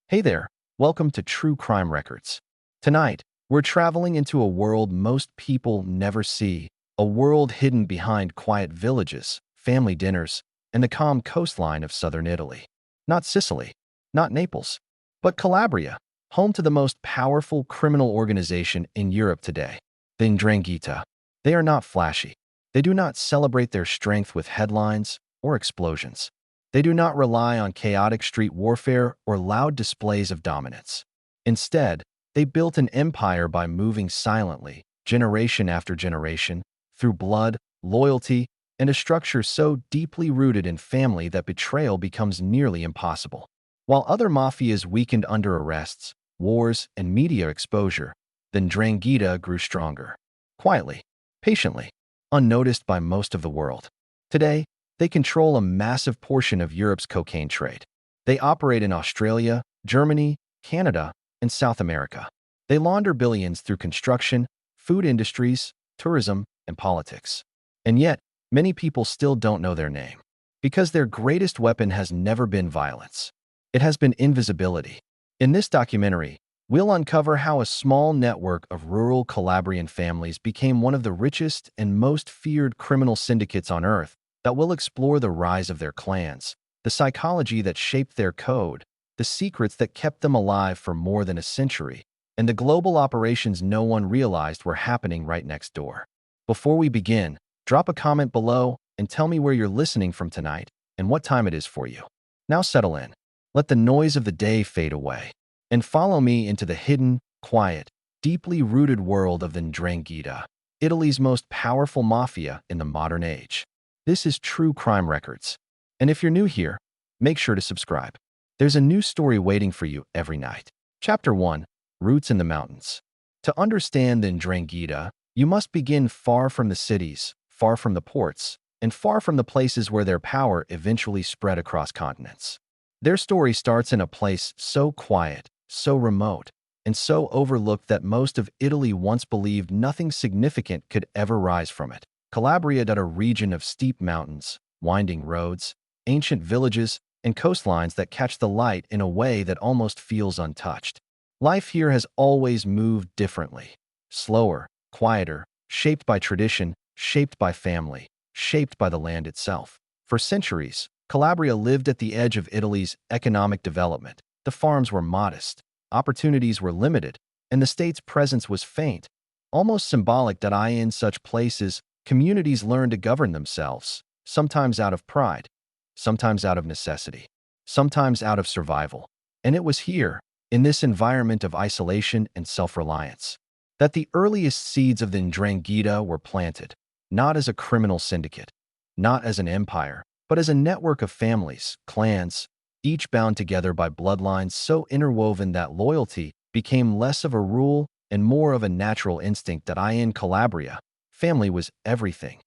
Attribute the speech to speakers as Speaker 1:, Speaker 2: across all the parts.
Speaker 1: Hey there, welcome to True Crime Records. Tonight, we're traveling into a world most people never see, a world hidden behind quiet villages, family dinners, and the calm coastline of southern Italy. Not Sicily, not Naples, but Calabria, home to the most powerful criminal organization in Europe today, the Ndrangheta. They are not flashy. They do not celebrate their strength with headlines or explosions. They do not rely on chaotic street warfare or loud displays of dominance. Instead, they built an empire by moving silently, generation after generation, through blood, loyalty, and a structure so deeply rooted in family that betrayal becomes nearly impossible. While other mafias weakened under arrests, wars, and media exposure, the Ndrangheta grew stronger. Quietly, patiently, unnoticed by most of the world. Today, they control a massive portion of Europe's cocaine trade. They operate in Australia, Germany, Canada, and South America. They launder billions through construction, food industries, tourism, and politics. And yet, many people still don't know their name. Because their greatest weapon has never been violence. It has been invisibility. In this documentary, we'll uncover how a small network of rural Calabrian families became one of the richest and most feared criminal syndicates on Earth. That will explore the rise of their clans, the psychology that shaped their code, the secrets that kept them alive for more than a century, and the global operations no one realized were happening right next door. Before we begin, drop a comment below and tell me where you're listening from tonight and what time it is for you. Now settle in, let the noise of the day fade away, and follow me into the hidden, quiet, deeply rooted world of the Ndrangheta, Italy's most powerful mafia in the modern age. This is True Crime Records. And if you're new here, make sure to subscribe. There's a new story waiting for you every night. Chapter 1, Roots in the Mountains. To understand the Ndrangheta, you must begin far from the cities, far from the ports, and far from the places where their power eventually spread across continents. Their story starts in a place so quiet, so remote, and so overlooked that most of Italy once believed nothing significant could ever rise from it. Calabria, a region of steep mountains, winding roads, ancient villages, and coastlines that catch the light in a way that almost feels untouched. Life here has always moved differently. Slower, quieter, shaped by tradition, shaped by family, shaped by the land itself. For centuries, Calabria lived at the edge of Italy's economic development. The farms were modest, opportunities were limited, and the state's presence was faint, almost symbolic that in such places, communities learn to govern themselves, sometimes out of pride, sometimes out of necessity, sometimes out of survival. And it was here, in this environment of isolation and self-reliance, that the earliest seeds of the Ndrangheta were planted, not as a criminal syndicate, not as an empire, but as a network of families, clans, each bound together by bloodlines so interwoven that loyalty became less of a rule and more of a natural instinct. That in Calabria, family was everything,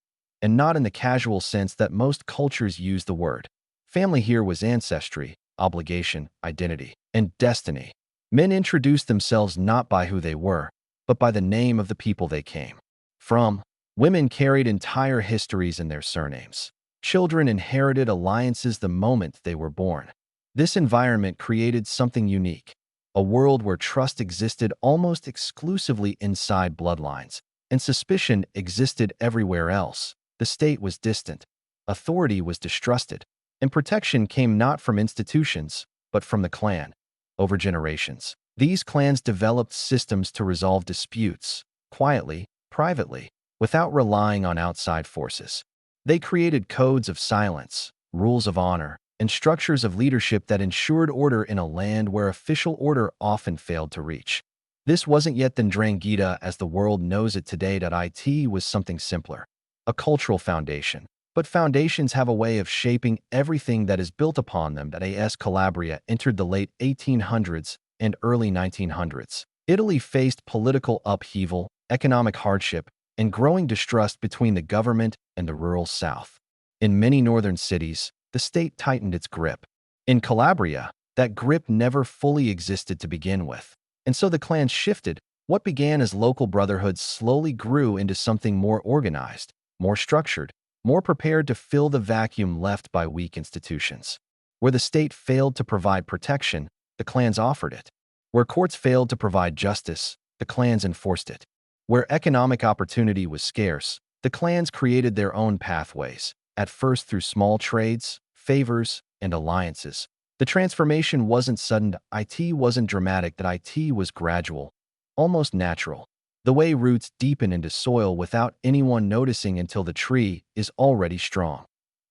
Speaker 1: and not in the casual sense that most cultures use the word. Family here was ancestry, obligation, identity, and destiny. Men introduced themselves not by who they were, but by the name of the people they came from. Women carried entire histories in their surnames. Children inherited alliances the moment they were born. This environment created something unique, a world where trust existed almost exclusively inside bloodlines, and suspicion existed everywhere else. The state was distant, authority was distrusted, and protection came not from institutions, but from the clan. Over generations, these clans developed systems to resolve disputes, quietly, privately, without relying on outside forces. They created codes of silence, rules of honor, and structures of leadership that ensured order in a land where official order often failed to reach. This wasn't yet the Ndrangheta as the world knows it today. It was something simpler, a cultural foundation. But foundations have a way of shaping everything that is built upon them. As Calabria entered the late 1800s and early 1900s, Italy faced political upheaval, economic hardship, and growing distrust between the government and the rural south. In many northern cities, the state tightened its grip. In Calabria, that grip never fully existed to begin with. And so the clans shifted. What began as local brotherhoods slowly grew into something more organized, more structured, more prepared to fill the vacuum left by weak institutions. Where the state failed to provide protection, the clans offered it. Where courts failed to provide justice, the clans enforced it. Where economic opportunity was scarce, the clans created their own pathways, at first through small trades, favors, and alliances. The transformation wasn't sudden, it wasn't dramatic, that it was gradual, almost natural. The way roots deepen into soil without anyone noticing until the tree is already strong.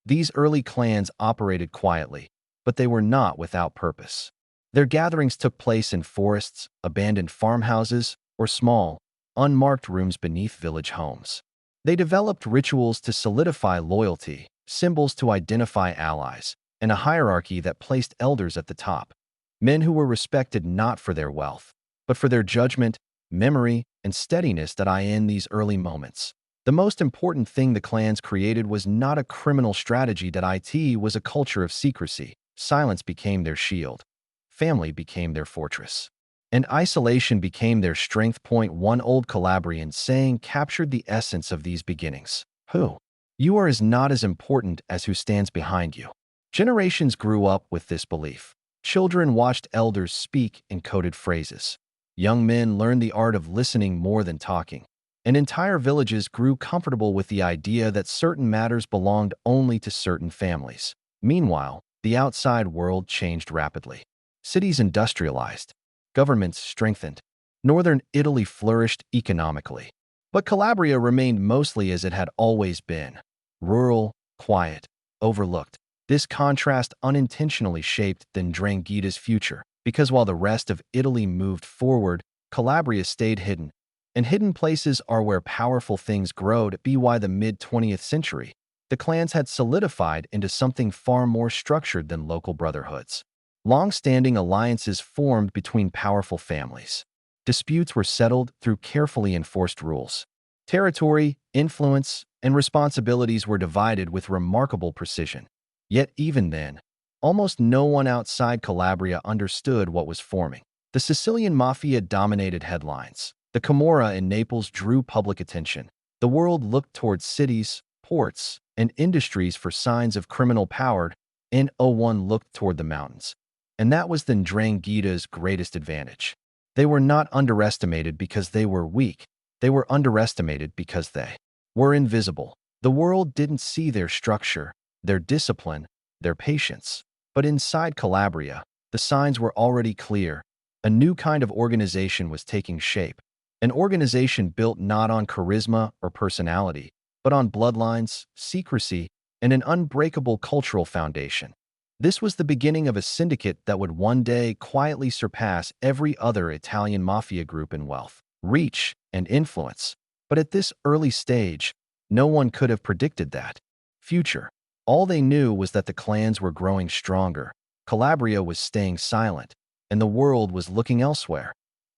Speaker 1: These early clans operated quietly, but they were not without purpose. Their gatherings took place in forests, abandoned farmhouses, or small, unmarked rooms beneath village homes. They developed rituals to solidify loyalty, symbols to identify allies, and a hierarchy that placed elders at the top. Men who were respected not for their wealth, but for their judgment, memory, and steadiness that in these early moments. The most important thing the clans created was not a criminal strategy, that it was a culture of secrecy. Silence became their shield. Family became their fortress. And isolation became their strength. One old Calabrian saying captured the essence of these beginnings. Who you are is not as important as who stands behind you. Generations grew up with this belief. Children watched elders speak in coded phrases. Young men learned the art of listening more than talking. And entire villages grew comfortable with the idea that certain matters belonged only to certain families. Meanwhile, the outside world changed rapidly. Cities industrialized. Governments strengthened. Northern Italy flourished economically. But Calabria remained mostly as it had always been. Rural, quiet, overlooked. This contrast unintentionally shaped the Ndrangheta's future, because while the rest of Italy moved forward, Calabria stayed hidden. And hidden places are where powerful things grow. By the mid-20th century, the clans had solidified into something far more structured than local brotherhoods. Long-standing alliances formed between powerful families. Disputes were settled through carefully enforced rules. Territory, influence, and responsibilities were divided with remarkable precision. Yet even then, almost no one outside Calabria understood what was forming. The Sicilian Mafia dominated headlines. The Camorra in Naples drew public attention. The world looked towards cities, ports, and industries for signs of criminal power. No one looked toward the mountains. And that was the Ndrangheta's greatest advantage. They were not underestimated because they were weak. They were underestimated because they were invisible. The world didn't see their structure, their discipline, their patience. But inside Calabria, the signs were already clear. A new kind of organization was taking shape. An organization built not on charisma or personality, but on bloodlines, secrecy, and an unbreakable cultural foundation. This was the beginning of a syndicate that would one day quietly surpass every other Italian mafia group in wealth, reach, and influence. But at this early stage, no one could have predicted that future. All they knew was that the clans were growing stronger, Calabria was staying silent, and the world was looking elsewhere.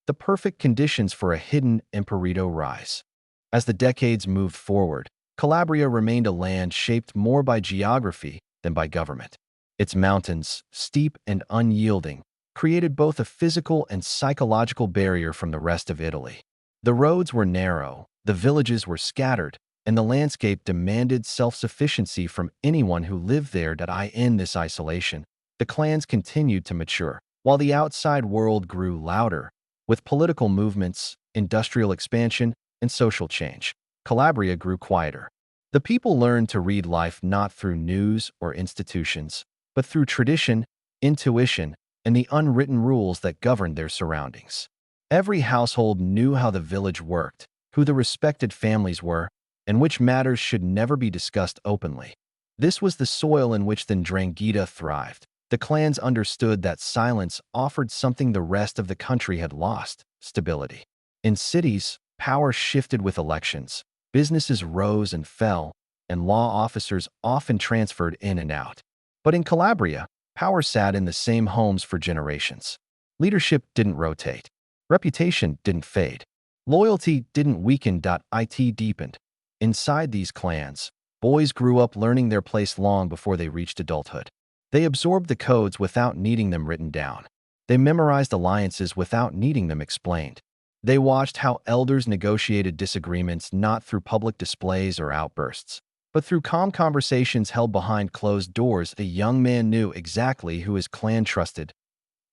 Speaker 1: The perfect conditions for a hidden imperito rise. As the decades moved forward, Calabria remained a land shaped more by geography than by government. Its mountains, steep and unyielding, created both a physical and psychological barrier from the rest of Italy. The roads were narrow, the villages were scattered, and the landscape demanded self-sufficiency from anyone who lived there. In this isolation, the clans continued to mature, while the outside world grew louder, with political movements, industrial expansion, and social change. Calabria grew quieter. The people learned to read life not through news or institutions, but through tradition, intuition, and the unwritten rules that governed their surroundings. Every household knew how the village worked, who the respected families were, and which matters should never be discussed openly. This was the soil in which the Ndrangheta thrived. The clans understood that silence offered something the rest of the country had lost: stability. In cities, power shifted with elections, businesses rose and fell, and law officers often transferred in and out. But in Calabria, power sat in the same homes for generations. Leadership didn't rotate. Reputation didn't fade. Loyalty didn't weaken. It deepened. Inside these clans, boys grew up learning their place long before they reached adulthood. They absorbed the codes without needing them written down. They memorized alliances without needing them explained. They watched how elders negotiated disagreements not through public displays or outbursts, but through calm conversations held behind closed doors. A young man knew exactly who his clan trusted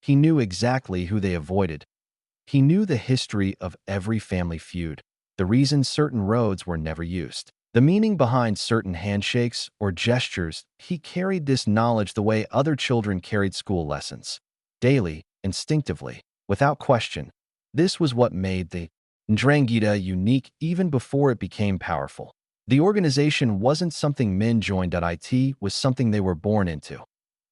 Speaker 1: He knew exactly who they avoided. He knew the history of every family feud, the reason certain roads were never used, the meaning behind certain handshakes or gestures. He carried this knowledge the way other children carried school lessons, daily, instinctively, without question. This was what made the Ndrangheta unique even before it became powerful. The organization wasn't something men joined. It was something they were born into.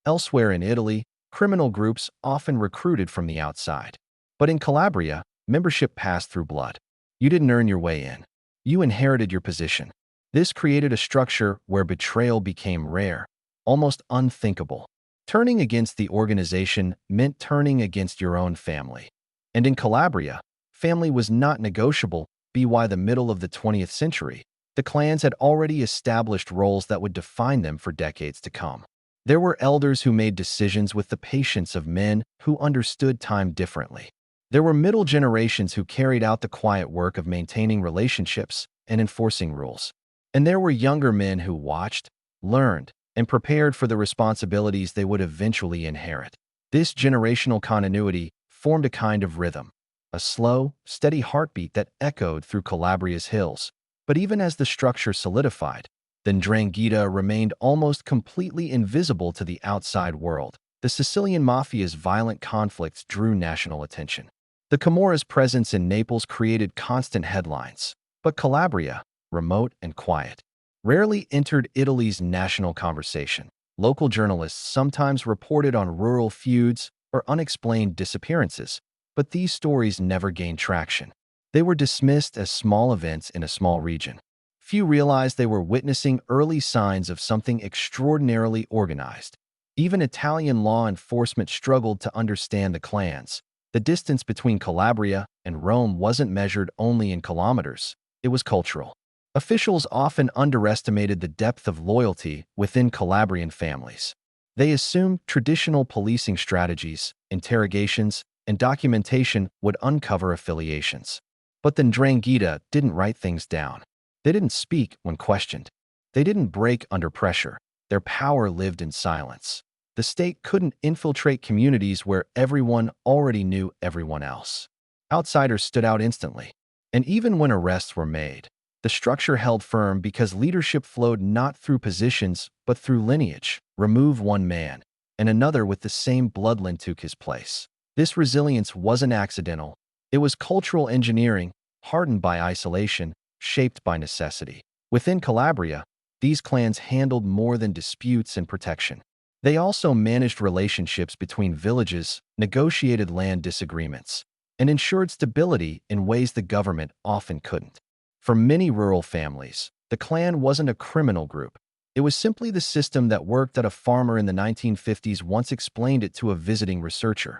Speaker 1: Elsewhere in Italy, criminal groups often recruited from the outside. But in Calabria, membership passed through blood. You didn't earn your way in. You inherited your position. This created a structure where betrayal became rare, almost unthinkable. Turning against the organization meant turning against your own family. And in Calabria, family was not negotiable. By the middle of the 20th century, the clans had already established roles that would define them for decades to come. There were elders who made decisions with the patience of men who understood time differently. There were middle generations who carried out the quiet work of maintaining relationships and enforcing rules. And there were younger men who watched, learned, and prepared for the responsibilities they would eventually inherit. This generational continuity formed a kind of rhythm, a slow, steady heartbeat that echoed through Calabria's hills. But even as the structure solidified, the Ndrangheta remained almost completely invisible to the outside world. The Sicilian Mafia's violent conflicts drew national attention. The Camorra's presence in Naples created constant headlines, but Calabria, remote and quiet, rarely entered Italy's national conversation. Local journalists sometimes reported on rural feuds or unexplained disappearances, but these stories never gained traction. They were dismissed as small events in a small region. Few realized they were witnessing early signs of something extraordinarily organized. Even Italian law enforcement struggled to understand the clans. The distance between Calabria and Rome wasn't measured only in kilometers, it was cultural. Officials often underestimated the depth of loyalty within Calabrian families. They assumed traditional policing strategies, interrogations, and documentation would uncover affiliations. But the Ndrangheta didn't write things down. They didn't speak when questioned. They didn't break under pressure. Their power lived in silence. The state couldn't infiltrate communities where everyone already knew everyone else. Outsiders stood out instantly. And even when arrests were made, the structure held firm because leadership flowed not through positions but through lineage. Remove one man, and another with the same bloodline took his place. This resilience wasn't accidental. It was cultural engineering, hardened by isolation, shaped by necessity. Within Calabria, these clans handled more than disputes and protection. They also managed relationships between villages, negotiated land disagreements, and ensured stability in ways the government often couldn't. For many rural families, the clan wasn't a criminal group. It was simply the system that worked. A farmer in the 1950s once explained it to a visiting researcher.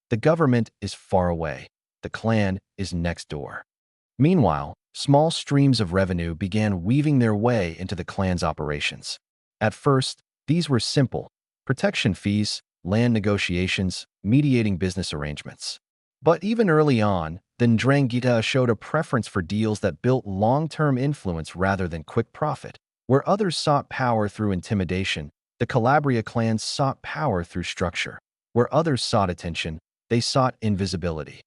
Speaker 1: The government is far away. The clan is next door. Meanwhile, small streams of revenue began weaving their way into the clan's operations. At first, these were simple: protection fees, land negotiations, mediating business arrangements. But even early on, the Ndrangheta showed a preference for deals that built long-term influence rather than quick profit. Where others sought power through intimidation, the Calabria clans sought power through structure. Where others sought attention, they sought invisibility.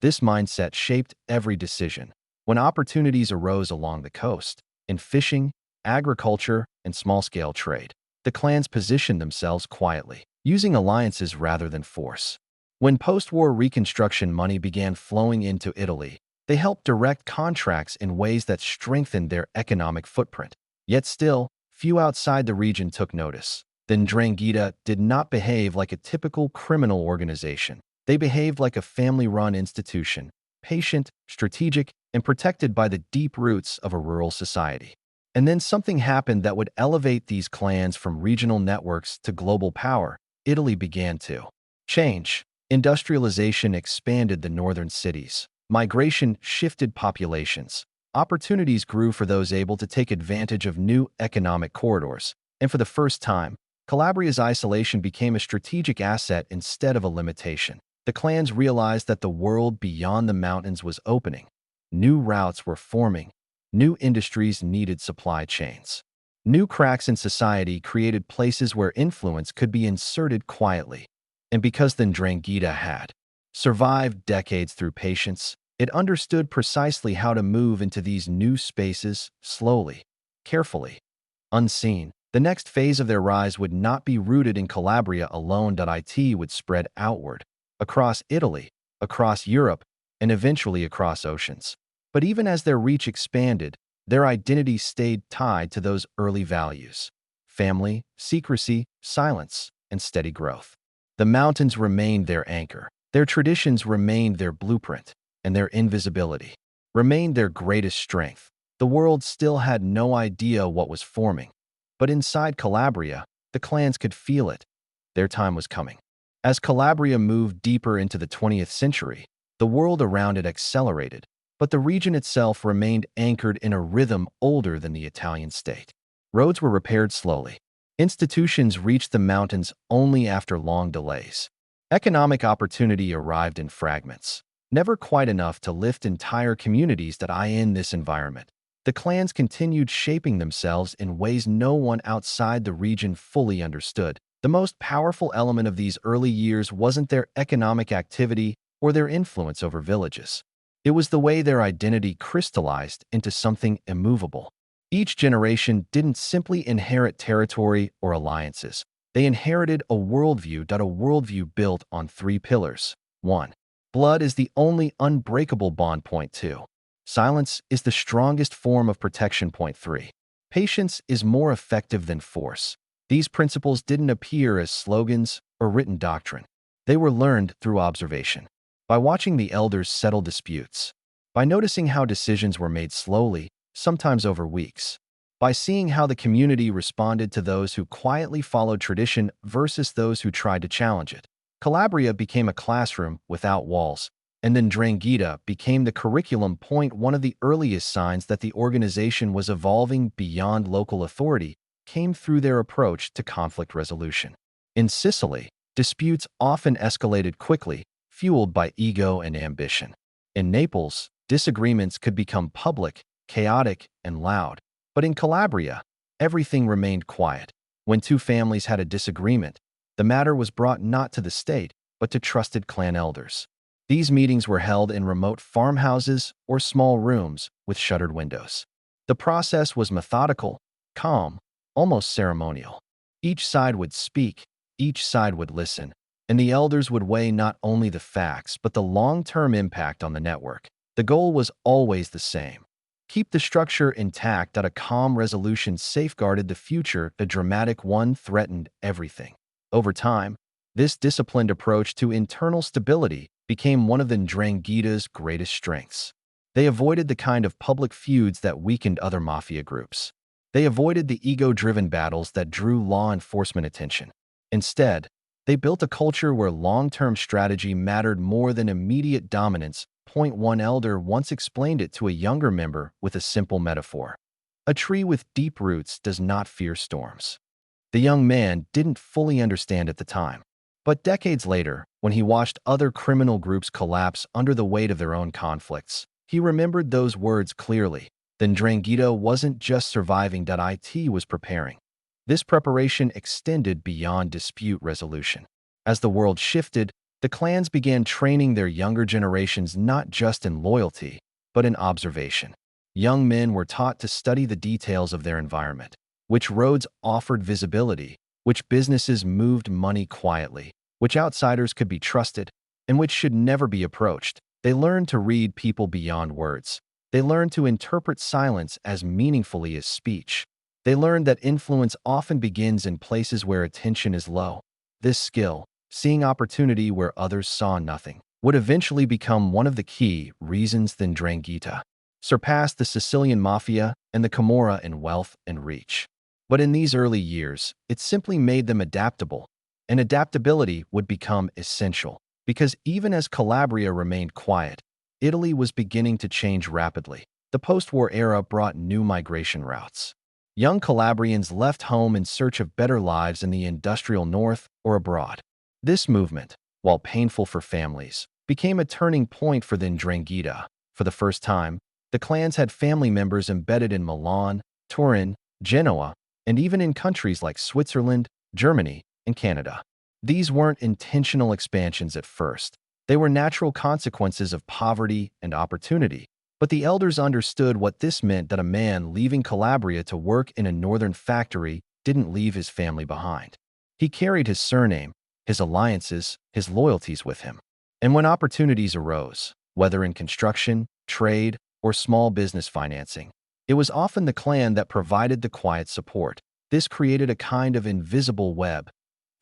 Speaker 1: This mindset shaped every decision. When opportunities arose along the coast, in fishing, agriculture, and small-scale trade, the clans positioned themselves quietly, using alliances rather than force. When post-war reconstruction money began flowing into Italy, they helped direct contracts in ways that strengthened their economic footprint. Yet still, few outside the region took notice. The Ndrangheta did not behave like a typical criminal organization. They behaved like a family-run institution, patient, strategic, and protected by the deep roots of a rural society. And then something happened that would elevate these clans from regional networks to global power. Italy began to change. Industrialization expanded the northern cities. Migration shifted populations. Opportunities grew for those able to take advantage of new economic corridors. And for the first time, Calabria's isolation became a strategic asset instead of a limitation. The clans realized that the world beyond the mountains was opening. New routes were forming. New industries needed supply chains. New cracks in society created places where influence could be inserted quietly. And because the Ndrangheta had survived decades through patience, it understood precisely how to move into these new spaces slowly, carefully, unseen. The next phase of their rise would not be rooted in Calabria alone. It would spread outward, across Italy, across Europe, and eventually across oceans. But even as their reach expanded, their identity stayed tied to those early values: family, secrecy, silence, and steady growth. The mountains remained their anchor, their traditions remained their blueprint, and their invisibility remained their greatest strength. The world still had no idea what was forming, but inside Calabria, the clans could feel it. Their time was coming. As Calabria moved deeper into the 20th century, the world around it accelerated, but the region itself remained anchored in a rhythm older than the Italian state. Roads were repaired slowly. Institutions reached the mountains only after long delays. Economic opportunity arrived in fragments, never quite enough to lift entire communities. In this environment, the clans continued shaping themselves in ways no one outside the region fully understood. The most powerful element of these early years wasn't their economic activity or their influence over villages. It was the way their identity crystallized into something immovable. Each generation didn't simply inherit territory or alliances. They inherited a worldview built on three pillars. 1. Blood is the only unbreakable bond. 2. Silence is the strongest form of protection. 3. Patience is more effective than force. These principles didn't appear as slogans or written doctrine. They were learned through observation, by watching the elders settle disputes, by noticing how decisions were made slowly, sometimes over weeks, by seeing how the community responded to those who quietly followed tradition versus those who tried to challenge it. Calabria became a classroom without walls, and then Ndrangheta became the curriculum. One of the earliest signs that the organization was evolving beyond local authority came through their approach to conflict resolution. In Sicily, disputes often escalated quickly, fueled by ego and ambition. In Naples, disagreements could become public, chaotic, and loud. But in Calabria, everything remained quiet. When two families had a disagreement, the matter was brought not to the state, but to trusted clan elders. These meetings were held in remote farmhouses or small rooms with shuttered windows. The process was methodical, calm, almost ceremonial. Each side would speak, each side would listen, and the elders would weigh not only the facts but the long-term impact on the network. The goal was always the same: keep the structure intact. A calm resolution safeguarded the future, a dramatic one threatened everything. Over time, this disciplined approach to internal stability became one of the Ndrangheta's greatest strengths. They avoided the kind of public feuds that weakened other mafia groups. They avoided the ego-driven battles that drew law enforcement attention. Instead, they built a culture where long-term strategy mattered more than immediate dominance. One elder once explained it to a younger member with a simple metaphor: a tree with deep roots does not fear storms. The young man didn't fully understand at the time, but decades later, when he watched other criminal groups collapse under the weight of their own conflicts, he remembered those words clearly. The Ndrangheta wasn't just surviving, it was preparing. This preparation extended beyond dispute resolution. As the world shifted, the clans began training their younger generations not just in loyalty, but in observation. Young men were taught to study the details of their environment: which roads offered visibility, which businesses moved money quietly, which outsiders could be trusted, and which should never be approached. They learned to read people beyond words. They learned to interpret silence as meaningfully as speech. They learned that influence often begins in places where attention is low. This skill, seeing opportunity where others saw nothing, would eventually become one of the key reasons the Ndrangheta surpassed the Sicilian Mafia and the Camorra in wealth and reach. But in these early years, it simply made them adaptable, and adaptability would become essential, because even as Calabria remained quiet, Italy was beginning to change rapidly. The post-war era brought new migration routes. Young Calabrians left home in search of better lives in the industrial north or abroad. This movement, while painful for families, became a turning point for the Ndrangheta. For the first time, the clans had family members embedded in Milan, Turin, Genoa, and even in countries like Switzerland, Germany, and Canada. These weren't intentional expansions at first. They were natural consequences of poverty and opportunity. But the elders understood what this meant, that a man leaving Calabria to work in a northern factory didn't leave his family behind. He carried his surname, his alliances, his loyalties with him. And when opportunities arose, whether in construction, trade, or small business financing, it was often the clan that provided the quiet support. This created a kind of invisible web,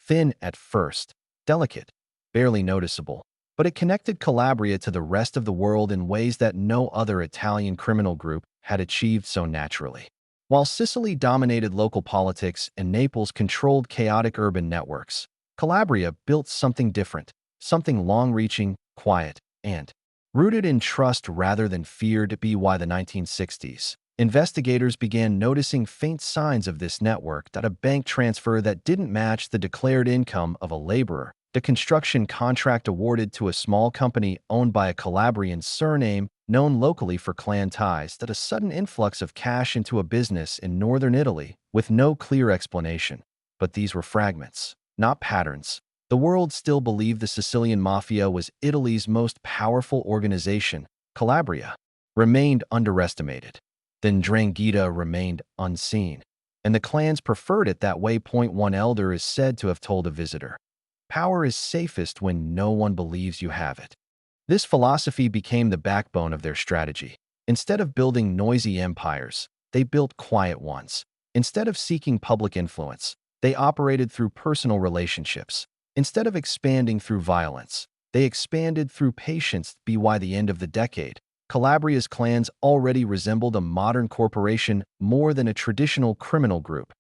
Speaker 1: thin at first, delicate, barely noticeable, but it connected Calabria to the rest of the world in ways that no other Italian criminal group had achieved so naturally. While Sicily dominated local politics and Naples controlled chaotic urban networks, Calabria built something different, something long-reaching, quiet, and rooted in trust rather than fear. By the 1960s, investigators began noticing faint signs of this network: that a bank transfer that didn't match the declared income of a laborer, the construction contract awarded to a small company owned by a Calabrian surname known locally for clan ties, that a sudden influx of cash into a business in northern Italy with no clear explanation. But these were fragments, not patterns. The world still believed the Sicilian Mafia was Italy's most powerful organization. Calabria remained underestimated. The Ndrangheta remained unseen, and the clans preferred it that way. One elder is said to have told a visitor, "Power is safest when no one believes you have it." This philosophy became the backbone of their strategy. Instead of building noisy empires, they built quiet ones. Instead of seeking public influence, they operated through personal relationships. Instead of expanding through violence, they expanded through patience. By the end of the decade, Calabria's clans already resembled a modern corporation more than a traditional criminal group.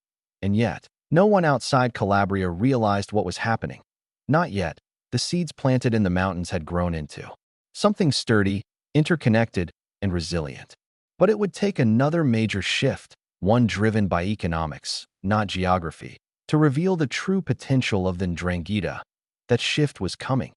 Speaker 1: And yet, no one outside Calabria realized what was happening. Not yet. The seeds planted in the mountains had grown into something sturdy, interconnected, and resilient. But it would take another major shift, one driven by economics, not geography, to reveal the true potential of the Ndrangheta. That shift was coming.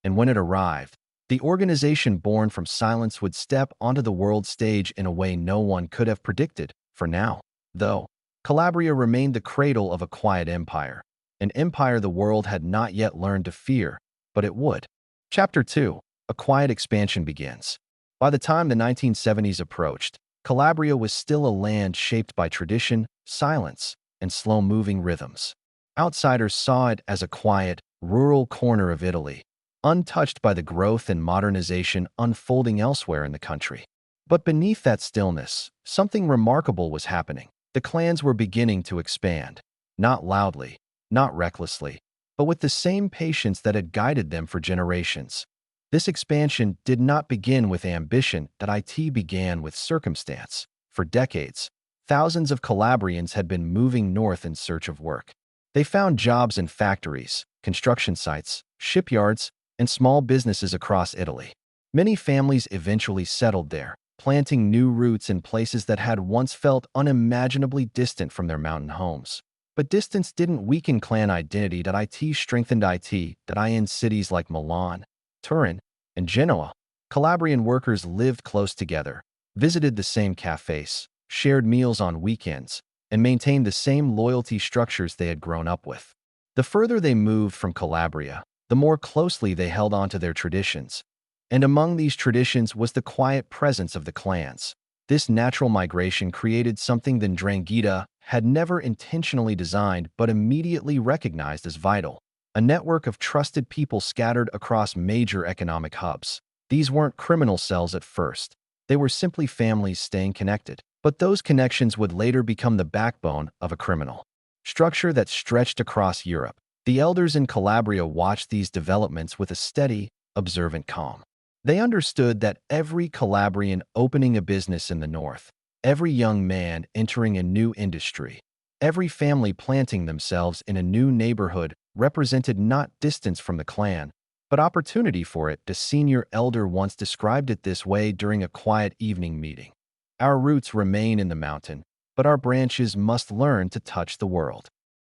Speaker 1: And when it arrived, the organization born from silence would step onto the world stage in a way no one could have predicted. For now, though, Calabria remained the cradle of a quiet empire. An empire the world had not yet learned to fear, but it would. Chapter 2. A quiet expansion begins. By the time the 1970s approached, Calabria was still a land shaped by tradition, silence, and slow-moving rhythms. Outsiders saw it as a quiet, rural corner of Italy, untouched by the growth and modernization unfolding elsewhere in the country. But beneath that stillness, something remarkable was happening. The clans were beginning to expand, not loudly, not recklessly, but with the same patience that had guided them for generations. This expansion did not begin with ambition, it began with circumstance. For decades, thousands of Calabrians had been moving north in search of work. They found jobs in factories, construction sites, shipyards, and small businesses across Italy. Many families eventually settled there, planting new roots in places that had once felt unimaginably distant from their mountain homes. But distance didn't weaken clan identity, it strengthened it. In cities like Milan, Turin, and Genoa, Calabrian workers lived close together, visited the same cafes, shared meals on weekends, and maintained the same loyalty structures they had grown up with. The further they moved from Calabria, the more closely they held on to their traditions. And among these traditions was the quiet presence of the clans. This natural migration created something the Ndrangheta had never intentionally designed but immediately recognized as vital: a network of trusted people scattered across major economic hubs. These weren't criminal cells at first. They were simply families staying connected. But those connections would later become the backbone of a criminal structure that stretched across Europe. The elders in Calabria watched these developments with a steady, observant calm. They understood that every Calabrian opening a business in the north, every young man entering a new industry, every family planting themselves in a new neighborhood represented not distance from the clan, but opportunity for it. The senior elder once described it this way during a quiet evening meeting: "Our roots remain in the mountain, but our branches must learn to touch the world."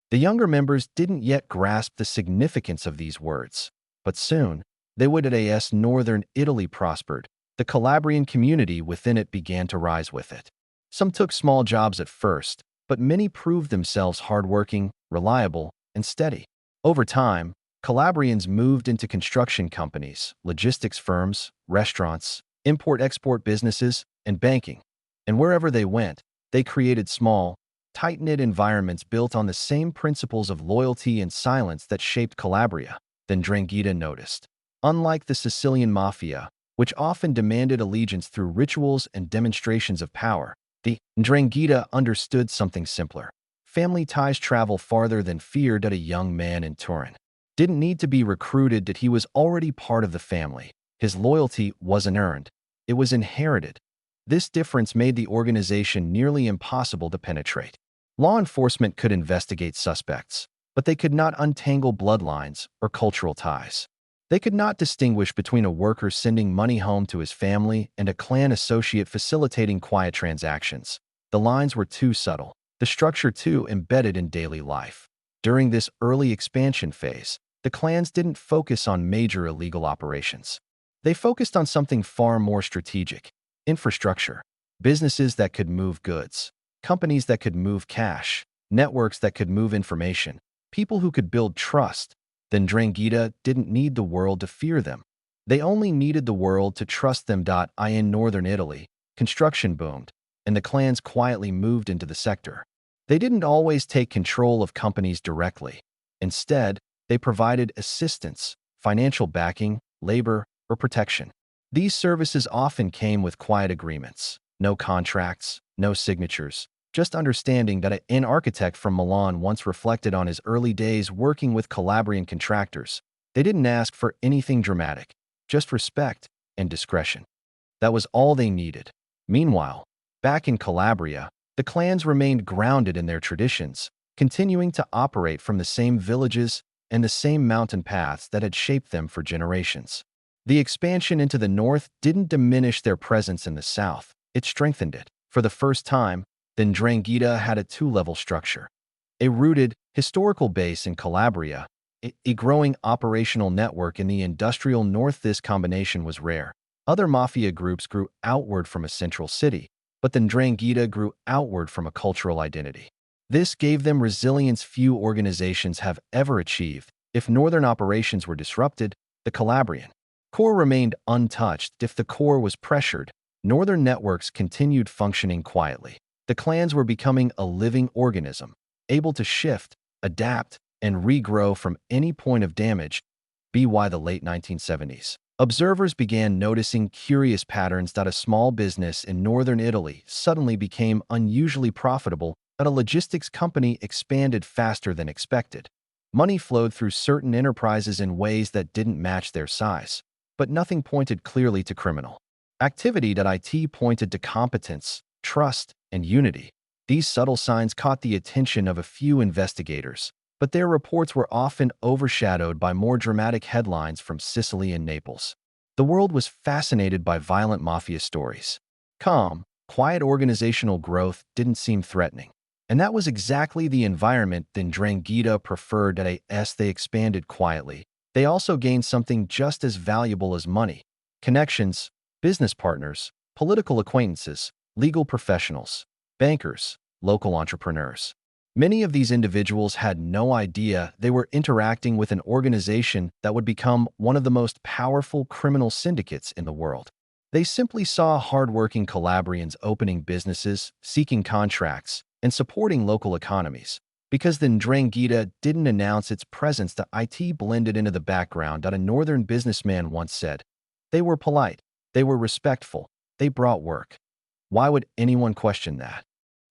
Speaker 1: The younger members didn't yet grasp the significance of these words, but soon they would. As northern Italy prospered, the Calabrian community within it began to rise with it. Some took small jobs at first, but many proved themselves hardworking, reliable, and steady. Over time, Calabrians moved into construction companies, logistics firms, restaurants, import-export businesses, and banking. And wherever they went, they created small, tight-knit environments built on the same principles of loyalty and silence that shaped Calabria. Then Ndrangheta noticed. Unlike the Sicilian Mafia, which often demanded allegiance through rituals and demonstrations of power, the Ndrangheta understood something simpler. Family ties travel farther than fear did. A young man in Turin didn't need to be recruited, that he was already part of the family. His loyalty wasn't earned, it was inherited. This difference made the organization nearly impossible to penetrate. Law enforcement could investigate suspects, but they could not untangle bloodlines or cultural ties. They could not distinguish between a worker sending money home to his family and a clan associate facilitating quiet transactions. The lines were too subtle, the structure too embedded in daily life. During this early expansion phase, the clans didn't focus on major illegal operations. They focused on something far more strategic: infrastructure, businesses that could move goods, companies that could move cash, networks that could move information, people who could build trust. Then Ndrangheta didn't need the world to fear them. They only needed the world to trust them. In northern Italy, construction boomed, and the clans quietly moved into the sector. They didn't always take control of companies directly. Instead, they provided assistance, financial backing, labor, or protection. These services often came with quiet agreements: no contracts, no signatures, just understanding. That an architect from Milan once reflected on his early days working with Calabrian contractors. They didn't ask for anything dramatic, just respect and discretion. That was all they needed. Meanwhile, back in Calabria, the clans remained grounded in their traditions, continuing to operate from the same villages and the same mountain paths that had shaped them for generations. The expansion into the north didn't diminish their presence in the south, it strengthened it. For the first time, the Ndrangheta had a two-level structure: a rooted, historical base in Calabria, a growing operational network in the industrial north. This combination was rare. Other mafia groups grew outward from a central city, but the Ndrangheta grew outward from a cultural identity. This gave them resilience few organizations have ever achieved. If northern operations were disrupted, the Calabrian core remained untouched. If the core was pressured, northern networks continued functioning quietly. The clans were becoming a living organism, able to shift, adapt, and regrow from any point of damage. By the late 1970s, observers began noticing curious patterns. A small business in northern Italy suddenly became unusually profitable, and a logistics company expanded faster than expected. Money flowed through certain enterprises in ways that didn't match their size, but nothing pointed clearly to criminal activity. It pointed to competence, trust, and unity. These subtle signs caught the attention of a few investigators, but their reports were often overshadowed by more dramatic headlines from Sicily and Naples. The world was fascinated by violent mafia stories. Calm, quiet organizational growth didn't seem threatening. And that was exactly the environment the Ndrangheta preferred. As they expanded quietly, they also gained something just as valuable as money: connections, business partners, political acquaintances, legal professionals, bankers, local entrepreneurs. Many of these individuals had no idea they were interacting with an organization that would become one of the most powerful criminal syndicates in the world. They simply saw hardworking Calabrians opening businesses, seeking contracts, and supporting local economies. Because the Ndrangheta didn't announce its presence, it blended into the background. A northern businessman once said, "They were polite, they were respectful, they brought work." Why would anyone question that?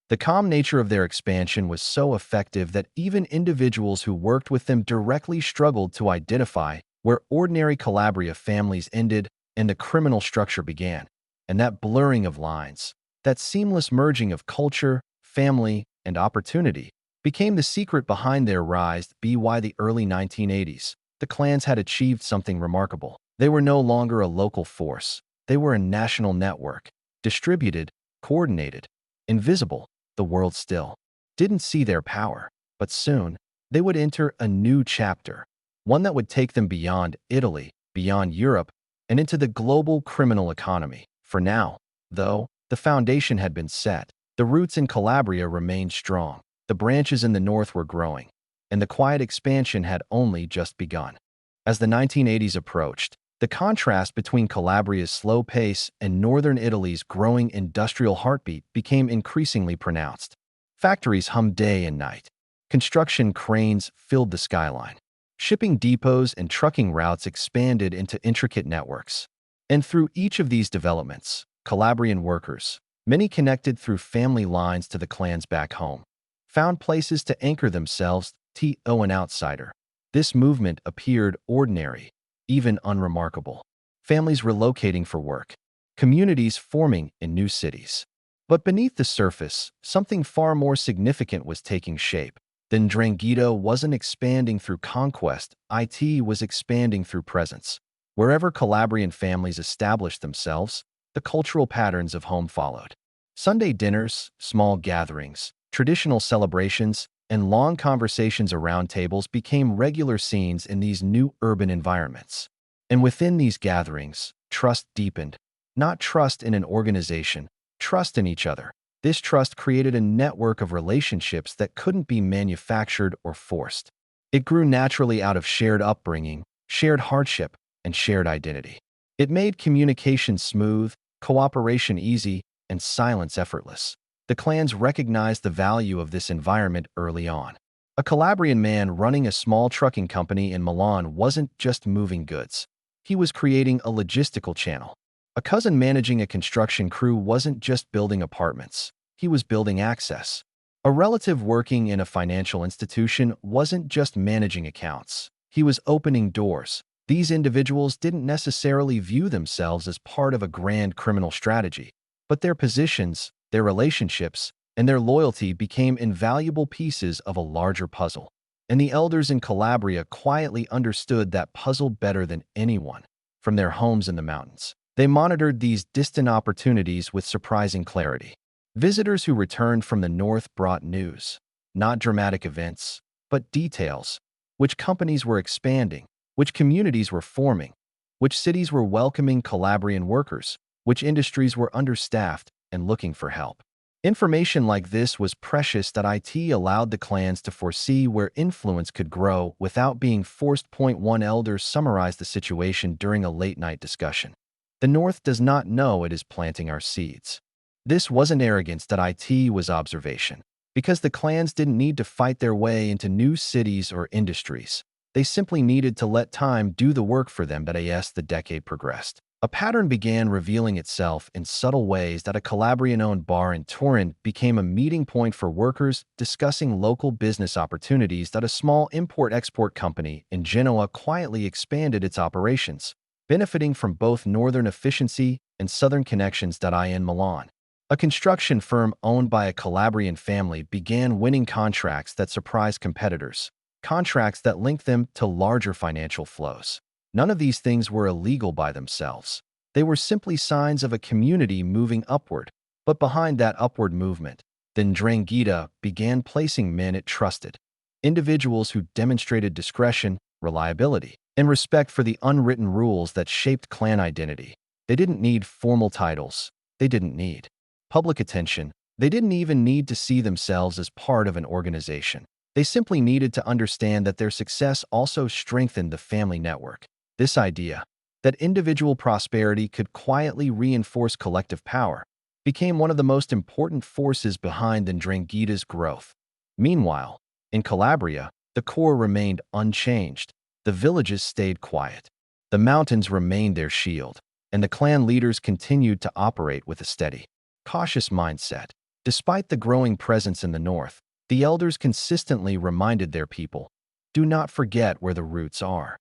Speaker 1: The calm nature of their expansion was so effective that even individuals who worked with them directly struggled to identify where ordinary Calabria families ended and the criminal structure began. And that blurring of lines, that seamless merging of culture, family, and opportunity, became the secret behind their rise. By the early 1980s, the clans had achieved something remarkable. They were no longer a local force. They were a national network, distributed, coordinated, invisible. The world still didn't see their power, but soon they would enter a new chapter, one that would take them beyond Italy, beyond Europe, and into the global criminal economy. For now, though, the foundation had been set. The roots in Calabria remained strong. The branches in the north were growing. and the quiet expansion had only just begun. As the 1980s approached, the contrast between Calabria's slow pace and northern Italy's growing industrial heartbeat became increasingly pronounced. Factories hummed day and night. Construction cranes filled the skyline. Shipping depots and trucking routes expanded into intricate networks. And through each of these developments, Calabrian workers, many connected through family lines to the clans back home, found places to anchor themselves to an outsider. This movement appeared ordinary, even unremarkable. Families relocating for work, communities forming in new cities. But beneath the surface, something far more significant was taking shape. The Ndrangheta wasn't expanding through conquest, it was expanding through presence. Wherever Calabrian families established themselves, the cultural patterns of home followed. Sunday dinners, small gatherings, traditional celebrations, and long conversations around tables became regular scenes in these new urban environments. And within these gatherings, trust deepened. Not trust in an organization, trust in each other. This trust created a network of relationships that couldn't be manufactured or forced. It grew naturally out of shared upbringing, shared hardship, and shared identity. It made communication smooth, cooperation easy, and silence effortless. The clans recognized the value of this environment early on. A Calabrian man running a small trucking company in Milan wasn't just moving goods. He was creating a logistical channel. A cousin managing a construction crew wasn't just building apartments. He was building access. A relative working in a financial institution wasn't just managing accounts. He was opening doors. These individuals didn't necessarily view themselves as part of a grand criminal strategy, but their positions, their relationships, and their loyalty became invaluable pieces of a larger puzzle. And the elders in Calabria quietly understood that puzzle better than anyone. From their homes in the mountains, they monitored these distant opportunities with surprising clarity. Visitors who returned from the north brought news, not dramatic events, but details. Which companies were expanding, which communities were forming, which cities were welcoming Calabrian workers, which industries were understaffed and looking for help. Information like this was precious that it allowed the clans to foresee where influence could grow without being forced. Point one elders summarized the situation during a late-night discussion. The North does not know it is planting our seeds. This wasn't arrogance, that it was observation. Because the clans didn't need to fight their way into new cities or industries. They simply needed to let time do the work for them. But as the decade progressed, a pattern began revealing itself in subtle ways. That a Calabrian-owned bar in Turin became a meeting point for workers discussing local business opportunities. That a small import-export company in Genoa quietly expanded its operations, benefiting from both northern efficiency and southern connections. In Milan, a construction firm owned by a Calabrian family began winning contracts that surprised competitors, contracts that linked them to larger financial flows. None of these things were illegal by themselves. They were simply signs of a community moving upward. But behind that upward movement, the Ndrangheta began placing men it trusted, individuals who demonstrated discretion, reliability, and respect for the unwritten rules that shaped clan identity. They didn't need formal titles. They didn't need public attention. They didn't even need to see themselves as part of an organization. They simply needed to understand that their success also strengthened the family network. This idea that individual prosperity could quietly reinforce collective power became one of the most important forces behind the Ndrangheta's growth. Meanwhile, in Calabria, the core remained unchanged. The villages stayed quiet. The mountains remained their shield, and the clan leaders continued to operate with a steady, cautious mindset. Despite the growing presence in the north, the elders consistently reminded their people, do not forget where the roots are.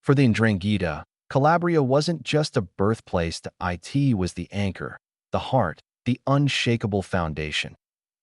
Speaker 1: For the Ndrangheta, Calabria wasn't just a birthplace. It was the anchor, the heart, the unshakable foundation.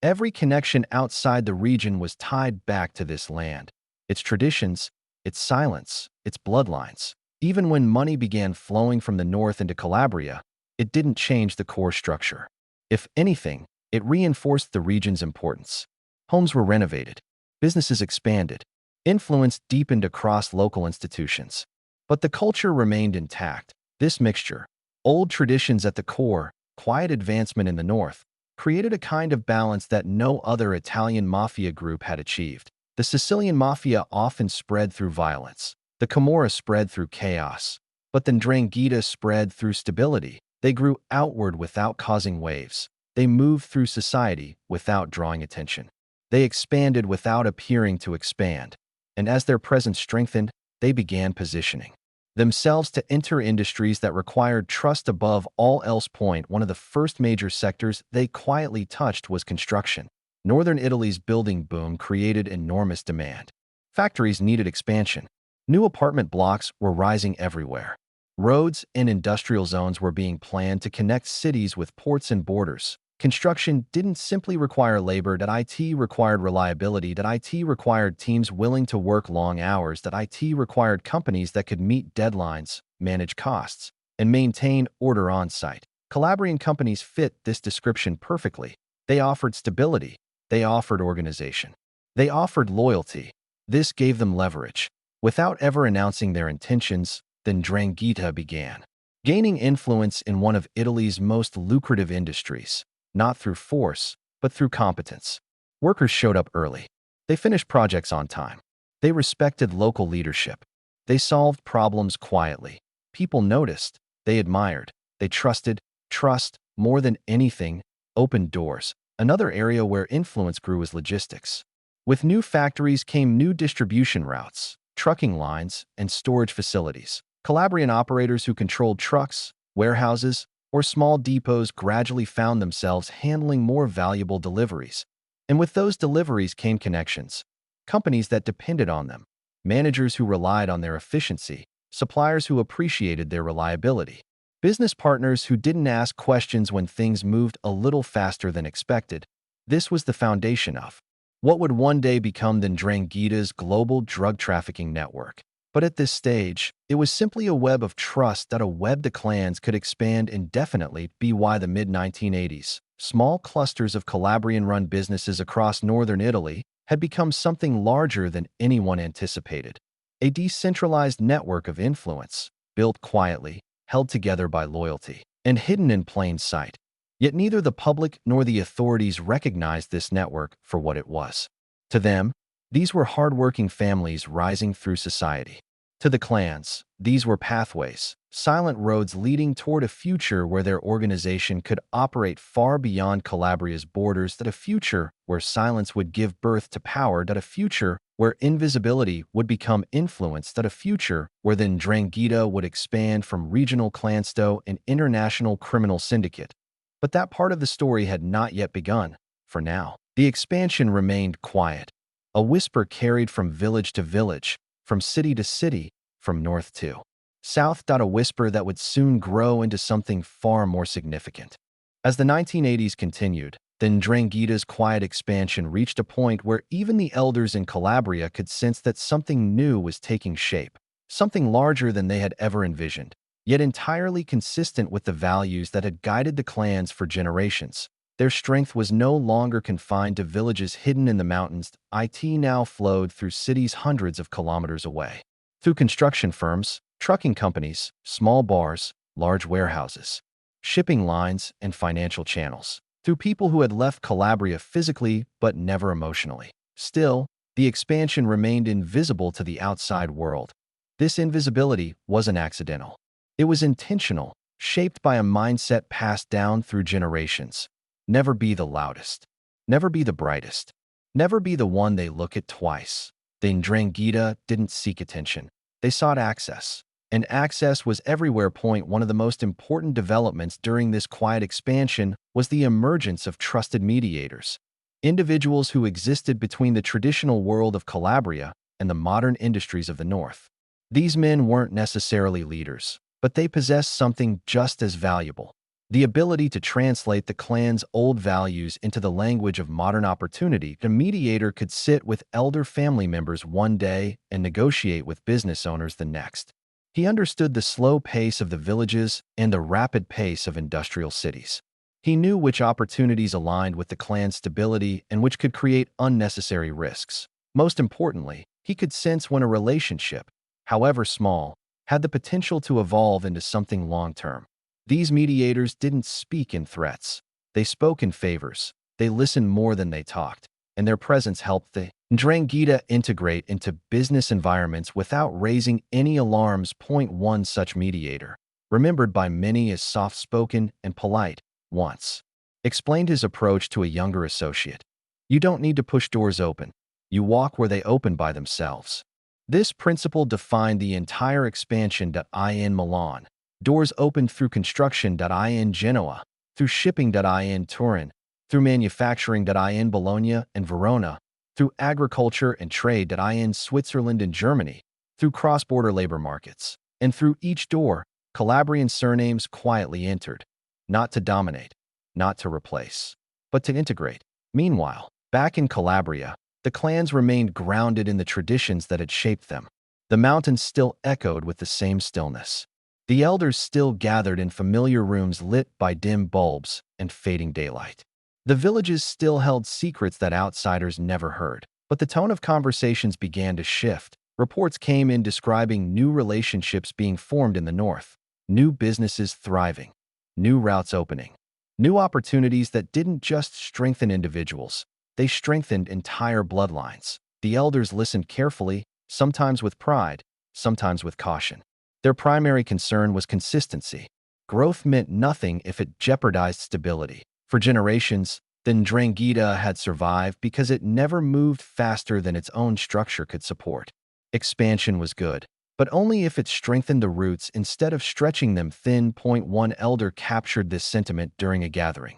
Speaker 1: Every connection outside the region was tied back to this land, its traditions, its silence, its bloodlines. Even when money began flowing from the north into Calabria, it didn't change the core structure. If anything, it reinforced the region's importance. Homes were renovated, businesses expanded, influence deepened across local institutions. But the culture remained intact. This mixture, old traditions at the core, quiet advancement in the north, created a kind of balance that no other Italian mafia group had achieved. The Sicilian Mafia often spread through violence. The Camorra spread through chaos. But the Ndrangheta spread through stability. They grew outward without causing waves. They moved through society without drawing attention. They expanded without appearing to expand. And as their presence strengthened, they began positioning themselves to enter industries that required trust above all else. One of the first major sectors they quietly touched was construction. Northern Italy's building boom created enormous demand. Factories needed expansion. New apartment blocks were rising everywhere. Roads and industrial zones were being planned to connect cities with ports and borders. Construction didn't simply require labor. It required reliability. It required teams willing to work long hours. It required companies that could meet deadlines, manage costs, and maintain order on site. Calabrian companies fit this description perfectly. They offered stability. They offered organization. They offered loyalty. This gave them leverage. Without ever announcing their intentions, the Ndrangheta began gaining influence in one of Italy's most lucrative industries. Not through force, but through competence. Workers showed up early. They finished projects on time. They respected local leadership. They solved problems quietly. People noticed. They admired. They trusted. Trust, more than anything, opened doors. Another area where influence grew was logistics. With new factories came new distribution routes, trucking lines, and storage facilities. Calabrian operators who controlled trucks, warehouses, or small depots gradually found themselves handling more valuable deliveries. And with those deliveries came connections, companies that depended on them, managers who relied on their efficiency, suppliers who appreciated their reliability, business partners who didn't ask questions when things moved a little faster than expected. This was the foundation of what would one day become the Ndrangheta's global drug trafficking network. But at this stage, it was simply a web of trust. A web the clans could expand indefinitely. By the mid-1980s, small clusters of Calabrian-run businesses across northern Italy had become something larger than anyone anticipated. A decentralized network of influence, built quietly, held together by loyalty, and hidden in plain sight. Yet neither the public nor the authorities recognized this network for what it was. To them, these were hardworking families rising through society. To the clans, these were pathways, silent roads leading toward a future where their organization could operate far beyond Calabria's borders. A future where silence would give birth to power. A future where invisibility would become influence. A future where the Ndrangheta would expand from regional clansto and international criminal syndicate. But that part of the story had not yet begun. For now, the expansion remained quiet. A whisper carried from village to village, from city to city, from north to south. A whisper that would soon grow into something far more significant. As the 1980s continued, the Ndrangheta's quiet expansion reached a point where even the elders in Calabria could sense that something new was taking shape, something larger than they had ever envisioned, yet entirely consistent with the values that had guided the clans for generations. Their strength was no longer confined to villages hidden in the mountains. It now flowed through cities hundreds of kilometers away. Through construction firms, trucking companies, small bars, large warehouses, shipping lines, and financial channels. Through people who had left Calabria physically but never emotionally. Still, the expansion remained invisible to the outside world. This invisibility wasn't accidental. It was intentional, shaped by a mindset passed down through generations. Never be the loudest. Never be the brightest. Never be the one they look at twice. The Ndrangheta didn't seek attention. They sought access. And access was everywhere. One of the most important developments during this quiet expansion was the emergence of trusted mediators. Individuals who existed between the traditional world of Calabria and the modern industries of the north. These men weren't necessarily leaders, but they possessed something just as valuable. The ability to translate the clan's old values into the language of modern opportunity. A mediator could sit with elder family members one day and negotiate with business owners the next. He understood the slow pace of the villages and the rapid pace of industrial cities. He knew which opportunities aligned with the clan's stability and which could create unnecessary risks. Most importantly, he could sense when a relationship, however small, had the potential to evolve into something long-term. These mediators didn't speak in threats. They spoke in favors. They listened more than they talked. and their presence helped the Ndrangheta integrate into business environments without raising any alarms. One such mediator, remembered by many as soft-spoken and polite, once explained his approach to a younger associate. You don't need to push doors open. You walk where they open by themselves. This principle defined the entire expansion. In Milan, doors opened through construction. In Genoa, through shipping. In Turin, through manufacturing. In Bologna and Verona, through agriculture and trade. In Switzerland and Germany, through cross-border labor markets. And through each door, Calabrian surnames quietly entered, not to dominate, not to replace, but to integrate. Meanwhile, back in Calabria, the clans remained grounded in the traditions that had shaped them. The mountains still echoed with the same stillness. The elders still gathered in familiar rooms lit by dim bulbs and fading daylight. The villages still held secrets that outsiders never heard. But the tone of conversations began to shift. Reports came in describing new relationships being formed in the north, new businesses thriving, new routes opening, new opportunities that didn't just strengthen individuals, they strengthened entire bloodlines. The elders listened carefully, sometimes with pride, sometimes with caution. Their primary concern was consistency. Growth meant nothing if it jeopardized stability. For generations, the Ndrangheta had survived because it never moved faster than its own structure could support. Expansion was good, but only if it strengthened the roots instead of stretching them thin. One elder captured this sentiment during a gathering.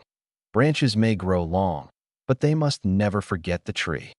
Speaker 1: Branches may grow long, but they must never forget the tree.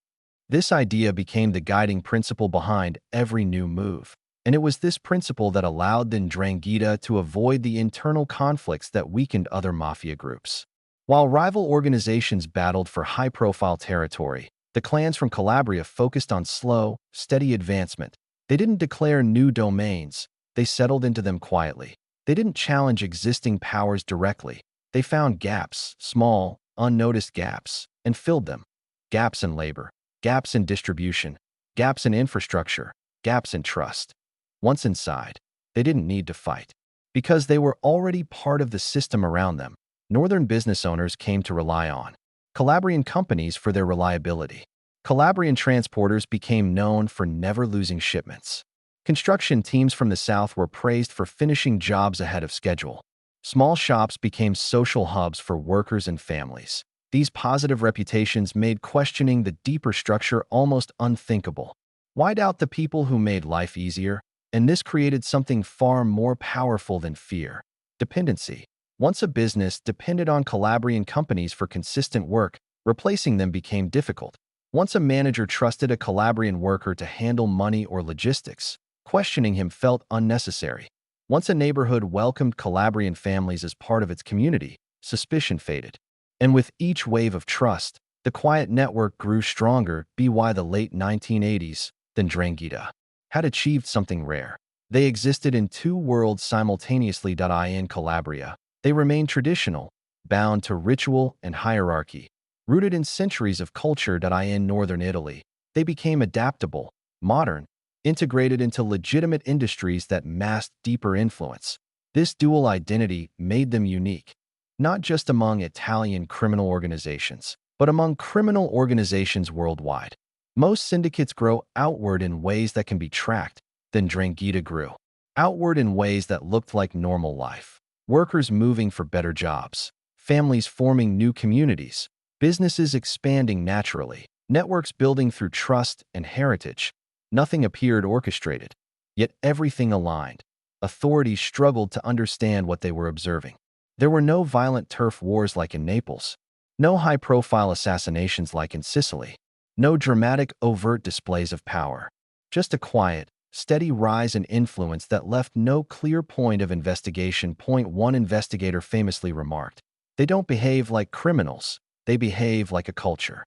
Speaker 1: This idea became the guiding principle behind every new move, and it was this principle that allowed the Ndrangheta to avoid the internal conflicts that weakened other mafia groups. While rival organizations battled for high-profile territory, the clans from Calabria focused on slow, steady advancement. They didn't declare new domains, they settled into them quietly. They didn't challenge existing powers directly. They found gaps, small, unnoticed gaps, and filled them. Gaps in labor, gaps in distribution, gaps in infrastructure, gaps in trust. Once inside, they didn't need to fight. Because they were already part of the system around them, northern business owners came to rely on Calabrian companies for their reliability. Calabrian transporters became known for never losing shipments. Construction teams from the south were praised for finishing jobs ahead of schedule. Small shops became social hubs for workers and families. These positive reputations made questioning the deeper structure almost unthinkable. Why doubt the people who made life easier? And this created something far more powerful than fear: dependency. Once a business depended on Calabrian companies for consistent work, replacing them became difficult. Once a manager trusted a Calabrian worker to handle money or logistics, questioning him felt unnecessary. Once a neighborhood welcomed Calabrian families as part of its community, suspicion faded. And with each wave of trust, the quiet network grew stronger. By the late 1980s, the Ndrangheta had achieved something rare. They existed in two worlds simultaneously. In Calabria, they remained traditional, bound to ritual and hierarchy. Rooted in centuries of culture. In northern Italy, they became adaptable, modern, integrated into legitimate industries that masked deeper influence. This dual identity made them unique, not just among Italian criminal organizations, but among criminal organizations worldwide. Most syndicates grow outward in ways that can be tracked. Then Ndrangheta grew outward in ways that looked like normal life. Workers moving for better jobs, families forming new communities, businesses expanding naturally, networks building through trust and heritage. Nothing appeared orchestrated, yet everything aligned. Authorities struggled to understand what they were observing. There were no violent turf wars like in Naples, no high-profile assassinations like in Sicily, no dramatic overt displays of power, just a quiet, steady rise in influence that left no clear point of investigation. One investigator famously remarked, "They don't behave like criminals, they behave like a culture."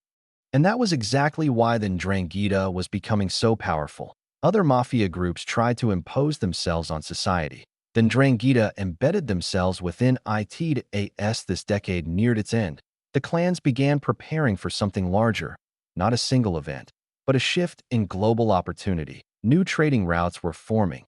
Speaker 1: And that was exactly why the Ndrangheta was becoming so powerful. Other mafia groups tried to impose themselves on society. The Ndrangheta embedded themselves within it. As this decade neared its end, the clans began preparing for something larger, not a single event, but a shift in global opportunity. New trading routes were forming.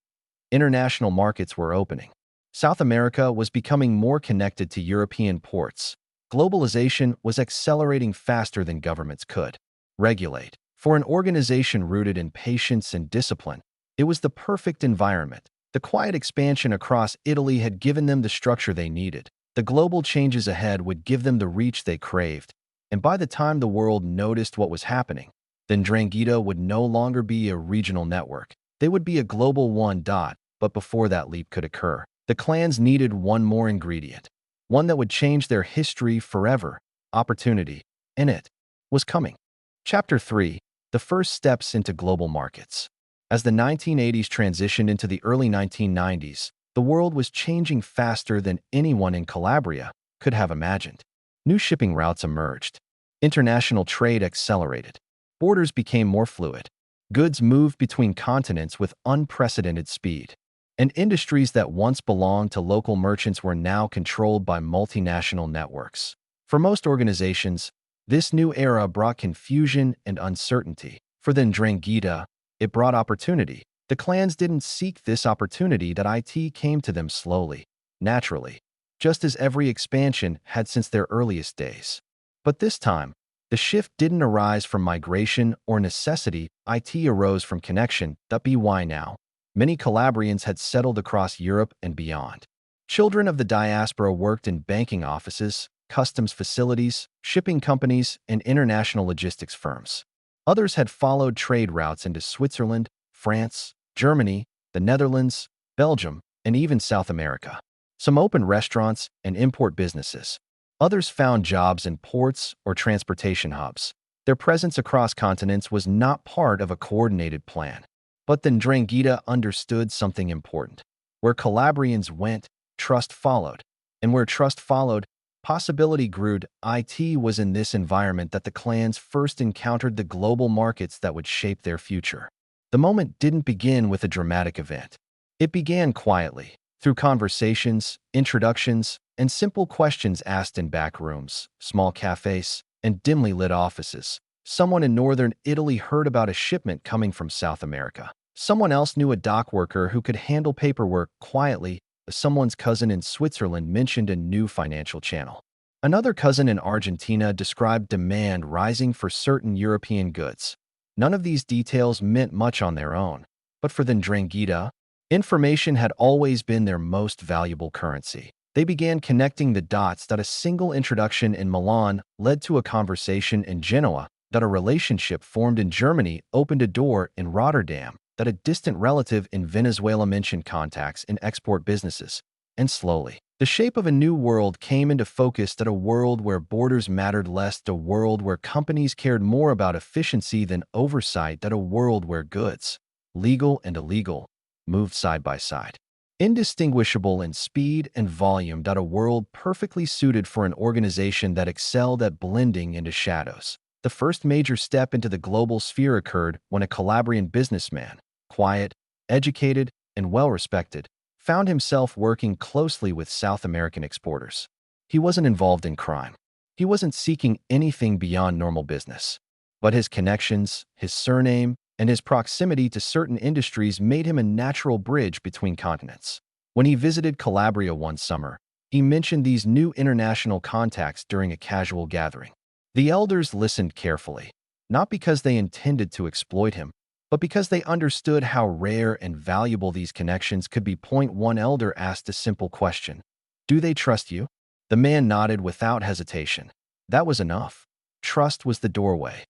Speaker 1: International markets were opening. South America was becoming more connected to European ports. Globalization was accelerating faster than governments could. regulate. For an organization rooted in patience and discipline, it was the perfect environment. The quiet expansion across Italy had given them the structure they needed. The global changes ahead would give them the reach they craved. And by the time the world noticed what was happening, then Ndrangheta would no longer be a regional network. They would be a global one. But before that leap could occur, the clans needed one more ingredient, one that would change their history forever: opportunity. And it was coming. Chapter 3: The First Steps into Global Markets. As the 1980s transitioned into the early 1990s, the world was changing faster than anyone in Calabria could have imagined. New shipping routes emerged. International trade accelerated. Borders became more fluid. Goods moved between continents with unprecedented speed. And industries that once belonged to local merchants were now controlled by multinational networks. For most organizations, this new era brought confusion and uncertainty. For the Ndrangheta, it brought opportunity. The clans didn't seek this opportunity; that it came to them slowly, naturally, just as every expansion had since their earliest days. But this time, the shift didn't arise from migration or necessity; it arose from connection. Why now? Many Calabrians had settled across Europe and beyond. Children of the diaspora worked in banking offices, customs facilities, shipping companies, and international logistics firms. Others had followed trade routes into Switzerland, France, Germany, the Netherlands, Belgium, and even South America. Some opened restaurants and import businesses. Others found jobs in ports or transportation hubs. Their presence across continents was not part of a coordinated plan. But the Ndrangheta understood something important. Where Calabrians went, trust followed. And where trust followed, possibility grew. It was in this environment that the clans first encountered the global markets that would shape their future. The moment didn't begin with a dramatic event. It began quietly, through conversations, introductions, and simple questions asked in back rooms, small cafes, and dimly lit offices. Someone in northern Italy heard about a shipment coming from South America. Someone else knew a dock worker who could handle paperwork quietly. Someone's cousin in Switzerland mentioned a new financial channel. Another cousin in Argentina described demand rising for certain European goods. None of these details meant much on their own, but for the Ndrangheta, information had always been their most valuable currency. They began connecting the dots: that a single introduction in Milan led to a conversation in Genoa, that a relationship formed in Germany opened a door in Rotterdam, that a distant relative in Venezuela mentioned contacts in export businesses. And slowly, the shape of a new world came into focus: that a world where borders mattered less, a world where companies cared more about efficiency than oversight, that a world where goods, legal and illegal, moved side by side, indistinguishable in speed and volume, that a world perfectly suited for an organization that excelled at blending into shadows. The first major step into the global sphere occurred when a Calabrian businessman, quiet, educated, and well-respected, found himself working closely with South American exporters. He wasn't involved in crime. He wasn't seeking anything beyond normal business. But his connections, his surname, and his proximity to certain industries made him a natural bridge between continents. When he visited Calabria one summer, he mentioned these new international contacts during a casual gathering. The elders listened carefully, not because they intended to exploit him, but because they understood how rare and valuable these connections could be. One elder asked a simple question: "Do they trust you?" The man nodded without hesitation. That was enough. Trust was the doorway.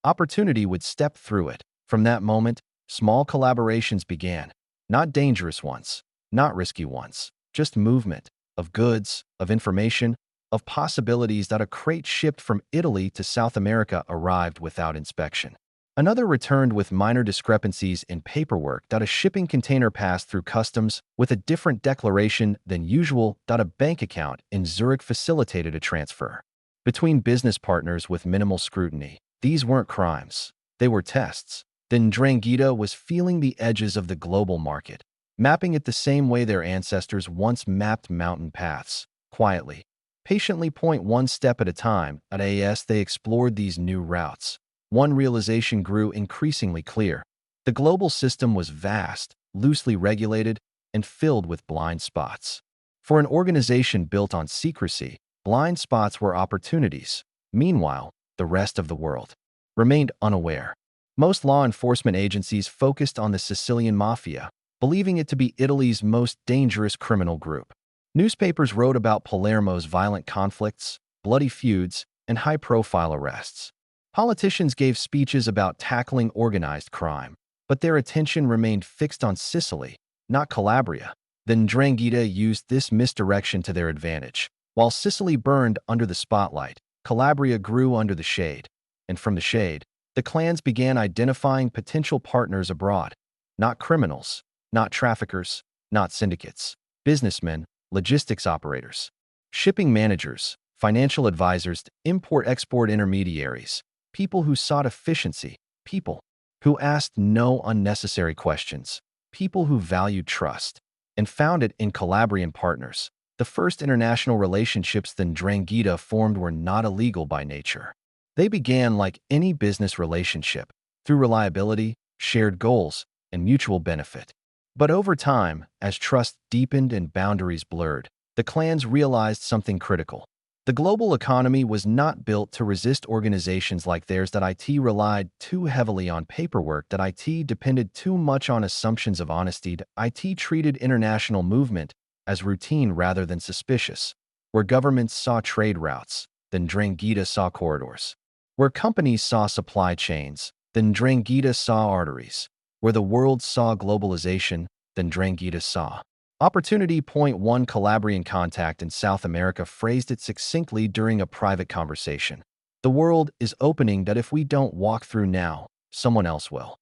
Speaker 1: Opportunity would step through it. From that moment, small collaborations began. Not dangerous ones, not risky ones, just movement of goods, of information, of possibilities. That a crate shipped from Italy to South America arrived without inspection. Another returned with minor discrepancies in paperwork. That a shipping container passed through customs with a different declaration than usual. That a bank account in Zurich facilitated a transfer between business partners with minimal scrutiny. These weren't crimes. They were tests. Then Ndrangheta was feeling the edges of the global market, mapping it the same way their ancestors once mapped mountain paths, quietly, patiently, one step at a time. As they explored these new routes, one realization grew increasingly clear. The global system was vast, loosely regulated, and filled with blind spots. For an organization built on secrecy, blind spots were opportunities. Meanwhile, the rest of the world, remained unaware. Most law enforcement agencies focused on the Sicilian Mafia, believing it to be Italy's most dangerous criminal group. Newspapers wrote about Palermo's violent conflicts, bloody feuds, and high-profile arrests. Politicians gave speeches about tackling organized crime, but their attention remained fixed on Sicily, not Calabria. The Ndrangheta used this misdirection to their advantage. While Sicily burned under the spotlight, Calabria grew under the shade. And from the shade, the clans began identifying potential partners abroad. Not criminals, not traffickers, not syndicates. Businessmen, logistics operators, shipping managers, financial advisors, import-export intermediaries, people who sought efficiency, people who asked no unnecessary questions, people who valued trust, and found it in Calabrian partners. The first international relationships the Ndrangheta formed were not illegal by nature. They began like any business relationship, through reliability, shared goals, and mutual benefit. But over time, as trust deepened and boundaries blurred, the clans realized something critical. The global economy was not built to resist organizations like theirs. That IT relied too heavily on paperwork, that IT depended too much on assumptions of honesty. IT treated international movement as routine rather than suspicious. Where governments saw trade routes, the Ndrangheta saw corridors. Where companies saw supply chains, the Ndrangheta saw arteries. Where the world saw globalization, the Ndrangheta saw opportunity. One Calabrian contact in South America phrased it succinctly during a private conversation. The world is opening that if we don't walk through now, someone else will.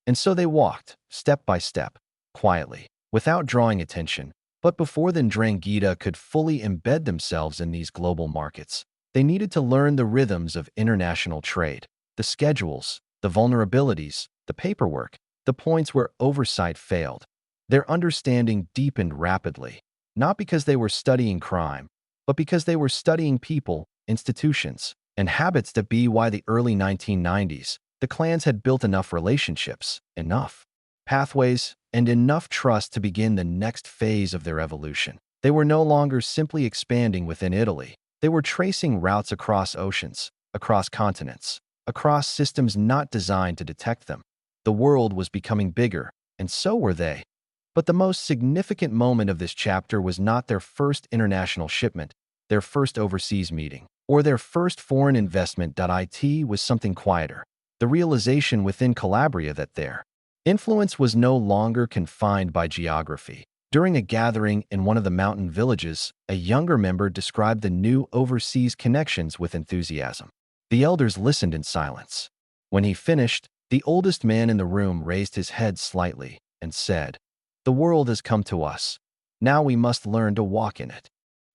Speaker 1: And so they walked, step by step, quietly, without drawing attention. But before the Ndrangheta could fully embed themselves in these global markets, they needed to learn the rhythms of international trade, the schedules, the vulnerabilities, the paperwork, the points where oversight failed. Their understanding deepened rapidly, not because they were studying crime, but because they were studying people, institutions, and habits. By the early 1990s, the clans had built enough relationships, enough pathways, and enough trust to begin the next phase of their evolution. They were no longer simply expanding within Italy. They were tracing routes across oceans, across continents, across systems not designed to detect them. The world was becoming bigger, and so were they. But the most significant moment of this chapter was not their first international shipment, their first overseas meeting, or their first foreign investment. It was something quieter. The realization within Calabria that their influence was no longer confined by geography. During a gathering in one of the mountain villages, a younger member described the new overseas connections with enthusiasm. The elders listened in silence. When he finished, the oldest man in the room raised his head slightly and said, "The world has come to us. Now we must learn to walk in it."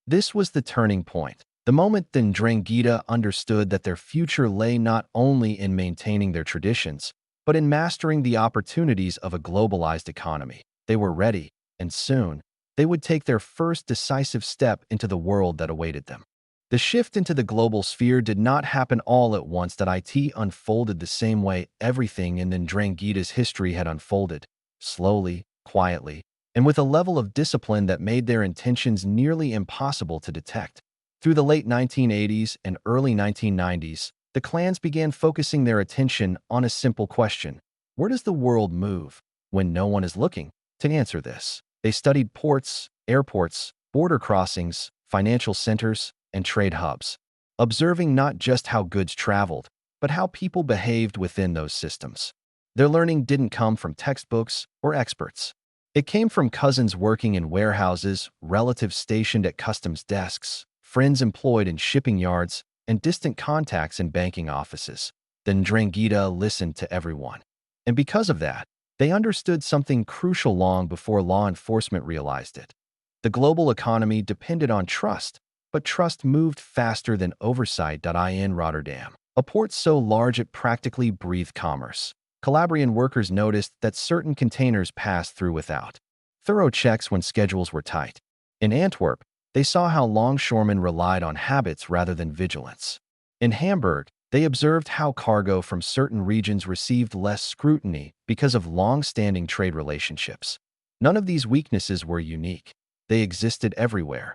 Speaker 1: This was the turning point. The moment the Ndrangheta understood that their future lay not only in maintaining their traditions, but in mastering the opportunities of a globalized economy. They were ready, and soon, they would take their first decisive step into the world that awaited them. The shift into the global sphere did not happen all at once. It unfolded the same way everything in the Ndrangheta's history had unfolded, slowly, quietly, and with a level of discipline that made their intentions nearly impossible to detect. Through the late 1980s and early 1990s, the clans began focusing their attention on a simple question: where does the world move when no one is looking? To answer this, they studied ports, airports, border crossings, financial centers, and trade hubs, observing not just how goods traveled, but how people behaved within those systems. Their learning didn't come from textbooks or experts. It came from cousins working in warehouses, relatives stationed at customs desks, friends employed in shipping yards, and distant contacts in banking offices. The Ndrangheta listened to everyone. And because of that, they understood something crucial long before law enforcement realized it. The global economy depended on trust, but trust moved faster than oversight. In Rotterdam, a port so large it practically breathed commerce, Calabrian workers noticed that certain containers passed through without thorough checks when schedules were tight. In Antwerp, they saw how longshoremen relied on habits rather than vigilance. In Hamburg, they observed how cargo from certain regions received less scrutiny because of long-standing trade relationships. None of these weaknesses were unique. They existed everywhere.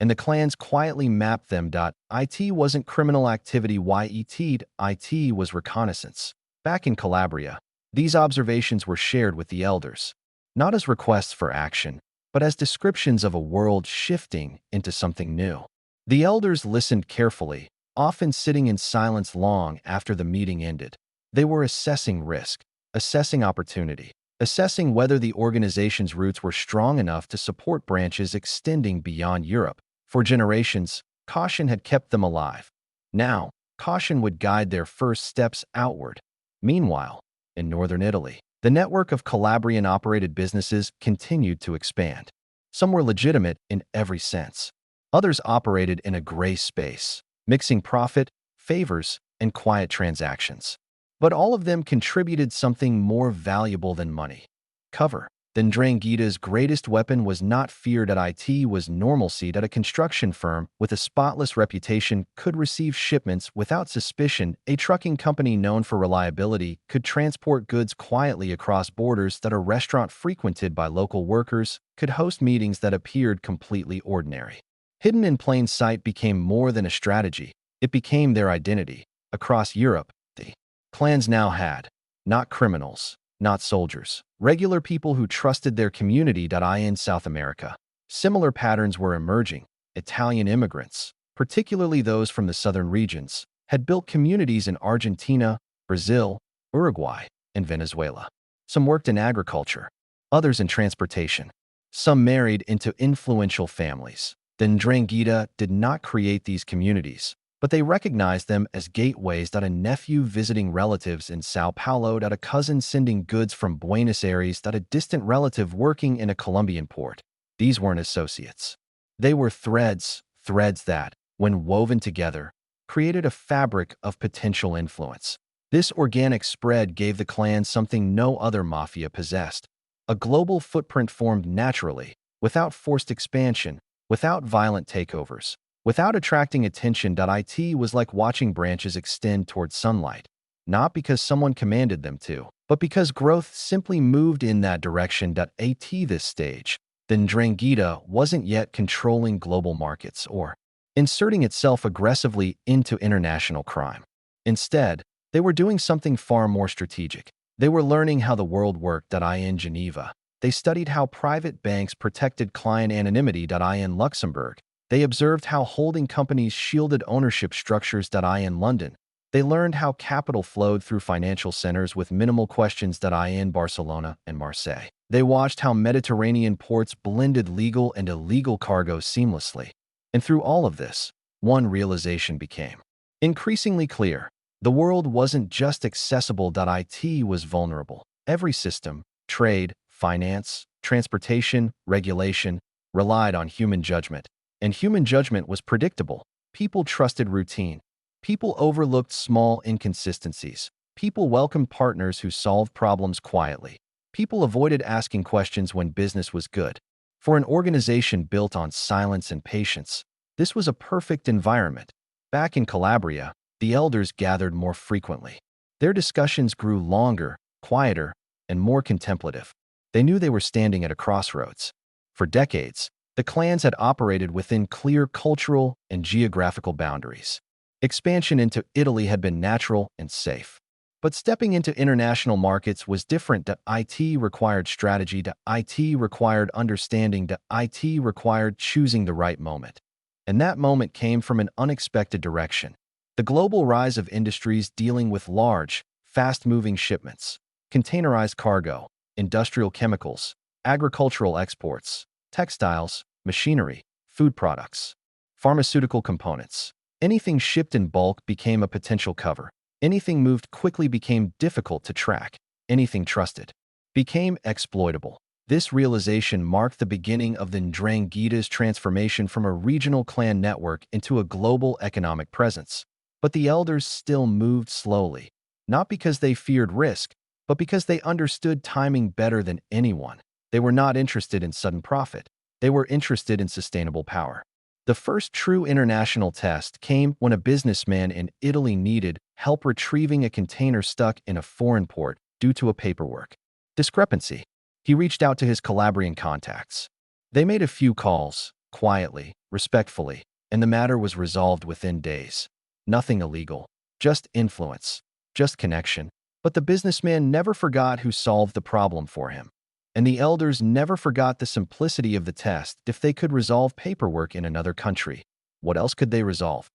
Speaker 1: and the clans quietly mapped them. It wasn't criminal activity it was reconnaissance. Back in Calabria, these observations were shared with the elders, not as requests for action, but as descriptions of a world shifting into something new. The elders listened carefully, often sitting in silence long after the meeting ended. They were assessing risk, assessing opportunity, assessing whether the organization's roots were strong enough to support branches extending beyond Europe. For generations, caution had kept them alive. Now, caution would guide their first steps outward. Meanwhile, in northern Italy, the network of Calabrian-operated businesses continued to expand. Some were legitimate in every sense. Others operated in a gray space, mixing profit, favors, and quiet transactions. But all of them contributed something more valuable than money: cover. The Ndrangheta's greatest weapon was not fear. It was normalcy. That a construction firm with a spotless reputation could receive shipments without suspicion. A trucking company known for reliability could transport goods quietly across borders. That a restaurant frequented by local workers could host meetings that appeared completely ordinary. Hidden in plain sight became more than a strategy. It became their identity. Across Europe, the clans now had not criminals, not soldiers, regular people who trusted their community. In South America, similar patterns were emerging. Italian immigrants, particularly those from the southern regions, had built communities in Argentina, Brazil, Uruguay, and Venezuela. Some worked in agriculture, others in transportation. Some married into influential families. The Ndrangheta did not create these communities, but they recognized them as gateways. A nephew visiting relatives in Sao Paulo, a cousin sending goods from Buenos Aires, a distant relative working in a Colombian port. These weren't associates. They were threads that, when woven together, created a fabric of potential influence. This organic spread gave the clan something no other mafia possessed: a global footprint formed naturally, without forced expansion, without violent takeovers, without attracting attention. It was like watching branches extend towards sunlight, not because someone commanded them to, but because growth simply moved in that direction. At this stage, the Ndrangheta wasn't yet controlling global markets or inserting itself aggressively into international crime. Instead, they were doing something far more strategic. They were learning how the world worked. In Geneva, they studied how private banks protected client anonymity. In Luxembourg, they observed how holding companies shielded ownership structures. In London, they learned how capital flowed through financial centers with minimal questions. In Barcelona and Marseille, they watched how Mediterranean ports blended legal and illegal cargo seamlessly. And through all of this, one realization became increasingly clear: the world wasn't just accessible. It was vulnerable. Every system, trade, finance, transportation, regulation, relied on human judgment. And human judgment was predictable. People trusted routine. People overlooked small inconsistencies. People welcomed partners who solved problems quietly. People avoided asking questions when business was good. For an organization built on silence and patience, this was a perfect environment. Back in Calabria, the elders gathered more frequently. Their discussions grew longer, quieter, and more contemplative. They knew they were standing at a crossroads. For decades, the clans had operated within clear cultural and geographical boundaries. Expansion into Italy had been natural and safe. But stepping into international markets was different. It required strategy. It required understanding. It required choosing the right moment. And that moment came from an unexpected direction: the global rise of industries dealing with large, fast-moving shipments, containerized cargo, industrial chemicals, agricultural exports, textiles, machinery, food products, pharmaceutical components. Anything shipped in bulk became a potential cover. Anything moved quickly became difficult to track. Anything trusted became exploitable. This realization marked the beginning of the Ndrangheta's transformation from a regional clan network into a global economic presence. But the elders still moved slowly, not because they feared risk, but because they understood timing better than anyone. They were not interested in sudden profit. They were interested in sustainable power. The first true international test came when a businessman in Italy needed help retrieving a container stuck in a foreign port due to a paperwork discrepancy. He reached out to his Calabrian contacts. They made a few calls, quietly, respectfully, and the matter was resolved within days. Nothing illegal, just influence, just connection. But the businessman never forgot who solved the problem for him. And the elders never forgot the simplicity of the test. If they could resolve paperwork in another country, what else could they resolve?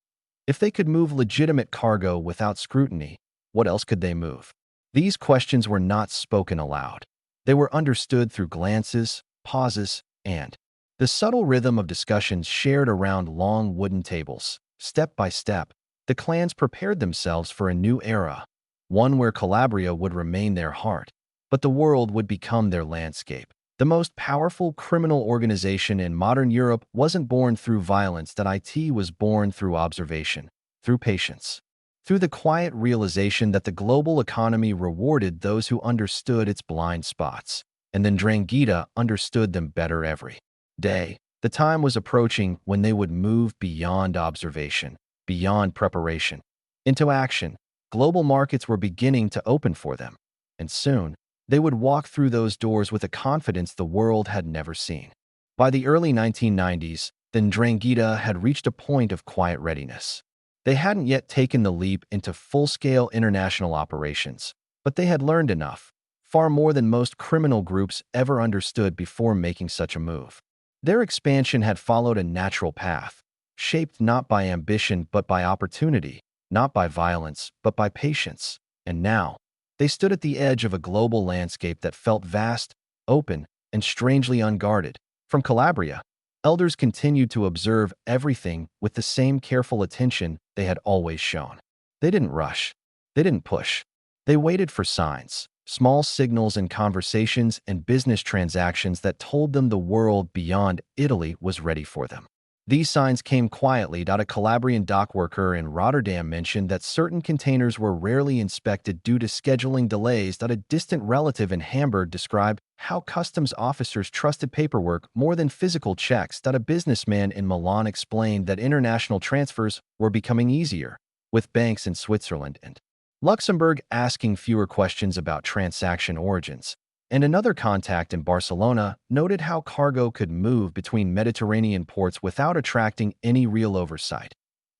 Speaker 1: If they could move legitimate cargo without scrutiny, what else could they move? These questions were not spoken aloud. They were understood through glances, pauses, and the subtle rhythm of discussions shared around long wooden tables. Step by step, the clans prepared themselves for a new era, one where Calabria would remain their heart, but the world would become their landscape. The most powerful criminal organization in modern Europe wasn't born through violence. That it was born through observation, through patience, through the quiet realization that the global economy rewarded those who understood its blind spots. And then Ndrangheta understood them better every day. The time was approaching when they would move beyond observation, beyond preparation, into action. Global markets were beginning to open for them, and soon, they would walk through those doors with a confidence the world had never seen. By the early 1990s, the Ndrangheta had reached a point of quiet readiness. They hadn't yet taken the leap into full-scale international operations, but they had learned enough, far more than most criminal groups ever understood before making such a move. Their expansion had followed a natural path, shaped not by ambition but by opportunity, not by violence but by patience. And now, they stood at the edge of a global landscape that felt vast, open, and strangely unguarded. From Calabria, elders continued to observe everything with the same careful attention they had always shown. They didn't rush. They didn't push. They waited for signs, small signals in conversations and business transactions that told them the world beyond Italy was ready for them. These signs came quietly. A Calabrian dockworker in Rotterdam mentioned that certain containers were rarely inspected due to scheduling delays. A distant relative in Hamburg described how customs officers trusted paperwork more than physical checks. A businessman in Milan explained that international transfers were becoming easier, with banks in Switzerland and Luxembourg asking fewer questions about transaction origins. And another contact in Barcelona noted how cargo could move between Mediterranean ports without attracting any real oversight.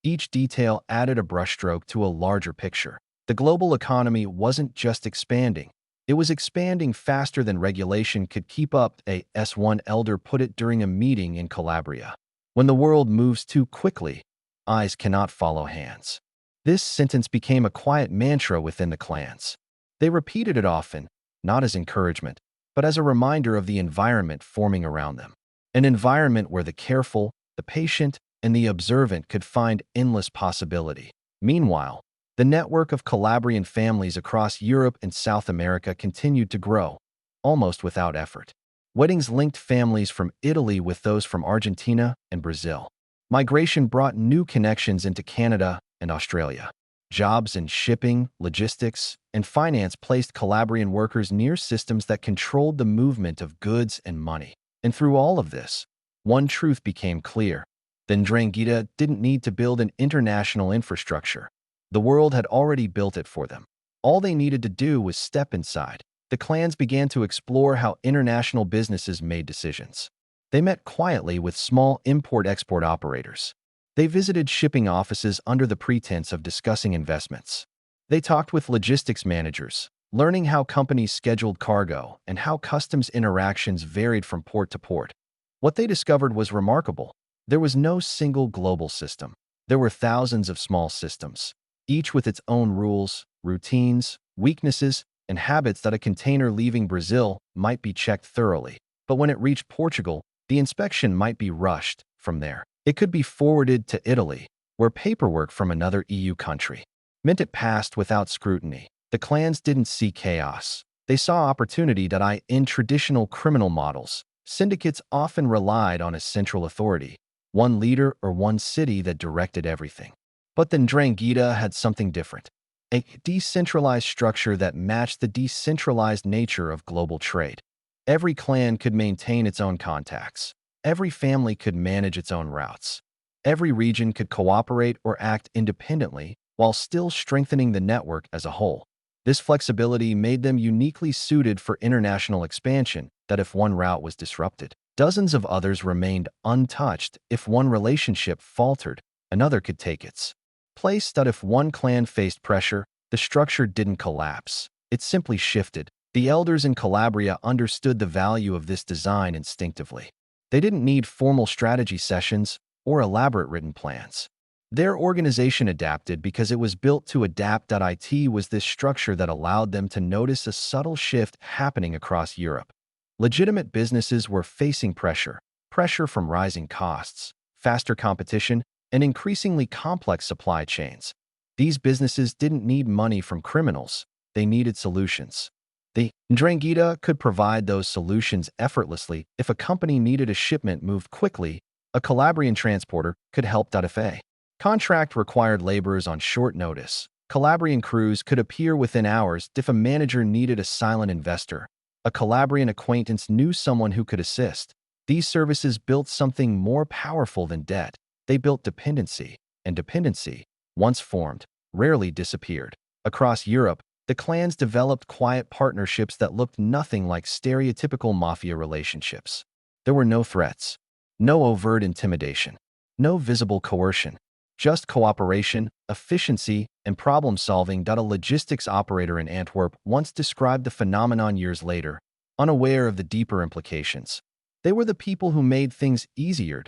Speaker 1: Each detail added a brushstroke to a larger picture. The global economy wasn't just expanding. It was expanding faster than regulation could keep up, a S1 elder put it during a meeting in Calabria. When the world moves too quickly, eyes cannot follow hands. This sentence became a quiet mantra within the clans. They repeated it often, not as encouragement, but as a reminder of the environment forming around them. An environment where the careful, the patient, and the observant could find endless possibility. Meanwhile, the network of Calabrian families across Europe and South America continued to grow, almost without effort. Weddings linked families from Italy with those from Argentina and Brazil. Migration brought new connections into Canada and Australia. Jobs in shipping, logistics, and finance placed Calabrian workers near systems that controlled the movement of goods and money. And through all of this, one truth became clear. The Ndrangheta didn't need to build an international infrastructure. The world had already built it for them. All they needed to do was step inside. The clans began to explore how international businesses made decisions. They met quietly with small import-export operators. They visited shipping offices under the pretense of discussing investments. They talked with logistics managers, learning how companies scheduled cargo and how customs interactions varied from port to port. What they discovered was remarkable. There was no single global system. There were thousands of small systems, each with its own rules, routines, weaknesses, and habits. That a container leaving Brazil might be checked thoroughly, but when it reached Portugal, the inspection might be rushed. From there, it could be forwarded to Italy, where paperwork from another EU country meant it passed without scrutiny. The clans didn't see chaos. They saw opportunity. In traditional criminal models, syndicates often relied on a central authority, one leader or one city that directed everything. But the Ndrangheta had something different, a decentralized structure that matched the decentralized nature of global trade. Every clan could maintain its own contacts. Every family could manage its own routes. Every region could cooperate or act independently while still strengthening the network as a whole. This flexibility made them uniquely suited for international expansion. that if one route was disrupted, dozens of others remained untouched. If one relationship faltered, another could take its place. That if one clan faced pressure, the structure didn't collapse. It simply shifted. The elders in Calabria understood the value of this design instinctively. They didn't need formal strategy sessions or elaborate written plans. Their organization adapted because it was built to adapt. It was this structure that allowed them to notice a subtle shift happening across Europe. Legitimate businesses were facing pressure from rising costs, faster competition, and increasingly complex supply chains. These businesses didn't need money from criminals, they needed solutions. The Ndrangheta could provide those solutions effortlessly. If a company needed a shipment moved quickly, a Calabrian transporter could help. If a contract required laborers on short notice, Calabrian crews could appear within hours. If a manager needed a silent investor, a Calabrian acquaintance knew someone who could assist. These services built something more powerful than debt. They built dependency, and dependency, once formed, rarely disappeared. Across Europe, the clans developed quiet partnerships that looked nothing like stereotypical mafia relationships. There were no threats, no overt intimidation, no visible coercion, just cooperation, efficiency, and problem-solving. A logistics operator in Antwerp once described the phenomenon years later, unaware of the deeper implications. They were the people who made things easier.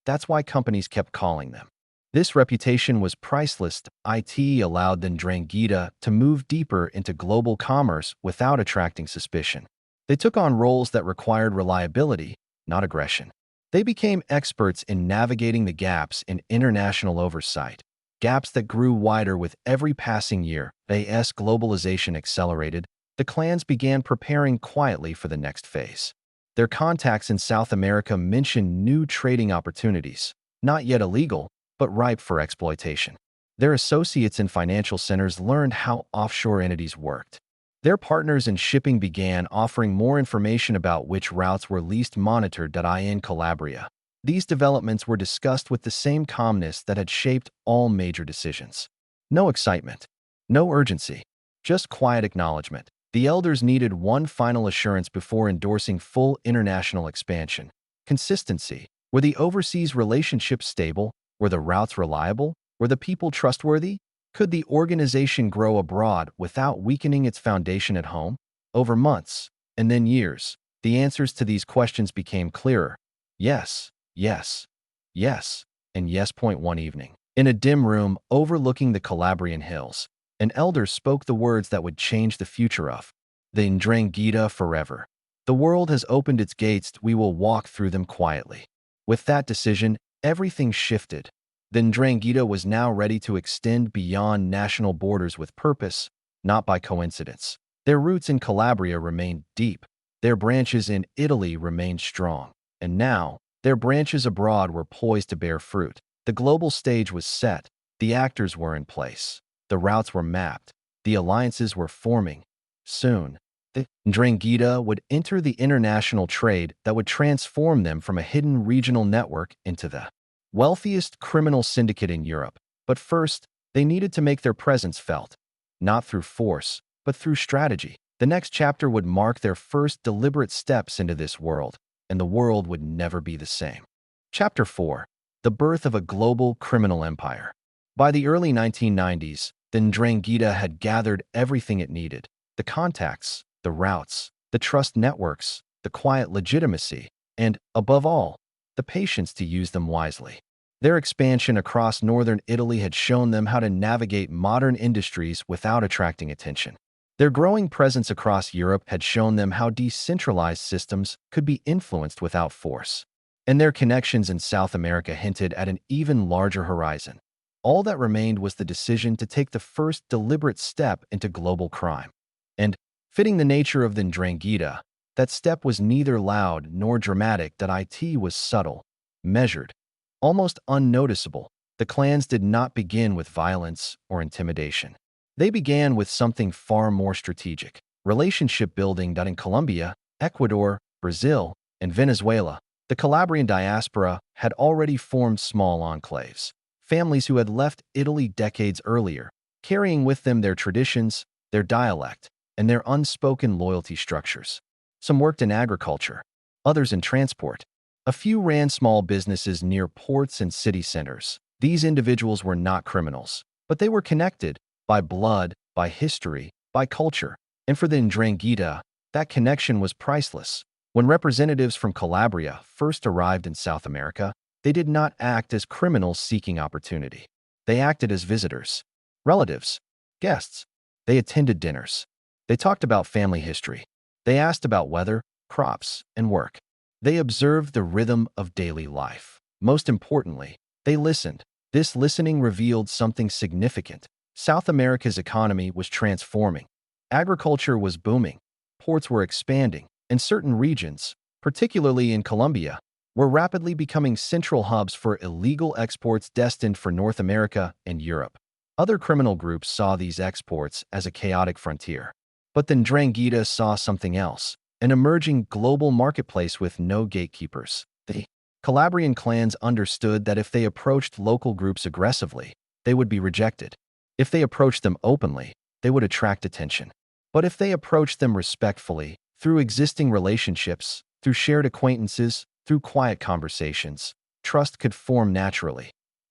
Speaker 1: That's why companies kept calling them. This reputation was priceless. It allowed the Ndrangheta to move deeper into global commerce without attracting suspicion. They took on roles that required reliability, not aggression. They became experts in navigating the gaps in international oversight, gaps that grew wider with every passing year. As globalization accelerated, the clans began preparing quietly for the next phase. Their contacts in South America mentioned new trading opportunities, not yet illegal, but ripe for exploitation. Their associates in financial centers learned how offshore entities worked. Their partners in shipping began offering more information about which routes were least monitored. In Calabria, these developments were discussed with the same calmness that had shaped all major decisions. No excitement, no urgency, just quiet acknowledgement. The elders needed one final assurance before endorsing full international expansion: consistency. Were the overseas relationships stable? Were the routes reliable? Were the people trustworthy? Could the organization grow abroad without weakening its foundation at home? Over months, and then years, the answers to these questions became clearer. Yes, yes, yes, and yes. One evening, in a dim room overlooking the Calabrian hills, an elder spoke the words that would change the future of the Ndrangheta forever. The world has opened its gates. We will walk through them quietly. With that decision, everything shifted. The Ndrangheta was now ready to extend beyond national borders with purpose, not by coincidence. Their roots in Calabria remained deep. Their branches in Italy remained strong. And now, their branches abroad were poised to bear fruit. The global stage was set. The actors were in place. The routes were mapped. The alliances were forming. Soon, the Ndrangheta would enter the international trade that would transform them from a hidden regional network into the wealthiest criminal syndicate in Europe. But first, they needed to make their presence felt, not through force, but through strategy. The next chapter would mark their first deliberate steps into this world, and the world would never be the same. Chapter 4. The Birth of a Global Criminal Empire. By the early 1990s, the Ndrangheta had gathered everything it needed: the contacts, the routes, the trust networks, the quiet legitimacy, and, above all, the patience to use them wisely. Their expansion across northern Italy had shown them how to navigate modern industries without attracting attention. Their growing presence across Europe had shown them how decentralized systems could be influenced without force. And their connections in South America hinted at an even larger horizon. All that remained was the decision to take the first deliberate step into global crime. And, fitting the nature of the Ndrangheta, that step was neither loud nor dramatic. It was subtle, measured, almost unnoticeable. The clans did not begin with violence or intimidation. They began with something far more strategic: relationship building. In Colombia, Ecuador, Brazil, and Venezuela, the Calabrian diaspora had already formed small enclaves, families who had left Italy decades earlier, carrying with them their traditions, their dialect, and their unspoken loyalty structures. Some worked in agriculture, others in transport. A few ran small businesses near ports and city centers. These individuals were not criminals, but they were connected by blood, by history, by culture. And for the Ndrangheta, that connection was priceless. When representatives from Calabria first arrived in South America, they did not act as criminals seeking opportunity. They acted as visitors, relatives, guests. They attended dinners. They talked about family history. They asked about weather, crops, and work. They observed the rhythm of daily life. Most importantly, they listened. This listening revealed something significant. South America's economy was transforming. Agriculture was booming. Ports were expanding, and certain regions, particularly in Colombia, were rapidly becoming central hubs for illegal exports destined for North America and Europe. Other criminal groups saw these exports as a chaotic frontier. But the Ndrangheta saw something else, an emerging global marketplace with no gatekeepers. The Calabrian clans understood that if they approached local groups aggressively, they would be rejected. If they approached them openly, they would attract attention. But if they approached them respectfully, through existing relationships, through shared acquaintances, through quiet conversations, trust could form naturally.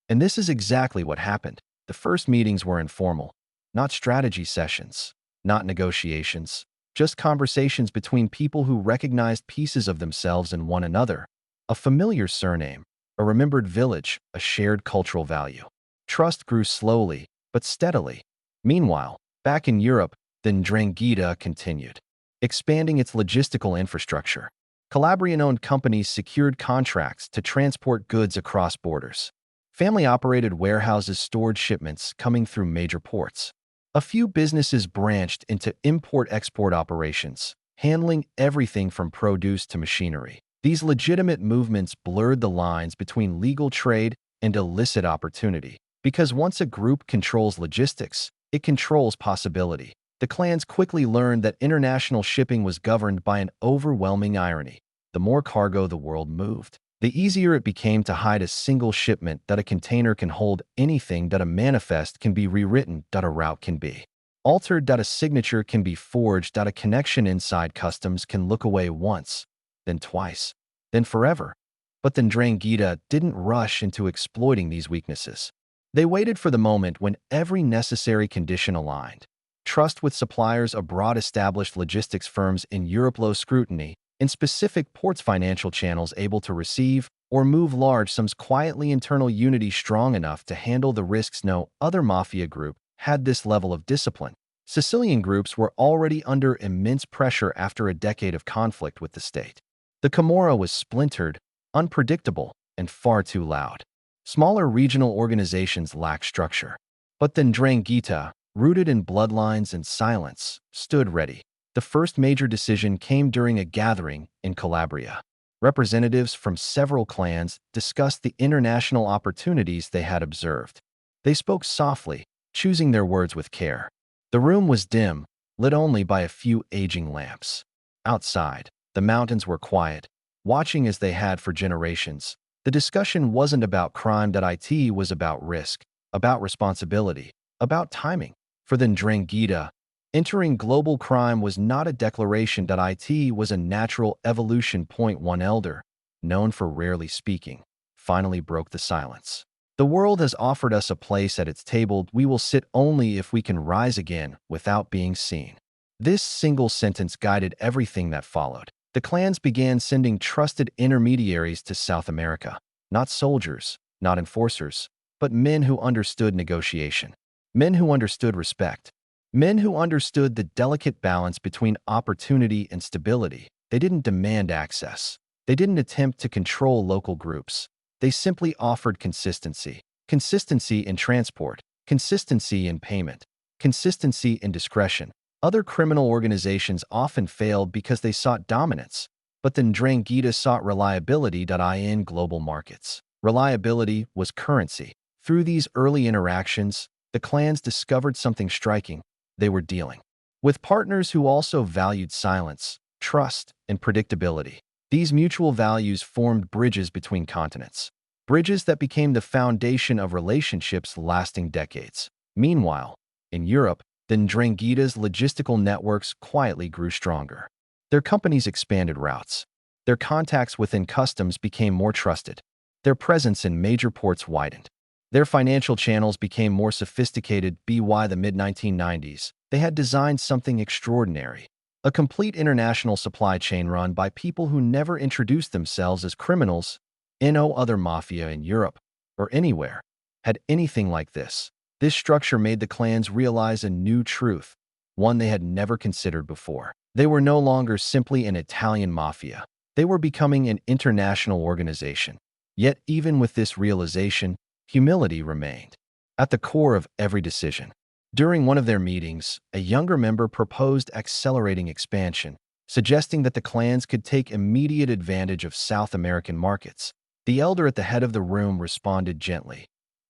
Speaker 1: And this is exactly what happened. The first meetings were informal, not strategy sessions, not negotiations, just conversations between people who recognized pieces of themselves in one another. A familiar surname, a remembered village, a shared cultural value. Trust grew slowly, but steadily. Meanwhile, back in Europe, the Ndrangheta continued, expanding its logistical infrastructure. Calabrian-owned companies secured contracts to transport goods across borders. Family-operated warehouses stored shipments coming through major ports. A few businesses branched into import-export operations, handling everything from produce to machinery. These legitimate movements blurred the lines between legal trade and illicit opportunity. Because once a group controls logistics, it controls possibility. The clans quickly learned that international shipping was governed by an overwhelming irony. The more cargo the world moved, the easier it became to hide a single shipment. That a container can hold anything, that a manifest can be rewritten, that a route can be altered, that a signature can be forged, that a connection inside customs can look away once, then twice, then forever. But the Ndrangheta didn't rush into exploiting these weaknesses. They waited for the moment when every necessary condition aligned. Trust with suppliers abroad, established logistics firms in Europe, low scrutiny, in specific ports, financial channels able to receive or move large sums quietly, internal unity strong enough to handle the risks. No other mafia group had this level of discipline. Sicilian groups were already under immense pressure after a decade of conflict with the state. The Camorra was splintered, unpredictable, and far too loud. Smaller regional organizations lacked structure. But the Ndrangheta, rooted in bloodlines and silence, stood ready. The first major decision came during a gathering in Calabria. Representatives from several clans discussed the international opportunities they had observed. They spoke softly, choosing their words with care. The room was dim, lit only by a few aging lamps. Outside, the mountains were quiet, watching as they had for generations. The discussion wasn't about crime. It was about risk, about responsibility, about timing. For the Ndrangheta, entering global crime was not a declaration. It was a natural evolution. One elder, known for rarely speaking, finally broke the silence. The world has offered us a place at its table. We will sit only if we can rise again without being seen. This single sentence guided everything that followed. The clans began sending trusted intermediaries to South America. Not soldiers, not enforcers, but men who understood negotiation. Men who understood respect. Men who understood the delicate balance between opportunity and stability. They didn't demand access. They didn't attempt to control local groups. They simply offered consistency. Consistency in transport, consistency in payment, consistency in discretion. Other criminal organizations often failed because they sought dominance, but the Ndrangheta sought reliability. In global markets, reliability was currency. Through these early interactions, the clans discovered something striking. They were dealing with partners who also valued silence, trust, and predictability. These mutual values formed bridges between continents, bridges that became the foundation of relationships lasting decades. Meanwhile, in Europe, the Ndrangheta's logistical networks quietly grew stronger. Their companies expanded routes. Their contacts within customs became more trusted. Their presence in major ports widened. Their financial channels became more sophisticated. By the mid-1990s, they had designed something extraordinary. A complete international supply chain run by people who never introduced themselves as criminals. No other mafia in Europe, or anywhere, had anything like this. This structure made the clans realize a new truth, one they had never considered before. They were no longer simply an Italian mafia. They were becoming an international organization. Yet even with this realization, humility remained at the core of every decision. During one of their meetings, a younger member proposed accelerating expansion, suggesting that the clans could take immediate advantage of South American markets. The elder at the head of the room responded gently,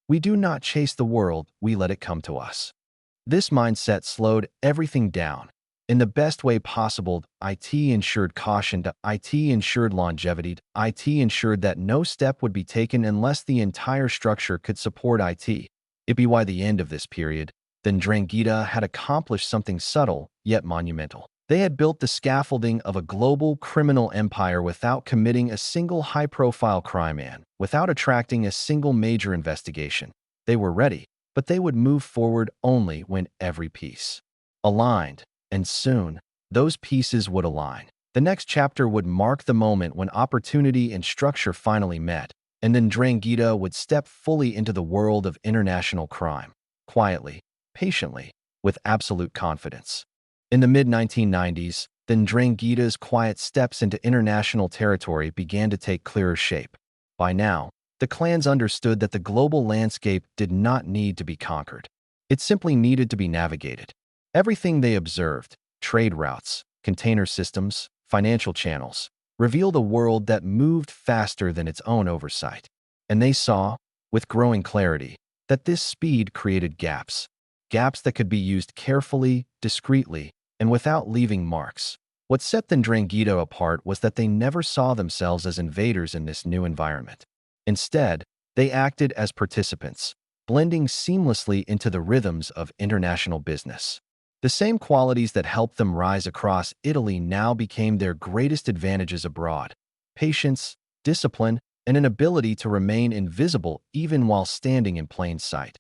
Speaker 1: "We do not chase the world, we let it come to us." This mindset slowed everything down. In the best way possible, it ensured caution, it ensured longevity, it ensured that no step would be taken unless the entire structure could support it. By the end of this period, the Ndrangheta had accomplished something subtle, yet monumental. They had built the scaffolding of a global criminal empire without committing a single high-profile crime and without attracting a single major investigation. They were ready, but they would move forward only when every piece aligned. And soon, those pieces would align. The next chapter would mark the moment when opportunity and structure finally met, and then Ndrangheta would step fully into the world of international crime, quietly, patiently, with absolute confidence. In the mid-1990s, the Ndrangheta's quiet steps into international territory began to take clearer shape. By now, the clans understood that the global landscape did not need to be conquered. It simply needed to be navigated. Everything they observed, trade routes, container systems, financial channels, revealed a world that moved faster than its own oversight. And they saw, with growing clarity, that this speed created gaps that could be used carefully, discreetly, and without leaving marks. What set the Ndrangheta apart was that they never saw themselves as invaders in this new environment. Instead, they acted as participants, blending seamlessly into the rhythms of international business. The same qualities that helped them rise across Italy now became their greatest advantages abroad: patience, discipline, and an ability to remain invisible even while standing in plain sight.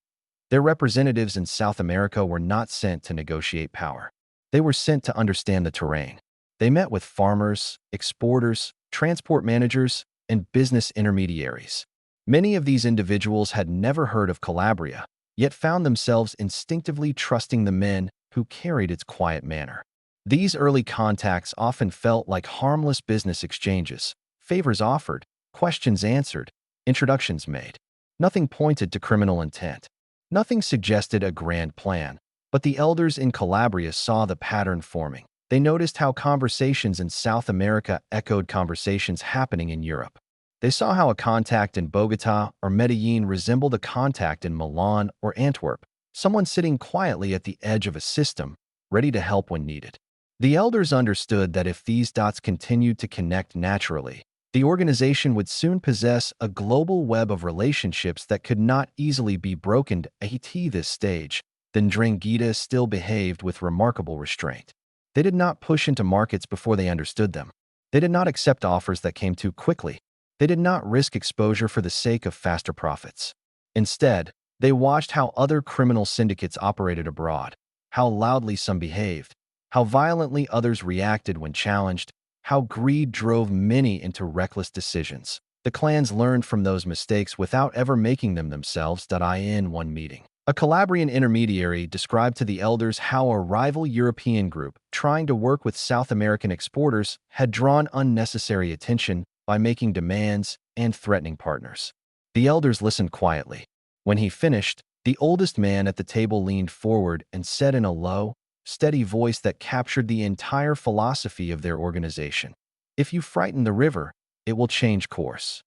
Speaker 1: Their representatives in South America were not sent to negotiate power. They were sent to understand the terrain. They met with farmers, exporters, transport managers, and business intermediaries. Many of these individuals had never heard of Calabria, yet found themselves instinctively trusting the men who carried its quiet manner. These early contacts often felt like harmless business exchanges: favors offered, questions answered, introductions made. Nothing pointed to criminal intent. Nothing suggested a grand plan, but the elders in Calabria saw the pattern forming. They noticed how conversations in South America echoed conversations happening in Europe. They saw how a contact in Bogota or Medellin resembled a contact in Milan or Antwerp, someone sitting quietly at the edge of a system, ready to help when needed. The elders understood that if these dots continued to connect naturally, the organization would soon possess a global web of relationships that could not easily be broken. At this stage, the Ndrangheta still behaved with remarkable restraint. They did not push into markets before they understood them. They did not accept offers that came too quickly. They did not risk exposure for the sake of faster profits. Instead, they watched how other criminal syndicates operated abroad, how loudly some behaved, how violently others reacted when challenged, how greed drove many into reckless decisions. The clans learned from those mistakes without ever making them themselves. In one meeting, a Calabrian intermediary described to the elders how a rival European group, trying to work with South American exporters, had drawn unnecessary attention by making demands and threatening partners. The elders listened quietly. When he finished, the oldest man at the table leaned forward and said in a low, steady voice that captured the entire philosophy of their organization, "If you frighten the river, it will change course."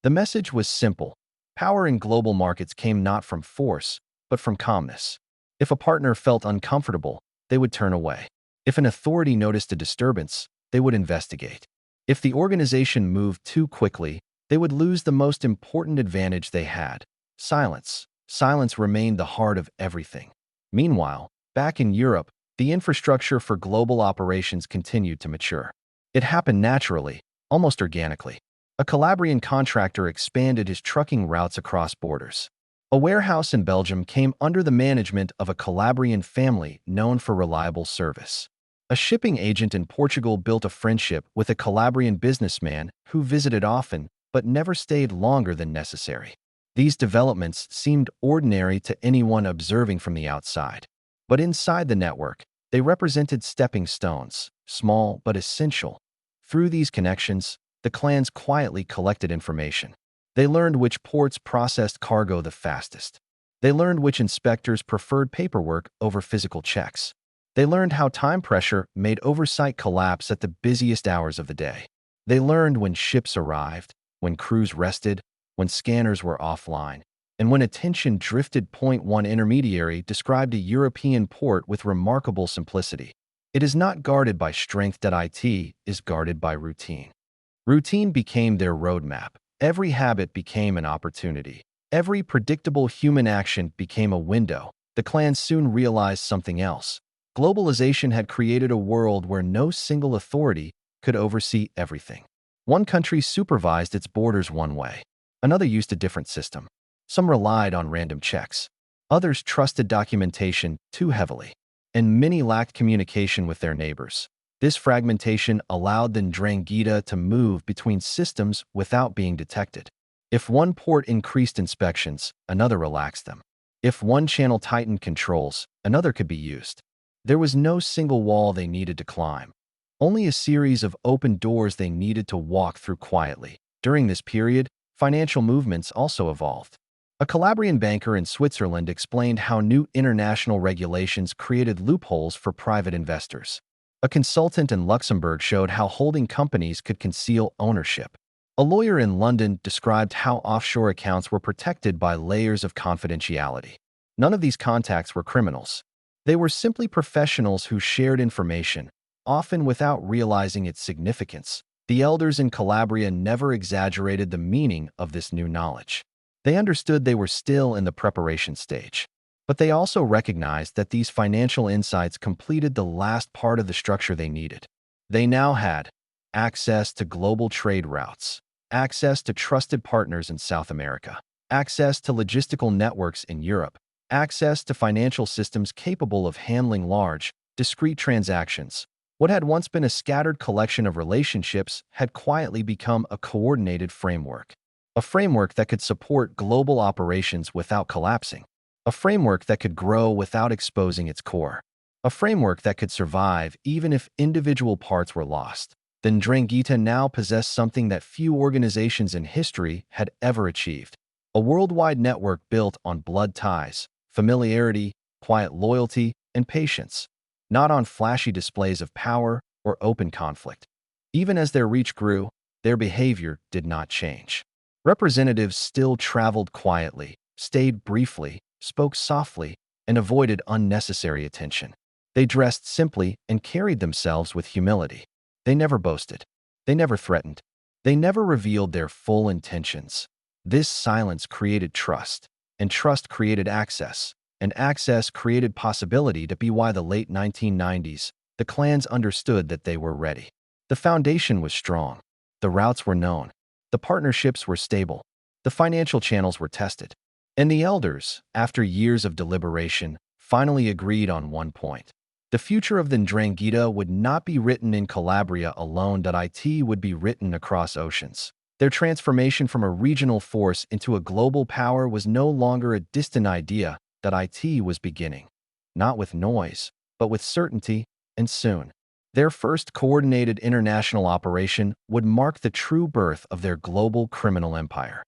Speaker 1: The message was simple. Power in global markets came not from force, but from calmness. If a partner felt uncomfortable, they would turn away. If an authority noticed a disturbance, they would investigate. If the organization moved too quickly, they would lose the most important advantage they had: silence. Silence remained the heart of everything. Meanwhile, back in Europe, the infrastructure for global operations continued to mature. It happened naturally, almost organically. A Calabrian contractor expanded his trucking routes across borders. A warehouse in Belgium came under the management of a Calabrian family known for reliable service. A shipping agent in Portugal built a friendship with a Calabrian businessman who visited often but never stayed longer than necessary. These developments seemed ordinary to anyone observing from the outside. But inside the network, they represented stepping stones, small but essential. Through these connections, the clans quietly collected information. They learned which ports processed cargo the fastest. They learned which inspectors preferred paperwork over physical checks. They learned how time pressure made oversight collapse at the busiest hours of the day. They learned when ships arrived, when crews rested, when scanners were offline, and when attention drifted. One intermediary described a European port with remarkable simplicity. It is not guarded by strength. It is guarded by routine. Routine became their roadmap. Every habit became an opportunity. Every predictable human action became a window. The clans soon realized something else. Globalization had created a world where no single authority could oversee everything. One country supervised its borders one way. Another used a different system. Some relied on random checks. Others trusted documentation too heavily. And many lacked communication with their neighbors. This fragmentation allowed the Ndrangheta to move between systems without being detected. If one port increased inspections, another relaxed them. If one channel tightened controls, another could be used. There was no single wall they needed to climb. Only a series of open doors they needed to walk through quietly. During this period, financial movements also evolved. A Calabrian banker in Switzerland explained how new international regulations created loopholes for private investors. A consultant in Luxembourg showed how holding companies could conceal ownership. A lawyer in London described how offshore accounts were protected by layers of confidentiality. None of these contacts were criminals. They were simply professionals who shared information, often without realizing its significance. The elders in Calabria never exaggerated the meaning of this new knowledge. They understood they were still in the preparation stage. But they also recognized that these financial insights completed the last part of the structure they needed. They now had access to global trade routes, access to trusted partners in South America, access to logistical networks in Europe, access to financial systems capable of handling large, discrete transactions. What had once been a scattered collection of relationships had quietly become a coordinated framework. A framework that could support global operations without collapsing. A framework that could grow without exposing its core. A framework that could survive even if individual parts were lost. The Ndrangheta now possessed something that few organizations in history had ever achieved. A worldwide network built on blood ties, familiarity, quiet loyalty, and patience. Not on flashy displays of power or open conflict. Even as their reach grew, their behavior did not change. Representatives still traveled quietly, stayed briefly, spoke softly, and avoided unnecessary attention. They dressed simply and carried themselves with humility. They never boasted. They never threatened. They never revealed their full intentions. This silence created trust, and trust created access, and access created possibility. To be why the late 1990s, the clans understood that they were ready. The foundation was strong. The routes were known. The partnerships were stable. The financial channels were tested. And the elders, after years of deliberation, finally agreed on one point. The future of the Ndrangheta would not be written in Calabria alone. It would be written across oceans. Their transformation from a regional force into a global power was no longer a distant idea. It was beginning. Not with noise, but with certainty, and soon. Their first coordinated international operation would mark the true birth of their global criminal empire.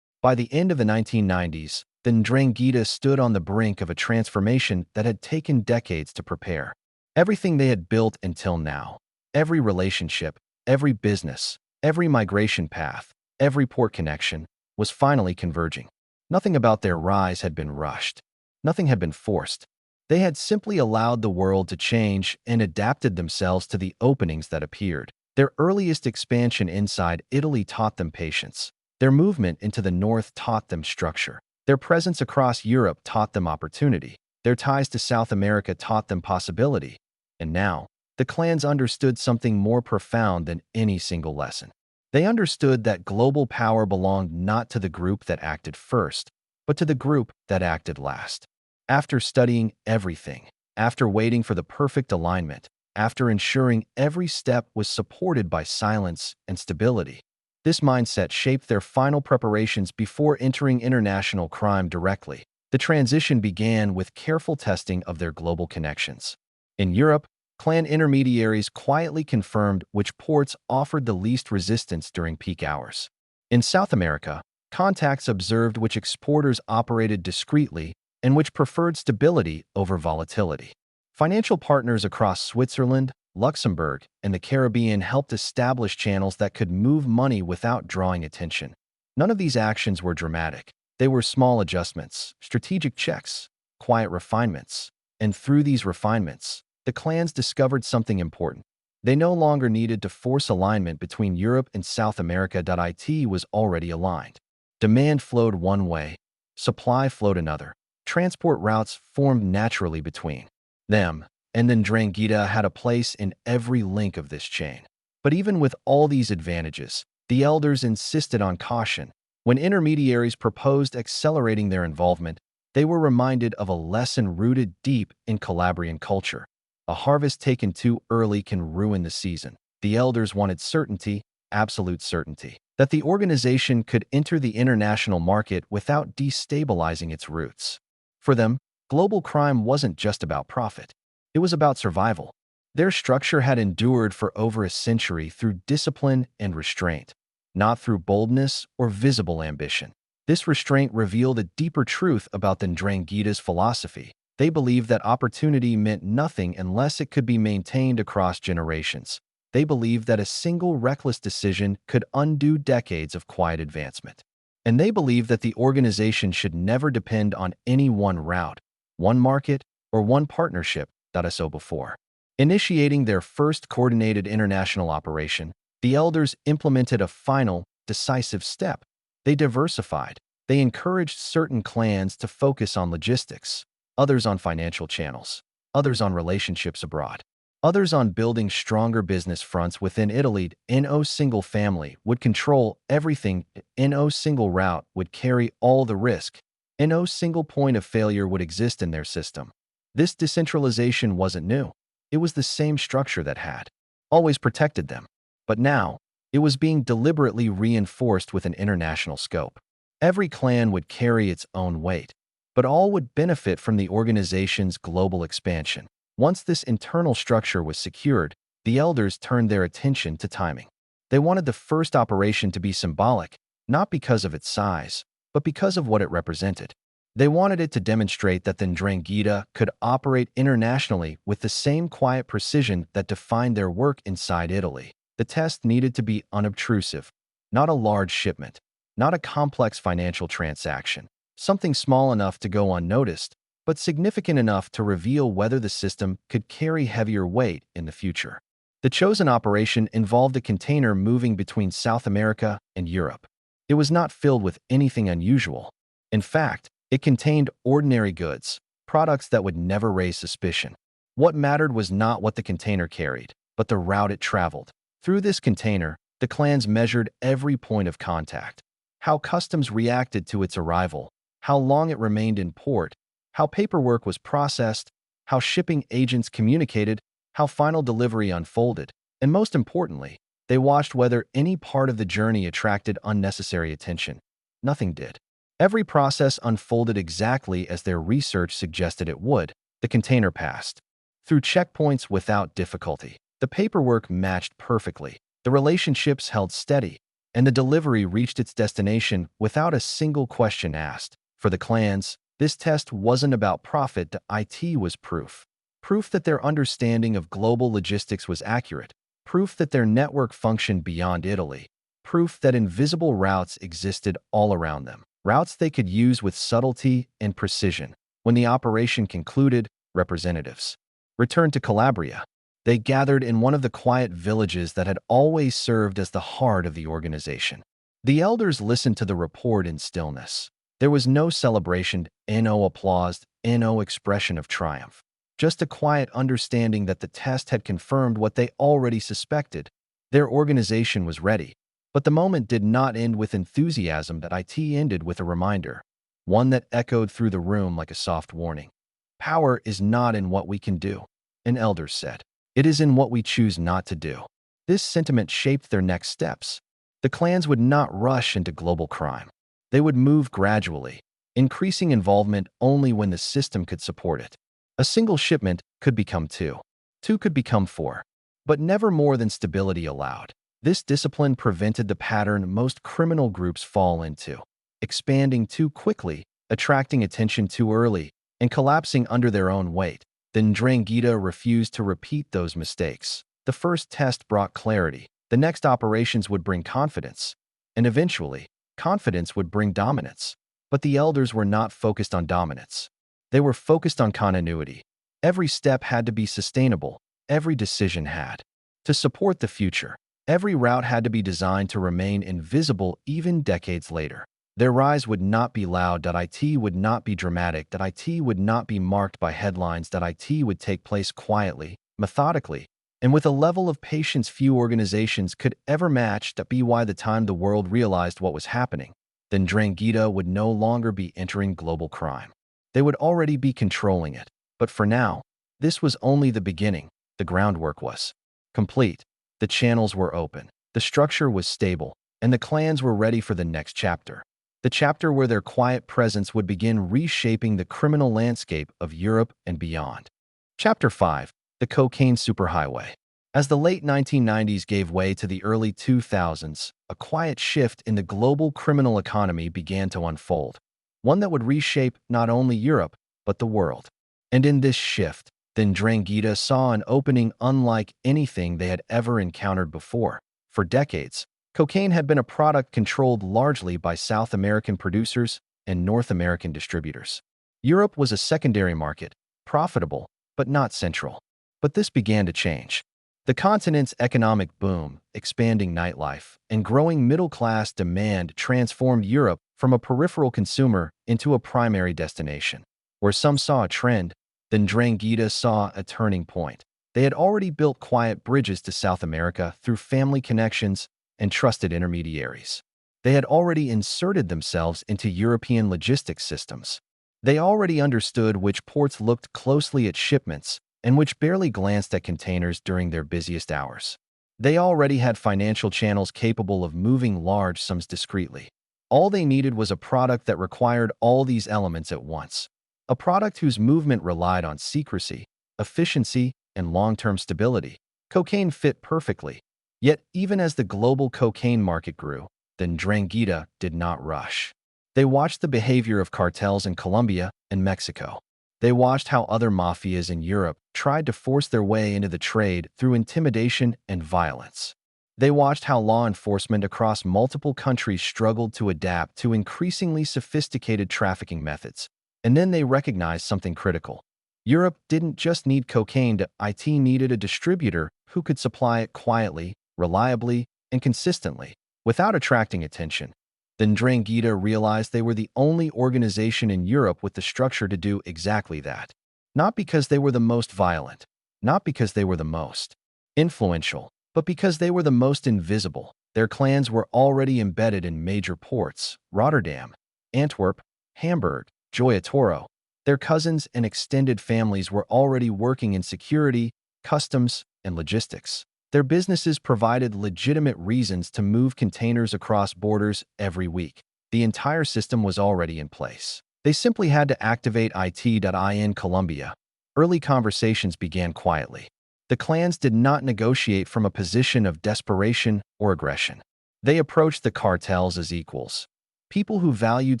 Speaker 1: By the end of the 1990s, the Ndrangheta stood on the brink of a transformation that had taken decades to prepare. Everything they had built until now, every relationship, every business, every migration path, every port connection, was finally converging. Nothing about their rise had been rushed. Nothing had been forced. They had simply allowed the world to change and adapted themselves to the openings that appeared. Their earliest expansion inside Italy taught them patience. Their movement into the north taught them structure. Their presence across Europe taught them opportunity. Their ties to South America taught them possibility. And now, the the clans understood something more profound than any single lesson. They understood that global power belonged not to the group that acted first, but to the group that acted last. After studying everything, after waiting for the perfect alignment, after ensuring every step was supported by silence and stability, this mindset shaped their final preparations before entering international crime directly. The transition began with careful testing of their global connections. In Europe, clan intermediaries quietly confirmed which ports offered the least resistance during peak hours. In South America, contacts observed which exporters operated discreetly and which preferred stability over volatility. Financial partners across Switzerland, Luxembourg, and the Caribbean helped establish channels that could move money without drawing attention. None of these actions were dramatic. They were small adjustments, strategic checks, quiet refinements. And through these refinements, the clans discovered something important. They no longer needed to force alignment between Europe and South America. It was already aligned. Demand flowed one way, supply flowed another. Transport routes formed naturally between them, and then Ndrangheta had a place in every link of this chain. But even with all these advantages, the elders insisted on caution. When intermediaries proposed accelerating their involvement, they were reminded of a lesson rooted deep in Calabrian culture. A harvest taken too early can ruin the season. The elders wanted certainty, absolute certainty, that the organization could enter the international market without destabilizing its roots. For them, global crime wasn't just about profit. It was about survival. Their structure had endured for over a century through discipline and restraint, not through boldness or visible ambition. This restraint revealed a deeper truth about the Ndrangheta's philosophy. They believed that opportunity meant nothing unless it could be maintained across generations. They believed that a single reckless decision could undo decades of quiet advancement. And they believed that the organization should never depend on any one route, one market, or one partnership. So before initiating their first coordinated international operation, the elders implemented a final, decisive step. They diversified. They encouraged certain clans to focus on logistics, others on financial channels, others on relationships abroad, others on building stronger business fronts within Italy. No single family would control everything. No single route would carry all the risk. No single point of failure would exist in their system. This decentralization wasn't new. It was the same structure that had always protected them. But now, it was being deliberately reinforced with an international scope. Every clan would carry its own weight, but all would benefit from the organization's global expansion. Once this internal structure was secured, the elders turned their attention to timing. They wanted the first operation to be symbolic, not because of its size, but because of what it represented. They wanted it to demonstrate that the Ndrangheta could operate internationally with the same quiet precision that defined their work inside Italy. The test needed to be unobtrusive, not a large shipment, not a complex financial transaction, something small enough to go unnoticed, but significant enough to reveal whether the system could carry heavier weight in the future. The chosen operation involved a container moving between South America and Europe. It was not filled with anything unusual. In fact, it contained ordinary goods, products that would never raise suspicion. What mattered was not what the container carried, but the route it traveled. Through this container, the clans measured every point of contact: how customs reacted to its arrival, how long it remained in port, how paperwork was processed, how shipping agents communicated, how final delivery unfolded, and most importantly, they watched whether any part of the journey attracted unnecessary attention. Nothing did. Every process unfolded exactly as their research suggested it would. The container passed through checkpoints without difficulty. The paperwork matched perfectly. The relationships held steady, and the delivery reached its destination without a single question asked. For the clans, this test wasn't about profit. It was proof. Proof that their understanding of global logistics was accurate. Proof that their network functioned beyond Italy. Proof that invisible routes existed all around them. Routes they could use with subtlety and precision. When the operation concluded, representatives returned to Calabria. They gathered in one of the quiet villages that had always served as the heart of the organization. The elders listened to the report in stillness. There was no celebration, no applause, no expression of triumph. just a quiet understanding that the test had confirmed what they already suspected. Their organization was ready. But the moment did not end with enthusiasm. That IT ended with a reminder, one that echoed through the room like a soft warning. Power is not in what we can do, an elder said. It is in what we choose not to do. This sentiment shaped their next steps. The clans would not rush into global crime. They would move gradually, increasing involvement only when the system could support it. A single shipment could become two. Two could become four. But never more than stability allowed. This discipline prevented the pattern most criminal groups fall into: expanding too quickly, attracting attention too early, and collapsing under their own weight. Then Ndrangheta refused to repeat those mistakes. The first test brought clarity. The next operations would bring confidence. And eventually, confidence would bring dominance. But the elders were not focused on dominance. They were focused on continuity. Every step had to be sustainable. Every decision had to support the future. Every route had to be designed to remain invisible even decades later. Their rise would not be loud. It would not be dramatic. It would not be marked by headlines. It would take place quietly, methodically, and with a level of patience few organizations could ever match. By the time the world realized what was happening, then Ndrangheta would no longer be entering global crime. They would already be controlling it. But for now, this was only the beginning. The groundwork was complete. The channels were open. The structure was stable. And the clans were ready for the next chapter. The chapter where their quiet presence would begin reshaping the criminal landscape of Europe and beyond. Chapter 5. The Cocaine Superhighway. As the late 1990s gave way to the early 2000s, a quiet shift in the global criminal economy began to unfold. One that would reshape not only Europe, but the world. And in this shift, then Ndrangheta saw an opening unlike anything they had ever encountered before. For decades, cocaine had been a product controlled largely by South American producers and North American distributors. Europe was a secondary market, profitable, but not central. But this began to change. The continent's economic boom, expanding nightlife, and growing middle-class demand transformed Europe from a peripheral consumer into a primary destination. Where some saw a trend, then Ndrangheta saw a turning point. They had already built quiet bridges to South America through family connections and trusted intermediaries. They had already inserted themselves into European logistics systems. They already understood which ports looked closely at shipments and which barely glanced at containers during their busiest hours. They already had financial channels capable of moving large sums discreetly. All they needed was a product that required all these elements at once. A product whose movement relied on secrecy, efficiency, and long-term stability. Cocaine fit perfectly. Yet, even as the global cocaine market grew, the Ndrangheta did not rush. They watched the behavior of cartels in Colombia and Mexico. They watched how other mafias in Europe tried to force their way into the trade through intimidation and violence. They watched how law enforcement across multiple countries struggled to adapt to increasingly sophisticated trafficking methods. And then they recognized something critical. Europe didn't just need cocaine. It needed a distributor who could supply it quietly, reliably, and consistently, without attracting attention. Then Ndrangheta realized they were the only organization in Europe with the structure to do exactly that. Not because they were the most violent, not because they were the most influential, but because they were the most invisible. Their clans were already embedded in major ports: Rotterdam, Antwerp, Hamburg, Joya Toro. Their cousins and extended families were already working in security, customs, and logistics. Their businesses provided legitimate reasons to move containers across borders every week. The entire system was already in place. They simply had to activate it. In Colombia, early conversations began quietly. The clans did not negotiate from a position of desperation or aggression. They approached the cartels as equals. People who valued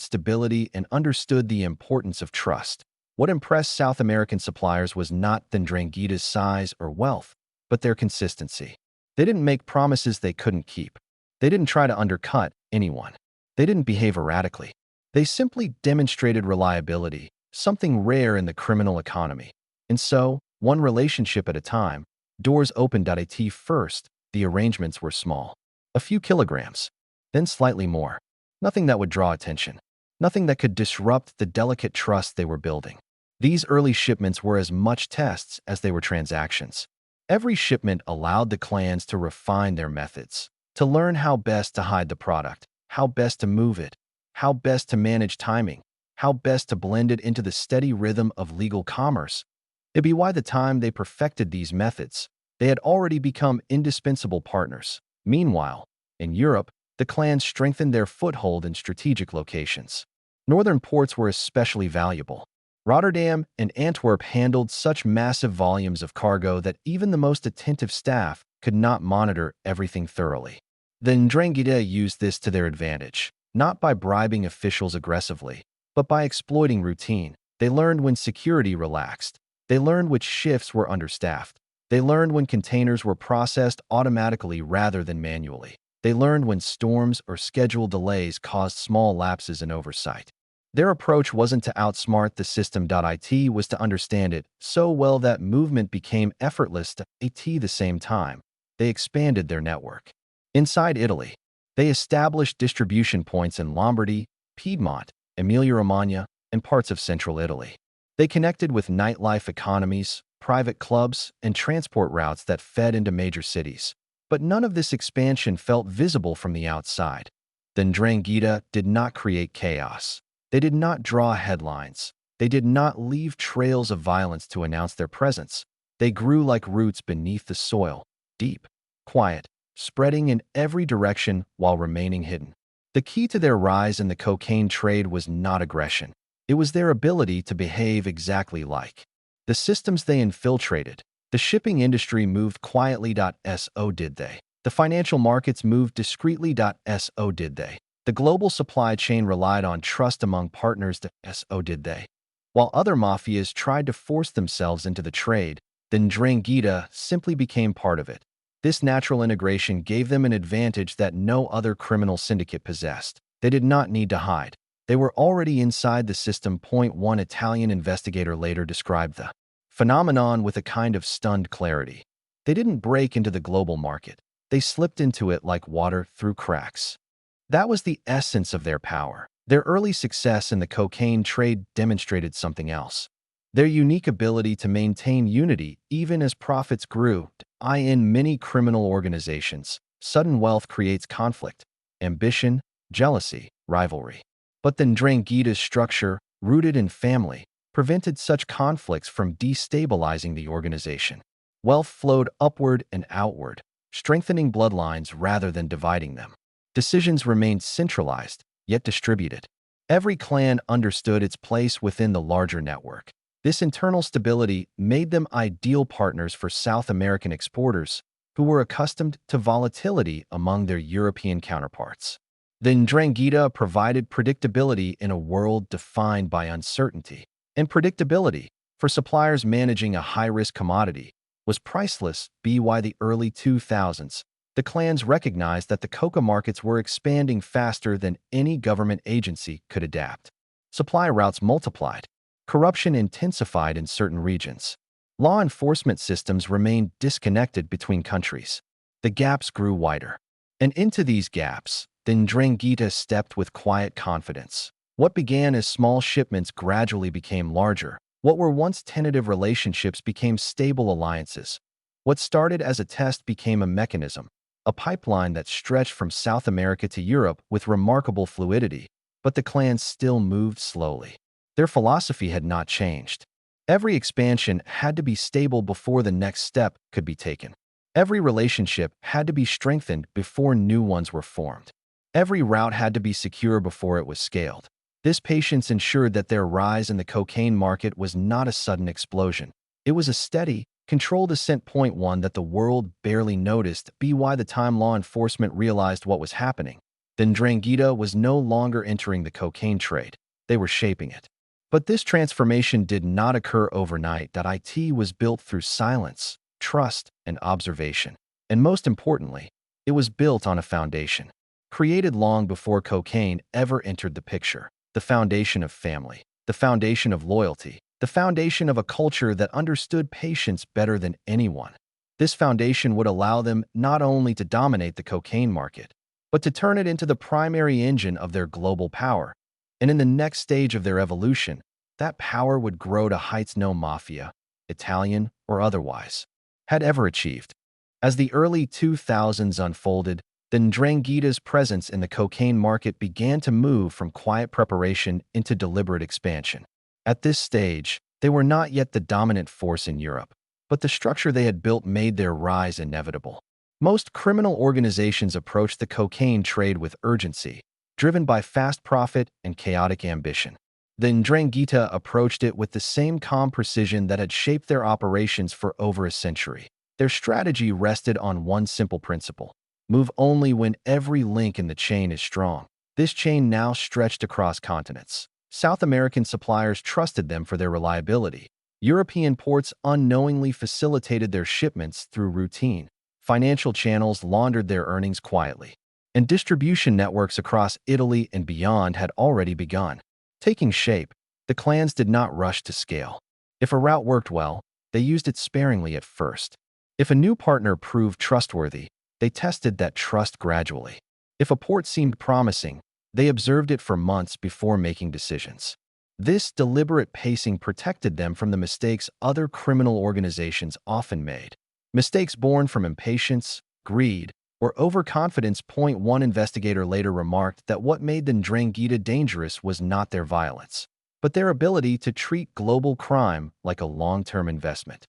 Speaker 1: stability and understood the importance of trust. What impressed South American suppliers was not the Ndrangheta's size or wealth, but their consistency. They didn't make promises they couldn't keep. They didn't try to undercut anyone. They didn't behave erratically. They simply demonstrated reliability, something rare in the criminal economy. And so, one relationship at a time, doors opened. It first, the arrangements were small. A few kilograms, then slightly more. Nothing that would draw attention. Nothing that could disrupt the delicate trust they were building. These early shipments were as much tests as they were transactions. Every shipment allowed the clans to refine their methods, to learn how best to hide the product, how best to move it, how best to manage timing, how best to blend it into the steady rhythm of legal commerce. It'd be why the time they perfected these methods, they had already become indispensable partners. Meanwhile, in Europe, the clans strengthened their foothold in strategic locations. Northern ports were especially valuable. Rotterdam and Antwerp handled such massive volumes of cargo that even the most attentive staff could not monitor everything thoroughly. The Ndrangheta used this to their advantage, not by bribing officials aggressively, but by exploiting routine. They learned when security relaxed. They learned which shifts were understaffed. They learned when containers were processed automatically rather than manually. They learned when storms or schedule delays caused small lapses in oversight. Their approach wasn't to outsmart the system. It was to understand it so well that movement became effortless at the same time. They expanded their network. Inside Italy, they established distribution points in Lombardy, Piedmont, Emilia-Romagna, and parts of central Italy. They connected with nightlife economies, private clubs, and transport routes that fed into major cities. But none of this expansion felt visible from the outside. The Ndrangheta did not create chaos. They did not draw headlines. They did not leave trails of violence to announce their presence. They grew like roots beneath the soil, deep, quiet, spreading in every direction while remaining hidden. The key to their rise in the cocaine trade was not aggression. It was their ability to behave exactly like the systems they infiltrated. The shipping industry moved quietly. So did they. The financial markets moved discreetly. So did they. The global supply chain relied on trust among partners. So did they. While other mafias tried to force themselves into the trade, the Ndrangheta simply became part of it. This natural integration gave them an advantage that no other criminal syndicate possessed. They did not need to hide. They were already inside the system. One Italian investigator later described the phenomenon with a kind of stunned clarity. They didn't break into the global market. They slipped into it like water through cracks. That was the essence of their power. Their early success in the cocaine trade demonstrated something else. Their unique ability to maintain unity even as profits grew. In many criminal organizations, sudden wealth creates conflict, ambition, jealousy, rivalry. But the Ndrangheta's structure, rooted in family, prevented such conflicts from destabilizing the organization. Wealth flowed upward and outward, strengthening bloodlines rather than dividing them. Decisions remained centralized, yet distributed. Every clan understood its place within the larger network. This internal stability made them ideal partners for South American exporters who were accustomed to volatility among their European counterparts. The Ndrangheta provided predictability in a world defined by uncertainty. And predictability, for suppliers managing a high-risk commodity, was priceless. By the early 2000s, the clans recognized that the coca markets were expanding faster than any government agency could adapt. Supply routes multiplied. Corruption intensified in certain regions. Law enforcement systems remained disconnected between countries. The gaps grew wider. And into these gaps, the Ndrangheta stepped with quiet confidence. What began as small shipments gradually became larger. What were once tentative relationships became stable alliances. What started as a test became a mechanism, a pipeline that stretched from South America to Europe with remarkable fluidity. But the clans still moved slowly. Their philosophy had not changed. Every expansion had to be stable before the next step could be taken. Every relationship had to be strengthened before new ones were formed. Every route had to be secure before it was scaled. This patience ensured that their rise in the cocaine market was not a sudden explosion. It was a steady, controlled ascent. One that the world barely noticed. By the time law enforcement realized what was happening, the Ndrangheta was no longer entering the cocaine trade. They were shaping it. But this transformation did not occur overnight. It was built through silence, trust, and observation. And most importantly, it was built on a foundation, created long before cocaine ever entered the picture. The foundation of family, the foundation of loyalty, the foundation of a culture that understood patience better than anyone. This foundation would allow them not only to dominate the cocaine market, but to turn it into the primary engine of their global power. And in the next stage of their evolution, That power would grow to heights no mafia, Italian or otherwise, had ever achieved. As the early 2000s unfolded, the Ndrangheta's presence in the cocaine market began to move from quiet preparation into deliberate expansion. At this stage, they were not yet the dominant force in Europe, but the structure they had built made their rise inevitable. Most criminal organizations approached the cocaine trade with urgency, driven by fast profit and chaotic ambition. The Ndrangheta approached it with the same calm precision that had shaped their operations for over a century. Their strategy rested on one simple principle: move only when every link in the chain is strong. This chain now stretched across continents. South American suppliers trusted them for their reliability. European ports unknowingly facilitated their shipments through routine. Financial channels laundered their earnings quietly. And distribution networks across Italy and beyond had already begun. Taking shape, the clans did not rush to scale. If a route worked well, they used it sparingly at first. If a new partner proved trustworthy, they tested that trust gradually. If a port seemed promising, they observed it for months before making decisions. This deliberate pacing protected them from the mistakes other criminal organizations often made. Mistakes born from impatience, greed, or overconfidence. One investigator later remarked that what made the Ndrangheta dangerous was not their violence, but their ability to treat global crime like a long-term investment.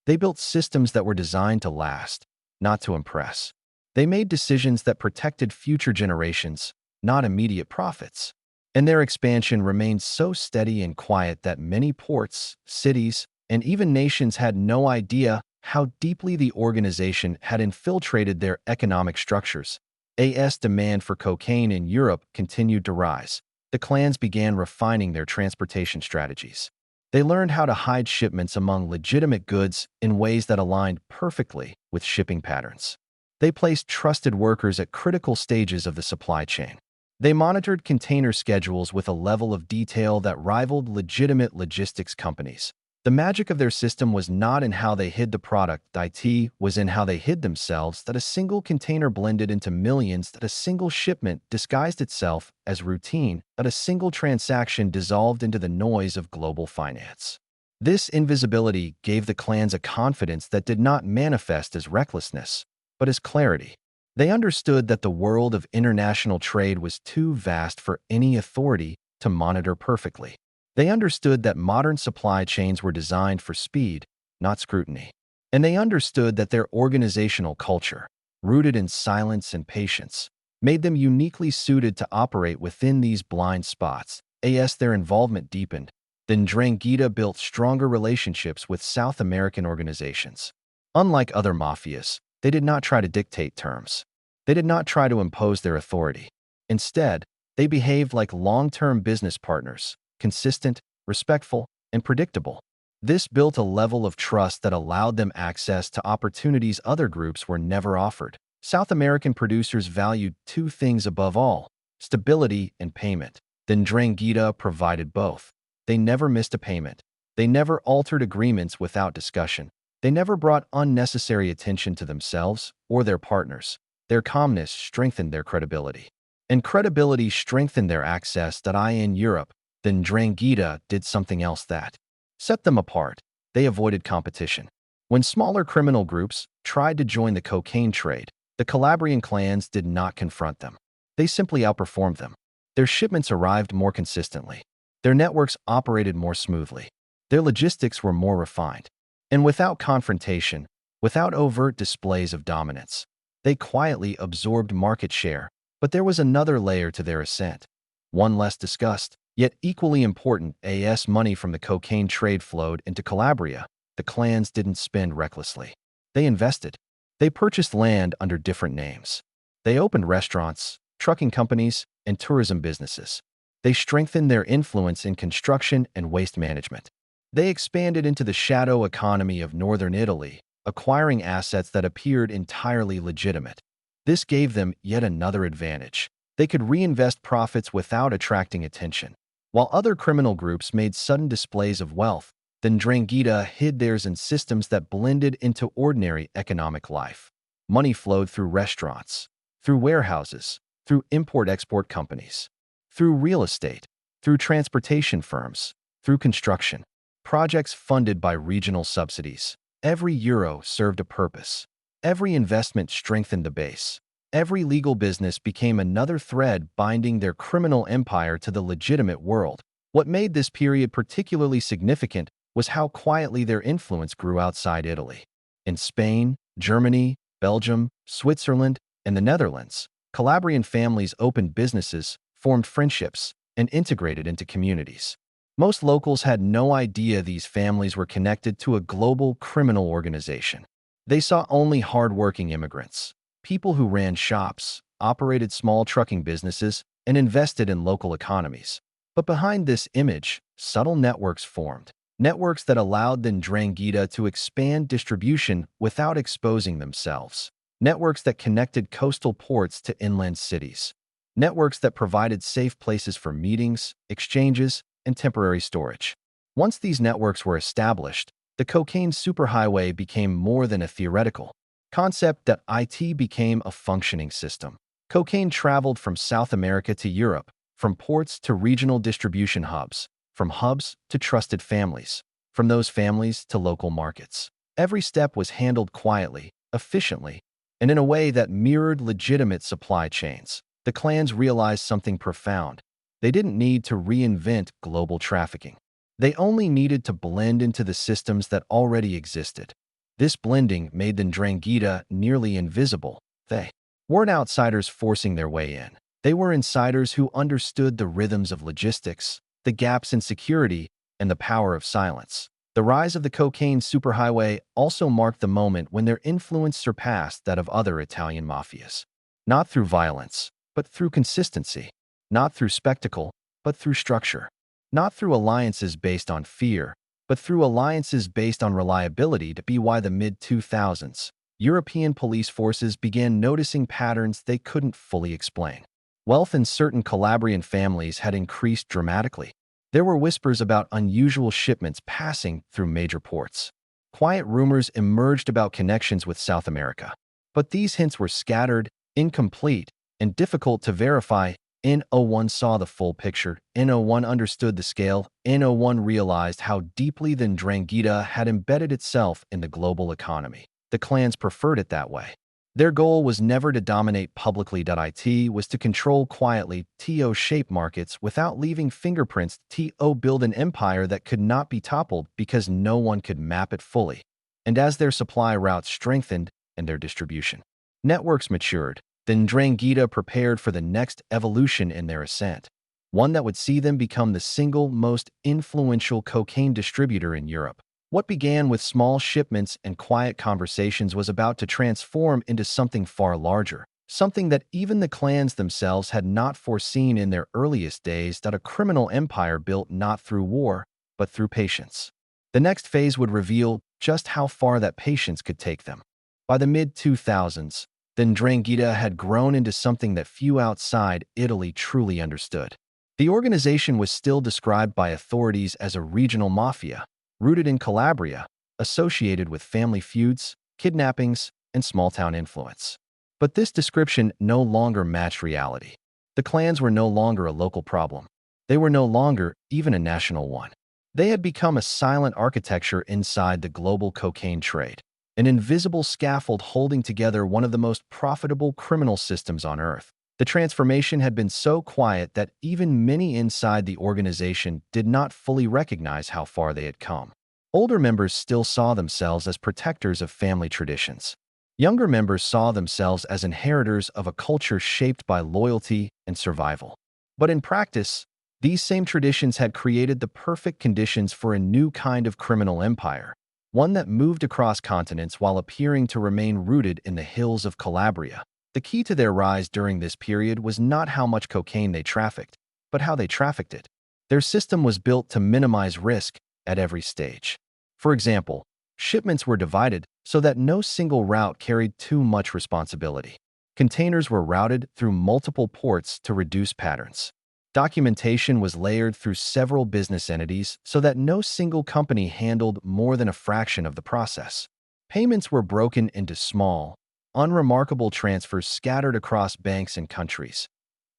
Speaker 1: They built systems that were designed to last, not to impress. They made decisions that protected future generations, not immediate profits. And their expansion remained so steady and quiet that many ports, cities, and even nations had no idea how deeply the organization had infiltrated their economic structures. As demand for cocaine in Europe continued to rise, the clans began refining their transportation strategies. They learned how to hide shipments among legitimate goods in ways that aligned perfectly with shipping patterns. They placed trusted workers at critical stages of the supply chain. They monitored container schedules with a level of detail that rivaled legitimate logistics companies. The magic of their system was not in how they hid the product, it was in how they hid themselves. That a single container blended into millions, that a single shipment disguised itself as routine, that a single transaction dissolved into the noise of global finance. This invisibility gave the clans a confidence that did not manifest as recklessness, but as clarity. They understood that the world of international trade was too vast for any authority to monitor perfectly. They understood that modern supply chains were designed for speed, not scrutiny. And they understood that their organizational culture, rooted in silence and patience, made them uniquely suited to operate within these blind spots. As their involvement deepened, the Ndrangheta built stronger relationships with South American organizations. Unlike other mafias, they did not try to dictate terms. They did not try to impose their authority. Instead, they behaved like long-term business partners, consistent, respectful, and predictable. This built a level of trust that allowed them access to opportunities other groups were never offered. South American producers valued two things above all: stability and payment. The Ndrangheta provided both. They never missed a payment. They never altered agreements without discussion. They never brought unnecessary attention to themselves or their partners. Their calmness strengthened their credibility. And credibility strengthened their access. In Europe, the Ndrangheta did something else that set them apart. They avoided competition. When smaller criminal groups tried to join the cocaine trade, the Calabrian clans did not confront them. They simply outperformed them. Their shipments arrived more consistently. Their networks operated more smoothly. Their logistics were more refined. And without confrontation, without overt displays of dominance, they quietly absorbed market share. But there was another layer to their ascent, one less discussed, yet equally important. As money from the cocaine trade flowed into Calabria, the clans didn't spend recklessly. They invested. They purchased land under different names. They opened restaurants, trucking companies, and tourism businesses. They strengthened their influence in construction and waste management. They expanded into the shadow economy of northern Italy, acquiring assets that appeared entirely legitimate. This gave them yet another advantage. They could reinvest profits without attracting attention. While other criminal groups made sudden displays of wealth, the Ndrangheta hid theirs in systems that blended into ordinary economic life. Money flowed through restaurants, through warehouses, through import-export companies, through real estate, through transportation firms, through construction, projects funded by regional subsidies. Every euro served a purpose. Every investment strengthened the base. Every legal business became another thread binding their criminal empire to the legitimate world. What made this period particularly significant was how quietly their influence grew outside Italy. In Spain, Germany, Belgium, Switzerland, and the Netherlands, Calabrian families opened businesses, formed friendships, and integrated into communities. Most locals had no idea these families were connected to a global criminal organization. They saw only hard-working immigrants, people who ran shops, operated small trucking businesses, and invested in local economies. But behind this image, subtle networks formed. Networks that allowed the Ndrangheta to expand distribution without exposing themselves. Networks that connected coastal ports to inland cities. Networks that provided safe places for meetings, exchanges, and temporary storage. Once these networks were established, the cocaine superhighway became more than a theoretical concept that it became a functioning system. Cocaine traveled from South America to Europe, from ports to regional distribution hubs, from hubs to trusted families, from those families to local markets. Every step was handled quietly, efficiently, and in a way that mirrored legitimate supply chains. The clans realized something profound. They didn't need to reinvent global trafficking. They only needed to blend into the systems that already existed. This blending made the Ndrangheta nearly invisible. They weren't outsiders forcing their way in. They were insiders who understood the rhythms of logistics, the gaps in security, and the power of silence. The rise of the cocaine superhighway also marked the moment when their influence surpassed that of other Italian mafias. Not through violence, but through consistency. Not through spectacle, but through structure. Not through alliances based on fear, but through alliances based on reliability. By the mid-2000s, European police forces began noticing patterns they couldn't fully explain. Wealth in certain Calabrian families had increased dramatically. There were whispers about unusual shipments passing through major ports. Quiet rumors emerged about connections with South America. But these hints were scattered, incomplete, and difficult to verify. No one saw the full picture. No one understood the scale. No one realized how deeply the Ndrangheta had embedded itself in the global economy. The clans preferred it that way. Their goal was never to dominate publicly. It was to control quietly, to shape markets without leaving fingerprints, to build an empire that could not be toppled because no one could map it fully. And as their supply routes strengthened and their distribution networks matured, the Ndrangheta prepared for the next evolution in their ascent, one that would see them become the single most influential cocaine distributor in Europe. What began with small shipments and quiet conversations was about to transform into something far larger, something that even the clans themselves had not foreseen in their earliest days, that a criminal empire built not through war, but through patience. The next phase would reveal just how far that patience could take them. By the mid-2000s, the Ndrangheta had grown into something that few outside Italy truly understood. The organization was still described by authorities as a regional mafia, rooted in Calabria, associated with family feuds, kidnappings, and small-town influence. But this description no longer matched reality. The clans were no longer a local problem. They were no longer even a national one. They had become a silent architecture inside the global cocaine trade, an invisible scaffold holding together one of the most profitable criminal systems on Earth. The transformation had been so quiet that even many inside the organization did not fully recognize how far they had come. Older members still saw themselves as protectors of family traditions. Younger members saw themselves as inheritors of a culture shaped by loyalty and survival. But in practice, these same traditions had created the perfect conditions for a new kind of criminal empire, one that moved across continents while appearing to remain rooted in the hills of Calabria. The key to their rise during this period was not how much cocaine they trafficked, but how they trafficked it. Their system was built to minimize risk at every stage. For example, shipments were divided so that no single route carried too much responsibility. Containers were routed through multiple ports to reduce patterns. Documentation was layered through several business entities so that no single company handled more than a fraction of the process. Payments were broken into small, unremarkable transfers scattered across banks and countries.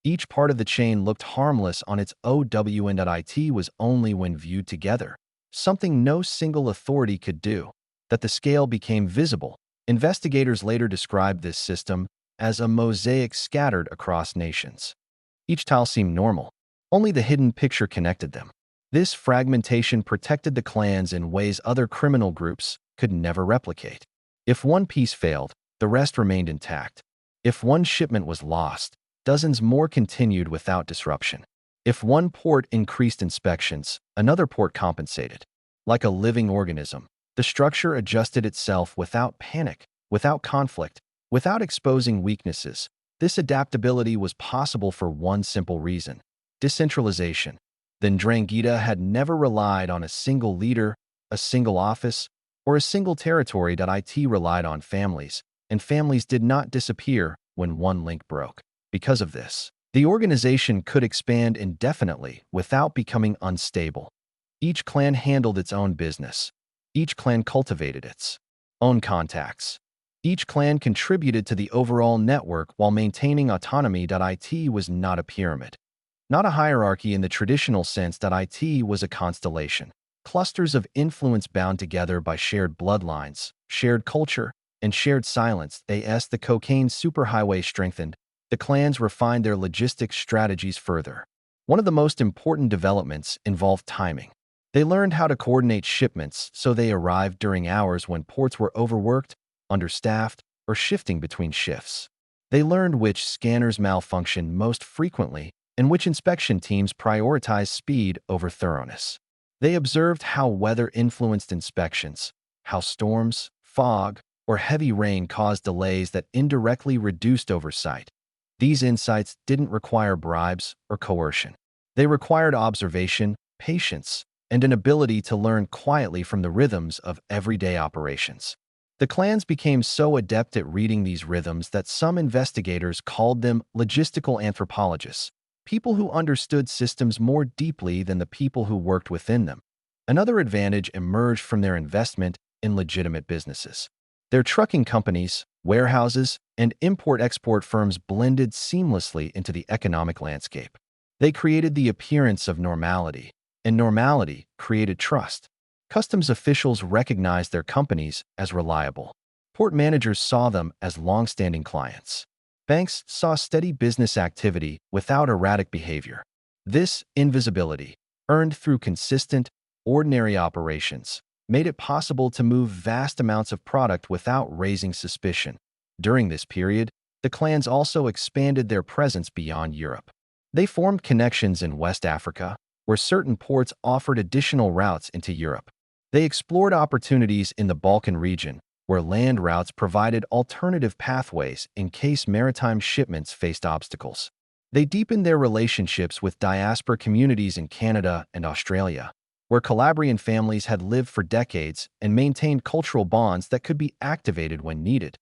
Speaker 1: Each part of the chain looked harmless on its own, and it was only when viewed together, something no single authority could do, that the scale became visible. Investigators later described this system as a mosaic scattered across nations. Each tile seemed normal, only the hidden picture connected them. This fragmentation protected the clans in ways other criminal groups could never replicate. If one piece failed, the rest remained intact. If one shipment was lost, dozens more continued without disruption. If one port increased inspections, another port compensated. Like a living organism, the structure adjusted itself without panic, without conflict, without exposing weaknesses. This adaptability was possible for one simple reason: decentralization. The Ndrangheta had never relied on a single leader, a single office, or a single territory. It relied on families, and families did not disappear when one link broke. Because of this, the organization could expand indefinitely without becoming unstable. Each clan handled its own business. Each clan cultivated its own contacts. Each clan contributed to the overall network while maintaining autonomy. It was not a pyramid, not a hierarchy in the traditional sense. It was a constellation. Clusters of influence bound together by shared bloodlines, shared culture, and shared silence. As the cocaine superhighway strengthened, the clans refined their logistics strategies further. One of the most important developments involved timing. They learned how to coordinate shipments so they arrived during hours when ports were overworked, understaffed, or shifting between shifts. They learned which scanners malfunctioned most frequently and which inspection teams prioritized speed over thoroughness. They observed how weather influenced inspections, how storms, fog, or heavy rain caused delays that indirectly reduced oversight. These insights didn't require bribes or coercion. They required observation, patience, and an ability to learn quietly from the rhythms of everyday operations. The clans became so adept at reading these rhythms that some investigators called them logistical anthropologists, people who understood systems more deeply than the people who worked within them. Another advantage emerged from their investment in legitimate businesses. Their trucking companies, warehouses, and import-export firms blended seamlessly into the economic landscape. They created the appearance of normality, and normality created trust. Customs officials recognized their companies as reliable. Port managers saw them as long-standing clients. Banks saw steady business activity without erratic behavior. This invisibility, earned through consistent, ordinary operations, made it possible to move vast amounts of product without raising suspicion. During this period, the clans also expanded their presence beyond Europe. They formed connections in West Africa, where certain ports offered additional routes into Europe. They explored opportunities in the Balkan region, where land routes provided alternative pathways in case maritime shipments faced obstacles. They deepened their relationships with diaspora communities in Canada and Australia, where Calabrian families had lived for decades and maintained cultural bonds that could be activated when needed.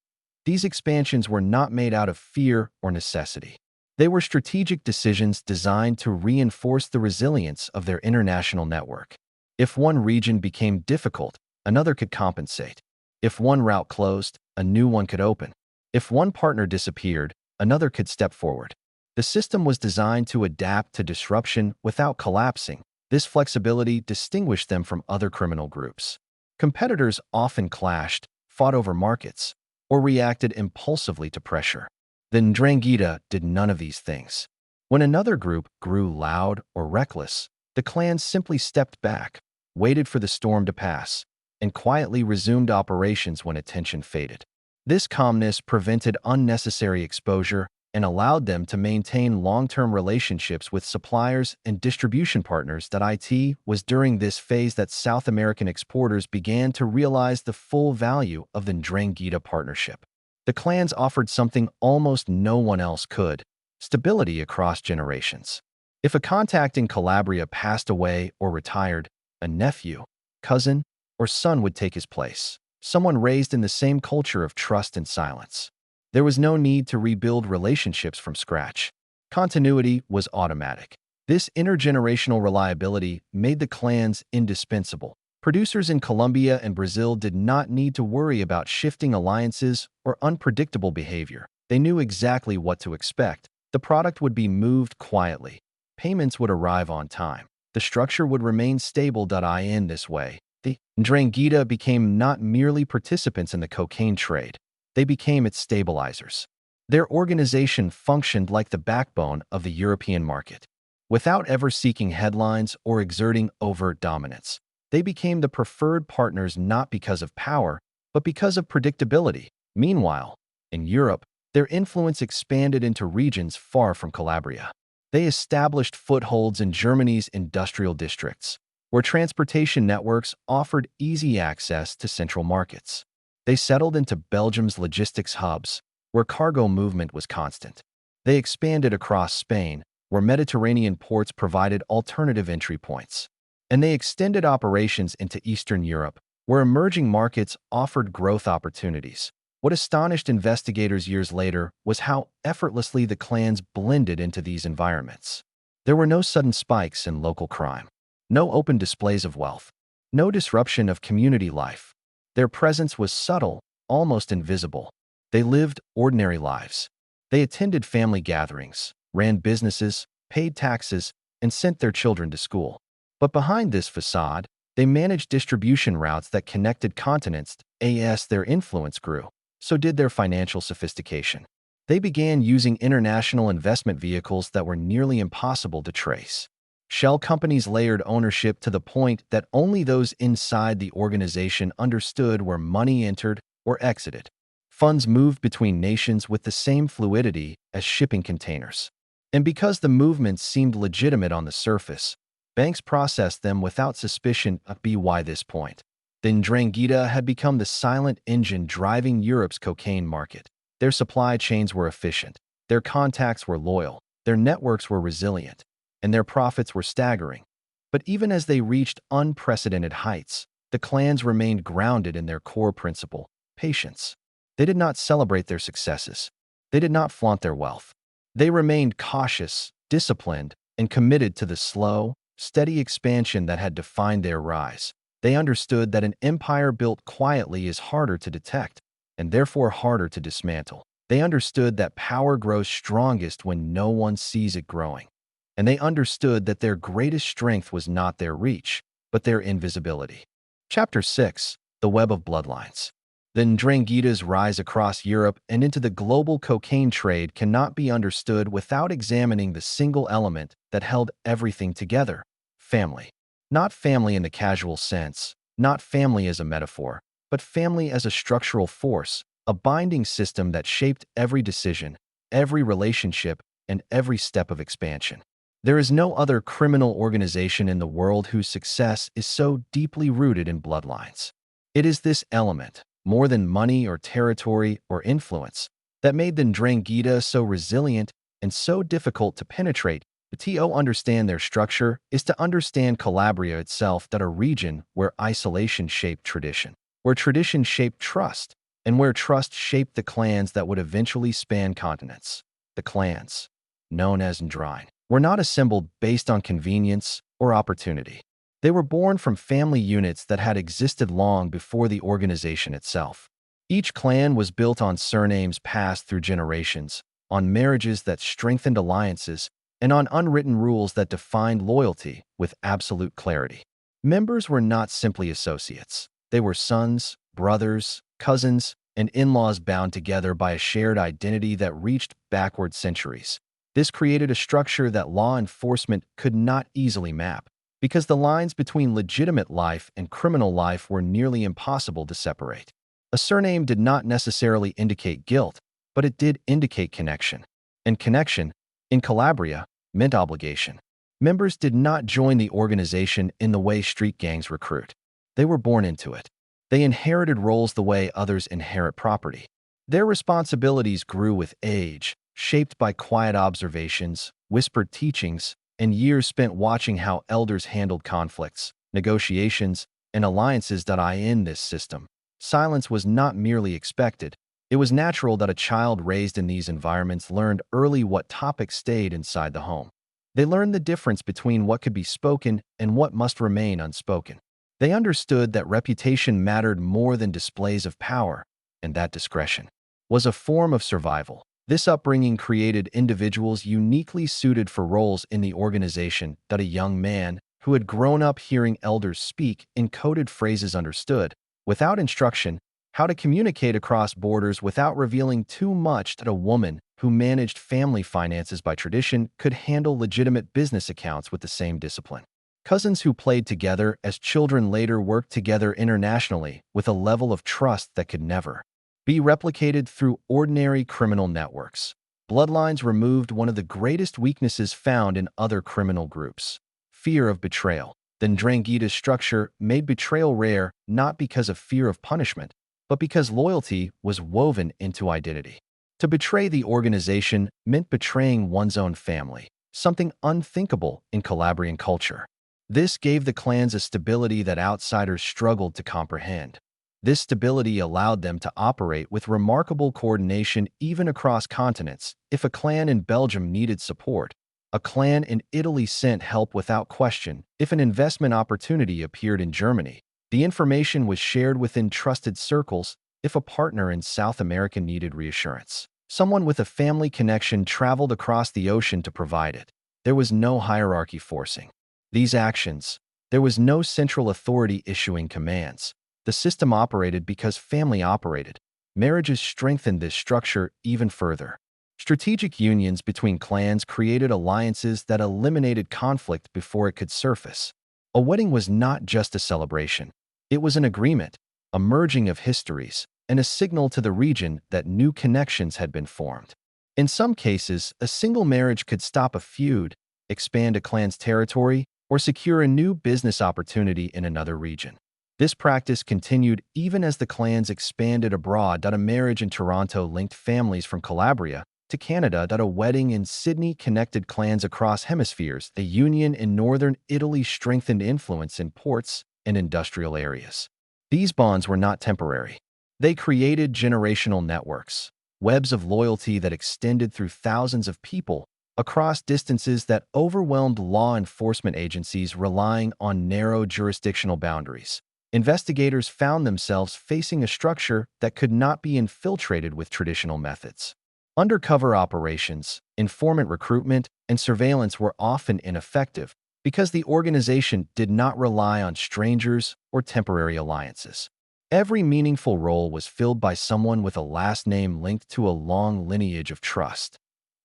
Speaker 1: These expansions were not made out of fear or necessity. They were strategic decisions designed to reinforce the resilience of their international network. If one region became difficult, another could compensate. If one route closed, a new one could open. If one partner disappeared, another could step forward. The system was designed to adapt to disruption without collapsing. This flexibility distinguished them from other criminal groups. Competitors often clashed, fought over markets, or reacted impulsively to pressure. The Ndrangheta did none of these things. When another group grew loud or reckless, the clans simply stepped back, waited for the storm to pass, and quietly resumed operations when attention faded. This calmness prevented unnecessary exposure and allowed them to maintain long-term relationships with suppliers and distribution partners. It was during this phase that South American exporters began to realize the full value of the Ndrangheta partnership. The clans offered something almost no one else could: stability across generations. If a contact in Calabria passed away or retired, a nephew, cousin, or son would take his place, someone raised in the same culture of trust and silence. There was no need to rebuild relationships from scratch. Continuity was automatic. This intergenerational reliability made the clans indispensable. Producers in Colombia and Brazil did not need to worry about shifting alliances or unpredictable behavior. They knew exactly what to expect. The product would be moved quietly. Payments would arrive on time. The structure would remain stable. In this way, the Ndrangheta became not merely participants in the cocaine trade, they became its stabilizers. Their organization functioned like the backbone of the European market. Without ever seeking headlines or exerting overt dominance, they became the preferred partners not because of power, but because of predictability. Meanwhile, in Europe, their influence expanded into regions far from Calabria. They established footholds in Germany's industrial districts, where transportation networks offered easy access to central markets. They settled into Belgium's logistics hubs, where cargo movement was constant. They expanded across Spain, where Mediterranean ports provided alternative entry points. And they extended operations into Eastern Europe, where emerging markets offered growth opportunities. What astonished investigators years later was how effortlessly the clans blended into these environments. There were no sudden spikes in local crime, no open displays of wealth, no disruption of community life. Their presence was subtle, almost invisible. They lived ordinary lives. They attended family gatherings, ran businesses, paid taxes, and sent their children to school. But behind this facade, they managed distribution routes that connected continents. As their influence grew, so did their financial sophistication. They began using international investment vehicles that were nearly impossible to trace. Shell companies layered ownership to the point that only those inside the organization understood where money entered or exited. Funds moved between nations with the same fluidity as shipping containers. And because the movements seemed legitimate on the surface, banks processed them without suspicion. By this point, the Ndrangheta had become the silent engine driving Europe's cocaine market. Their supply chains were efficient, their contacts were loyal, their networks were resilient, and their profits were staggering. But even as they reached unprecedented heights, the clans remained grounded in their core principle: patience. They did not celebrate their successes. They did not flaunt their wealth. They remained cautious, disciplined, and committed to the slow, steady expansion that had defined their rise. They understood that an empire built quietly is harder to detect, and therefore harder to dismantle. They understood that power grows strongest when no one sees it growing. And they understood that their greatest strength was not their reach, but their invisibility. Chapter 6: The Web of Bloodlines. The Ndrangheta's rise across Europe and into the global cocaine trade cannot be understood without examining the single element that held everything together: family. Not family in the casual sense, not family as a metaphor, but family as a structural force, a binding system that shaped every decision, every relationship, and every step of expansion. There is no other criminal organization in the world whose success is so deeply rooted in bloodlines. It is this element, more than money or territory or influence, that made the Ndrangheta so resilient and so difficult to penetrate. To understand their structure is to understand Calabria itself, that a region where isolation shaped tradition, where tradition shaped trust, and where trust shaped the clans that would eventually span continents. The clans, known as Ndrangheta, were not assembled based on convenience or opportunity. They were born from family units that had existed long before the organization itself. Each clan was built on surnames passed through generations, on marriages that strengthened alliances, and on unwritten rules that defined loyalty with absolute clarity. Members were not simply associates. They were sons, brothers, cousins, and in-laws bound together by a shared identity that reached backward centuries. This created a structure that law enforcement could not easily map, because the lines between legitimate life and criminal life were nearly impossible to separate. A surname did not necessarily indicate guilt, but it did indicate connection. And connection, in Calabria, meant obligation. Members did not join the organization in the way street gangs recruit. They were born into it. They inherited roles the way others inherit property. Their responsibilities grew with age, shaped by quiet observations, whispered teachings, and years spent watching how elders handled conflicts, negotiations, and alliances. In this system, silence was not merely expected. It was natural that a child raised in these environments learned early what topics stayed inside the home. They learned the difference between what could be spoken and what must remain unspoken. They understood that reputation mattered more than displays of power, and that discretion was a form of survival. This upbringing created individuals uniquely suited for roles in the organization that a young man who had grown up hearing elders speak in coded phrases understood, without instruction, how to communicate across borders without revealing too much that a woman who managed family finances by tradition could handle legitimate business accounts with the same discipline. Cousins who played together as children later worked together internationally with a level of trust that could never be replicated through ordinary criminal networks. Bloodlines removed one of the greatest weaknesses found in other criminal groups: fear of betrayal. The Ndrangheta's structure made betrayal rare not because of fear of punishment, but because loyalty was woven into identity. To betray the organization meant betraying one's own family, something unthinkable in Calabrian culture. This gave the clans a stability that outsiders struggled to comprehend. This stability allowed them to operate with remarkable coordination even across continents. If a clan in Belgium needed support, a clan in Italy sent help without question. If an investment opportunity appeared in Germany, the information was shared within trusted circles. If a partner in South America needed reassurance, someone with a family connection traveled across the ocean to provide it. There was no hierarchy forcing these actions. There was no central authority issuing commands. The system operated because family operated. Marriages strengthened this structure even further. Strategic unions between clans created alliances that eliminated conflict before it could surface. A wedding was not just a celebration. It was an agreement, a merging of histories, and a signal to the region that new connections had been formed. In some cases, a single marriage could stop a feud, expand a clan's territory, or secure a new business opportunity in another region. This practice continued even as the clans expanded abroad. A marriage in Toronto linked families from Calabria to Canada. A wedding in Sydney connected clans across hemispheres. A union in northern Italy strengthened influence in ports and industrial areas. These bonds were not temporary. They created generational networks, webs of loyalty that extended through thousands of people across distances that overwhelmed law enforcement agencies relying on narrow jurisdictional boundaries. Investigators found themselves facing a structure that could not be infiltrated with traditional methods. Undercover operations, informant recruitment, and surveillance were often ineffective because the organization did not rely on strangers or temporary alliances. Every meaningful role was filled by someone with a last name linked to a long lineage of trust.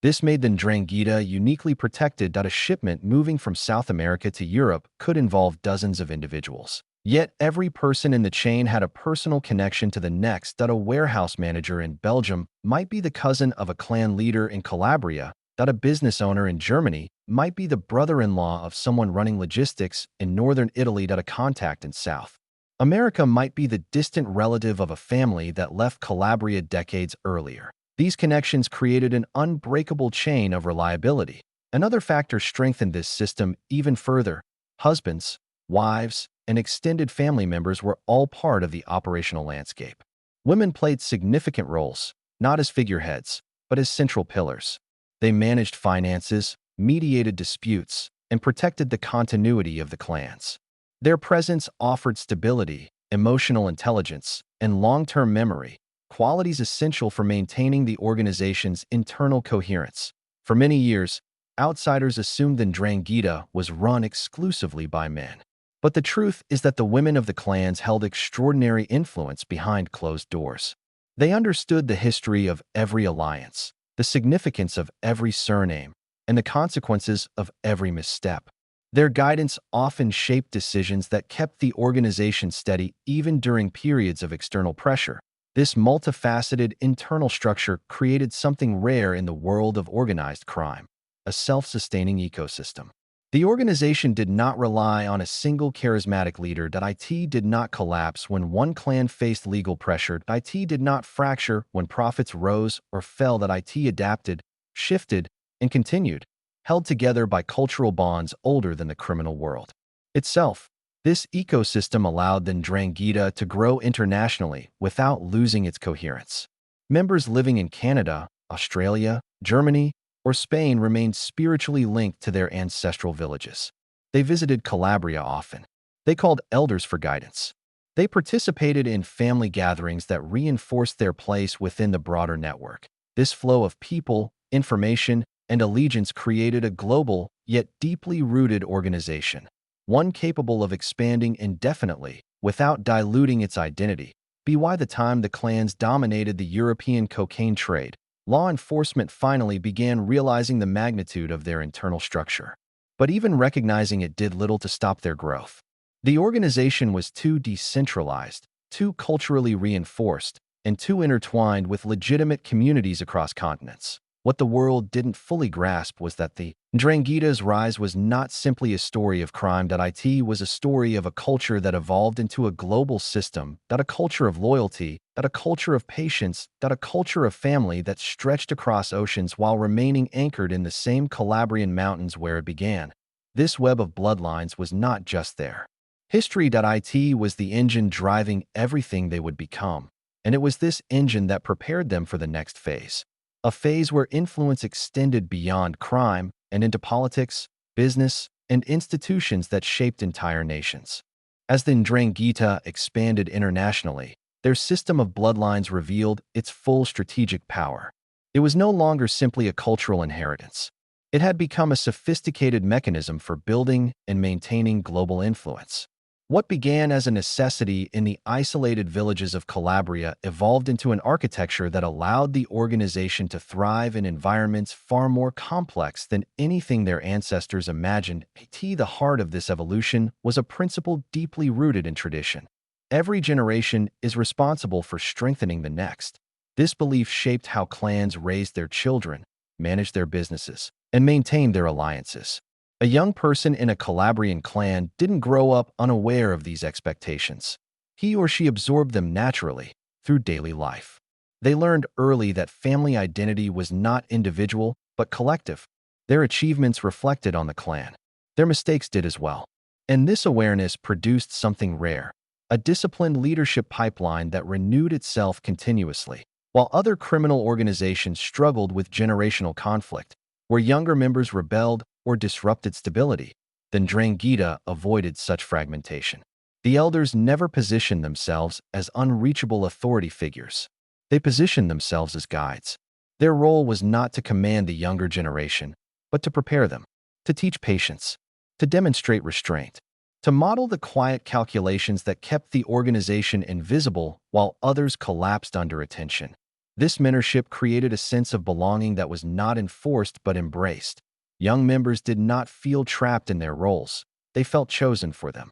Speaker 1: This made the Ndrangheta uniquely protected. A shipment moving from South America to Europe could involve dozens of individuals. Yet every person in the chain had a personal connection to the next. A warehouse manager in Belgium might be the cousin of a clan leader in Calabria. A business owner in Germany might be the brother-in-law of someone running logistics in northern Italy. A contact in South America might be the distant relative of a family that left Calabria decades earlier. These connections created an unbreakable chain of reliability. Another factor strengthened this system even further. Husbands, wives, and extended family members were all part of the operational landscape. Women played significant roles, not as figureheads, but as central pillars. They managed finances, mediated disputes, and protected the continuity of the clans. Their presence offered stability, emotional intelligence, and long-term memory, qualities essential for maintaining the organization's internal coherence. For many years, outsiders assumed the Ndrangheta was run exclusively by men. But the truth is that the women of the clans held extraordinary influence behind closed doors. They understood the history of every alliance, the significance of every surname, and the consequences of every misstep. Their guidance often shaped decisions that kept the organization steady even during periods of external pressure. This multifaceted internal structure created something rare in the world of organized crime: a self-sustaining ecosystem. The organization did not rely on a single charismatic leader. It did not collapse when one clan faced legal pressure. It did not fracture when profits rose or fell. It adapted, shifted, and continued, held together by cultural bonds older than the criminal world itself. This ecosystem allowed the Ndrangheta to grow internationally without losing its coherence. Members living in Canada, Australia, Germany, or Spain remained spiritually linked to their ancestral villages. They visited Calabria often. They called elders for guidance. They participated in family gatherings that reinforced their place within the broader network. This flow of people, information, and allegiance created a global, yet deeply rooted organization, one capable of expanding indefinitely without diluting its identity. By the time the clans dominated the European cocaine trade, law enforcement finally began realizing the magnitude of their internal structure. But even recognizing it did little to stop their growth. The organization was too decentralized, too culturally reinforced, and too intertwined with legitimate communities across continents. What the world didn't fully grasp was that the Ndrangheta's rise was not simply a story of crime. It was a story of a culture that evolved into a global system, that a culture of loyalty, that a culture of patience, that a culture of family that stretched across oceans while remaining anchored in the same Calabrian mountains where it began. This web of bloodlines was not just there. History.it was the engine driving everything they would become, and it was this engine that prepared them for the next phase. A phase where influence extended beyond crime and into politics, business, and institutions that shaped entire nations. As the Ndrangheta expanded internationally, their system of bloodlines revealed its full strategic power. It was no longer simply a cultural inheritance. It had become a sophisticated mechanism for building and maintaining global influence. What began as a necessity in the isolated villages of Calabria evolved into an architecture that allowed the organization to thrive in environments far more complex than anything their ancestors imagined. At the heart of this evolution was a principle deeply rooted in tradition. Every generation is responsible for strengthening the next. This belief shaped how clans raised their children, managed their businesses, and maintained their alliances. A young person in a Calabrian clan didn't grow up unaware of these expectations. He or she absorbed them naturally, through daily life. They learned early that family identity was not individual, but collective. Their achievements reflected on the clan. Their mistakes did as well. And this awareness produced something rare, a disciplined leadership pipeline that renewed itself continuously. While other criminal organizations struggled with generational conflict, where younger members rebelled or disrupted stability, the Ndrangheta avoided such fragmentation. The elders never positioned themselves as unreachable authority figures. They positioned themselves as guides. Their role was not to command the younger generation, but to prepare them, to teach patience, to demonstrate restraint, to model the quiet calculations that kept the organization invisible while others collapsed under attention. This mentorship created a sense of belonging that was not enforced but embraced. Young members did not feel trapped in their roles. They felt chosen for them.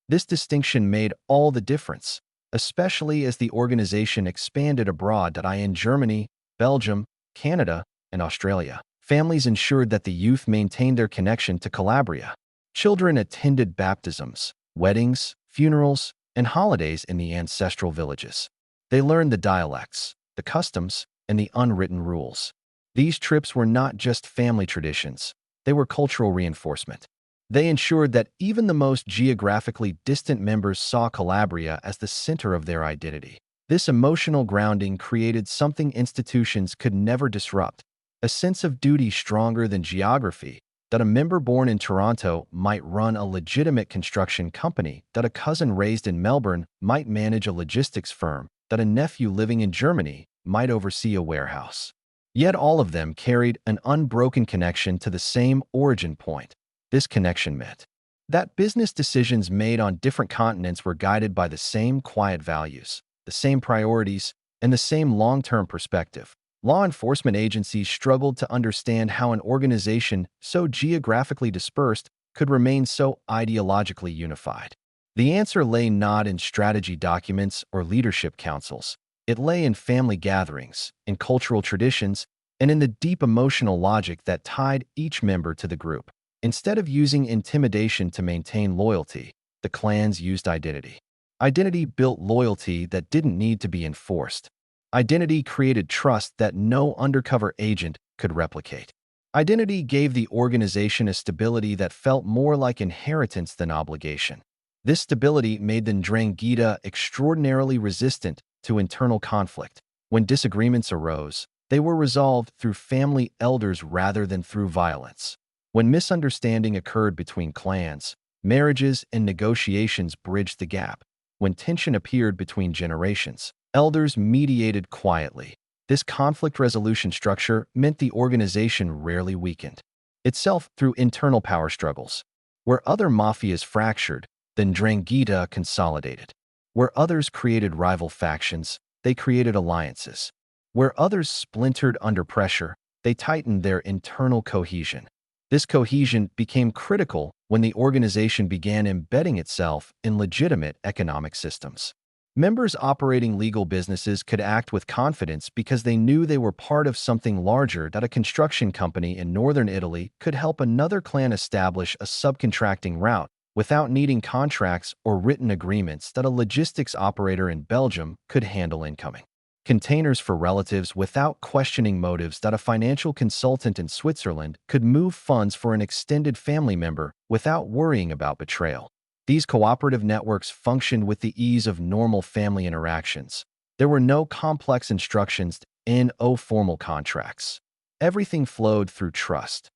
Speaker 1: This distinction made all the difference, especially as the organization expanded abroad. In Germany, Belgium, Canada, and Australia, families ensured that the youth maintained their connection to Calabria. Children attended baptisms, weddings, funerals, and holidays in the ancestral villages. They learned the dialects, the customs, and the unwritten rules. These trips were not just family traditions. They were cultural reinforcement. They ensured that even the most geographically distant members saw Calabria as the center of their identity. This emotional grounding created something institutions could never disrupt, a sense of duty stronger than geography, that a member born in Toronto might run a legitimate construction company, that a cousin raised in Melbourne might manage a logistics firm, that a nephew living in Germany might oversee a warehouse. Yet all of them carried an unbroken connection to the same origin point. This connection meant that business decisions made on different continents were guided by the same quiet values, the same priorities, and the same long-term perspective. Law enforcement agencies struggled to understand how an organization so geographically dispersed could remain so ideologically unified. The answer lay not in strategy documents or leadership councils. It lay in family gatherings, in cultural traditions, and in the deep emotional logic that tied each member to the group. Instead of using intimidation to maintain loyalty, the clans used identity. Identity built loyalty that didn't need to be enforced. Identity created trust that no undercover agent could replicate. Identity gave the organization a stability that felt more like inheritance than obligation. This stability made the Ndrangheta extraordinarily resistant to internal conflict. When disagreements arose, they were resolved through family elders rather than through violence. When misunderstanding occurred between clans, marriages and negotiations bridged the gap. When tension appeared between generations, elders mediated quietly. This conflict resolution structure meant the organization rarely weakened itself through internal power struggles. Where other mafias fractured, the Ndrangheta consolidated. Where others created rival factions, they created alliances. Where others splintered under pressure, they tightened their internal cohesion. This cohesion became critical when the organization began embedding itself in legitimate economic systems. Members operating legal businesses could act with confidence because they knew they were part of something larger. That a construction company in northern Italy could help another clan establish a subcontracting route without needing contracts or written agreements. That a logistics operator in Belgium could handle incoming containers for relatives without questioning motives. That a financial consultant in Switzerland could move funds for an extended family member without worrying about betrayal. These cooperative networks functioned with the ease of normal family interactions. There were no complex instructions and no formal contracts. Everything flowed through trust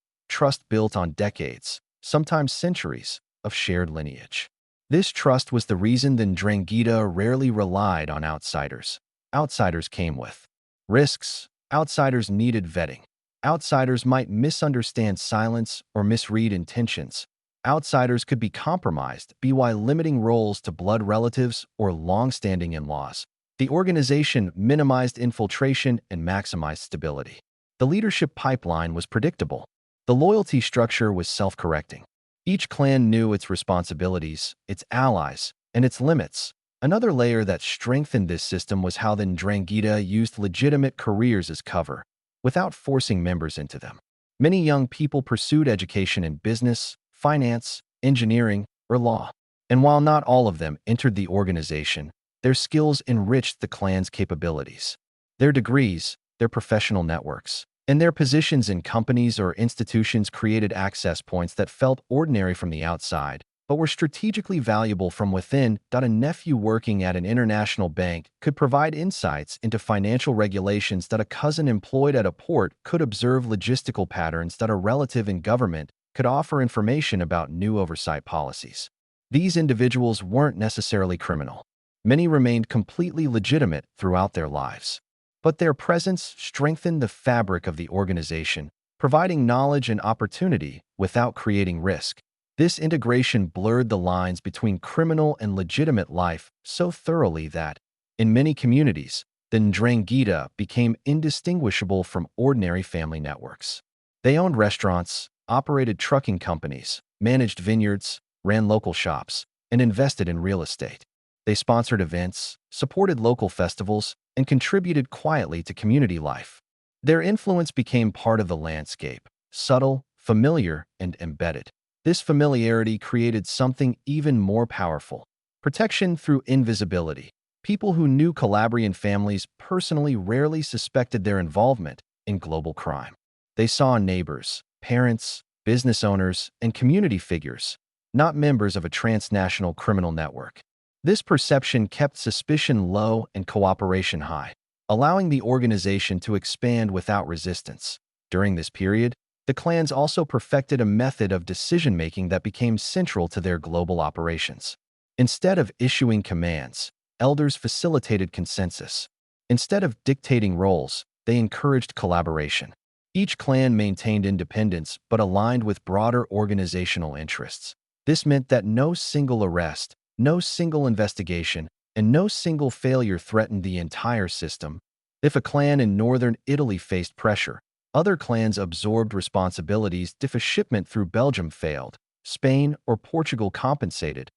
Speaker 1: built on decades, sometimes centuries, of shared lineage. This trust was the reason the Ndrangheta rarely relied on outsiders. Outsiders came with risks. Outsiders needed vetting. Outsiders might misunderstand silence or misread intentions. Outsiders could be compromised by limiting roles to blood relatives or long-standing in-laws. The organization minimized infiltration and maximized stability. The leadership pipeline was predictable. The loyalty structure was self-correcting. Each clan knew its responsibilities, its allies, and its limits. Another layer that strengthened this system was how the Ndrangheta used legitimate careers as cover, without forcing members into them. Many young people pursued education in business, finance, engineering, or law. And while not all of them entered the organization, their skills enriched the clan's capabilities. Their degrees, their professional networks, and their positions in companies or institutions created access points that felt ordinary from the outside, but were strategically valuable from within. A nephew working at an international bank could provide insights into financial regulations. A cousin employed at a port could observe logistical patterns. A relative in government could offer information about new oversight policies. These individuals weren't necessarily criminal. Many remained completely legitimate throughout their lives. But their presence strengthened the fabric of the organization, providing knowledge and opportunity without creating risk. This integration blurred the lines between criminal and legitimate life so thoroughly that, in many communities, the Ndrangheta became indistinguishable from ordinary family networks. They owned restaurants, operated trucking companies, managed vineyards, ran local shops, and invested in real estate. They sponsored events, supported local festivals, and contributed quietly to community life. Their influence became part of the landscape, subtle, familiar, and embedded. This familiarity created something even more powerful: protection through invisibility. People who knew Calabrian families personally rarely suspected their involvement in global crime. They saw neighbors, parents, business owners, and community figures, not members of a transnational criminal network. This perception kept suspicion low and cooperation high, allowing the organization to expand without resistance. During this period, the clans also perfected a method of decision-making that became central to their global operations. Instead of issuing commands, elders facilitated consensus. Instead of dictating roles, they encouraged collaboration. Each clan maintained independence but aligned with broader organizational interests. This meant that no single arrest, no single investigation, and no single failure threatened the entire system. If a clan in northern Italy faced pressure, other clans absorbed responsibilities. If a shipment through Belgium failed, Spain or Portugal compensated.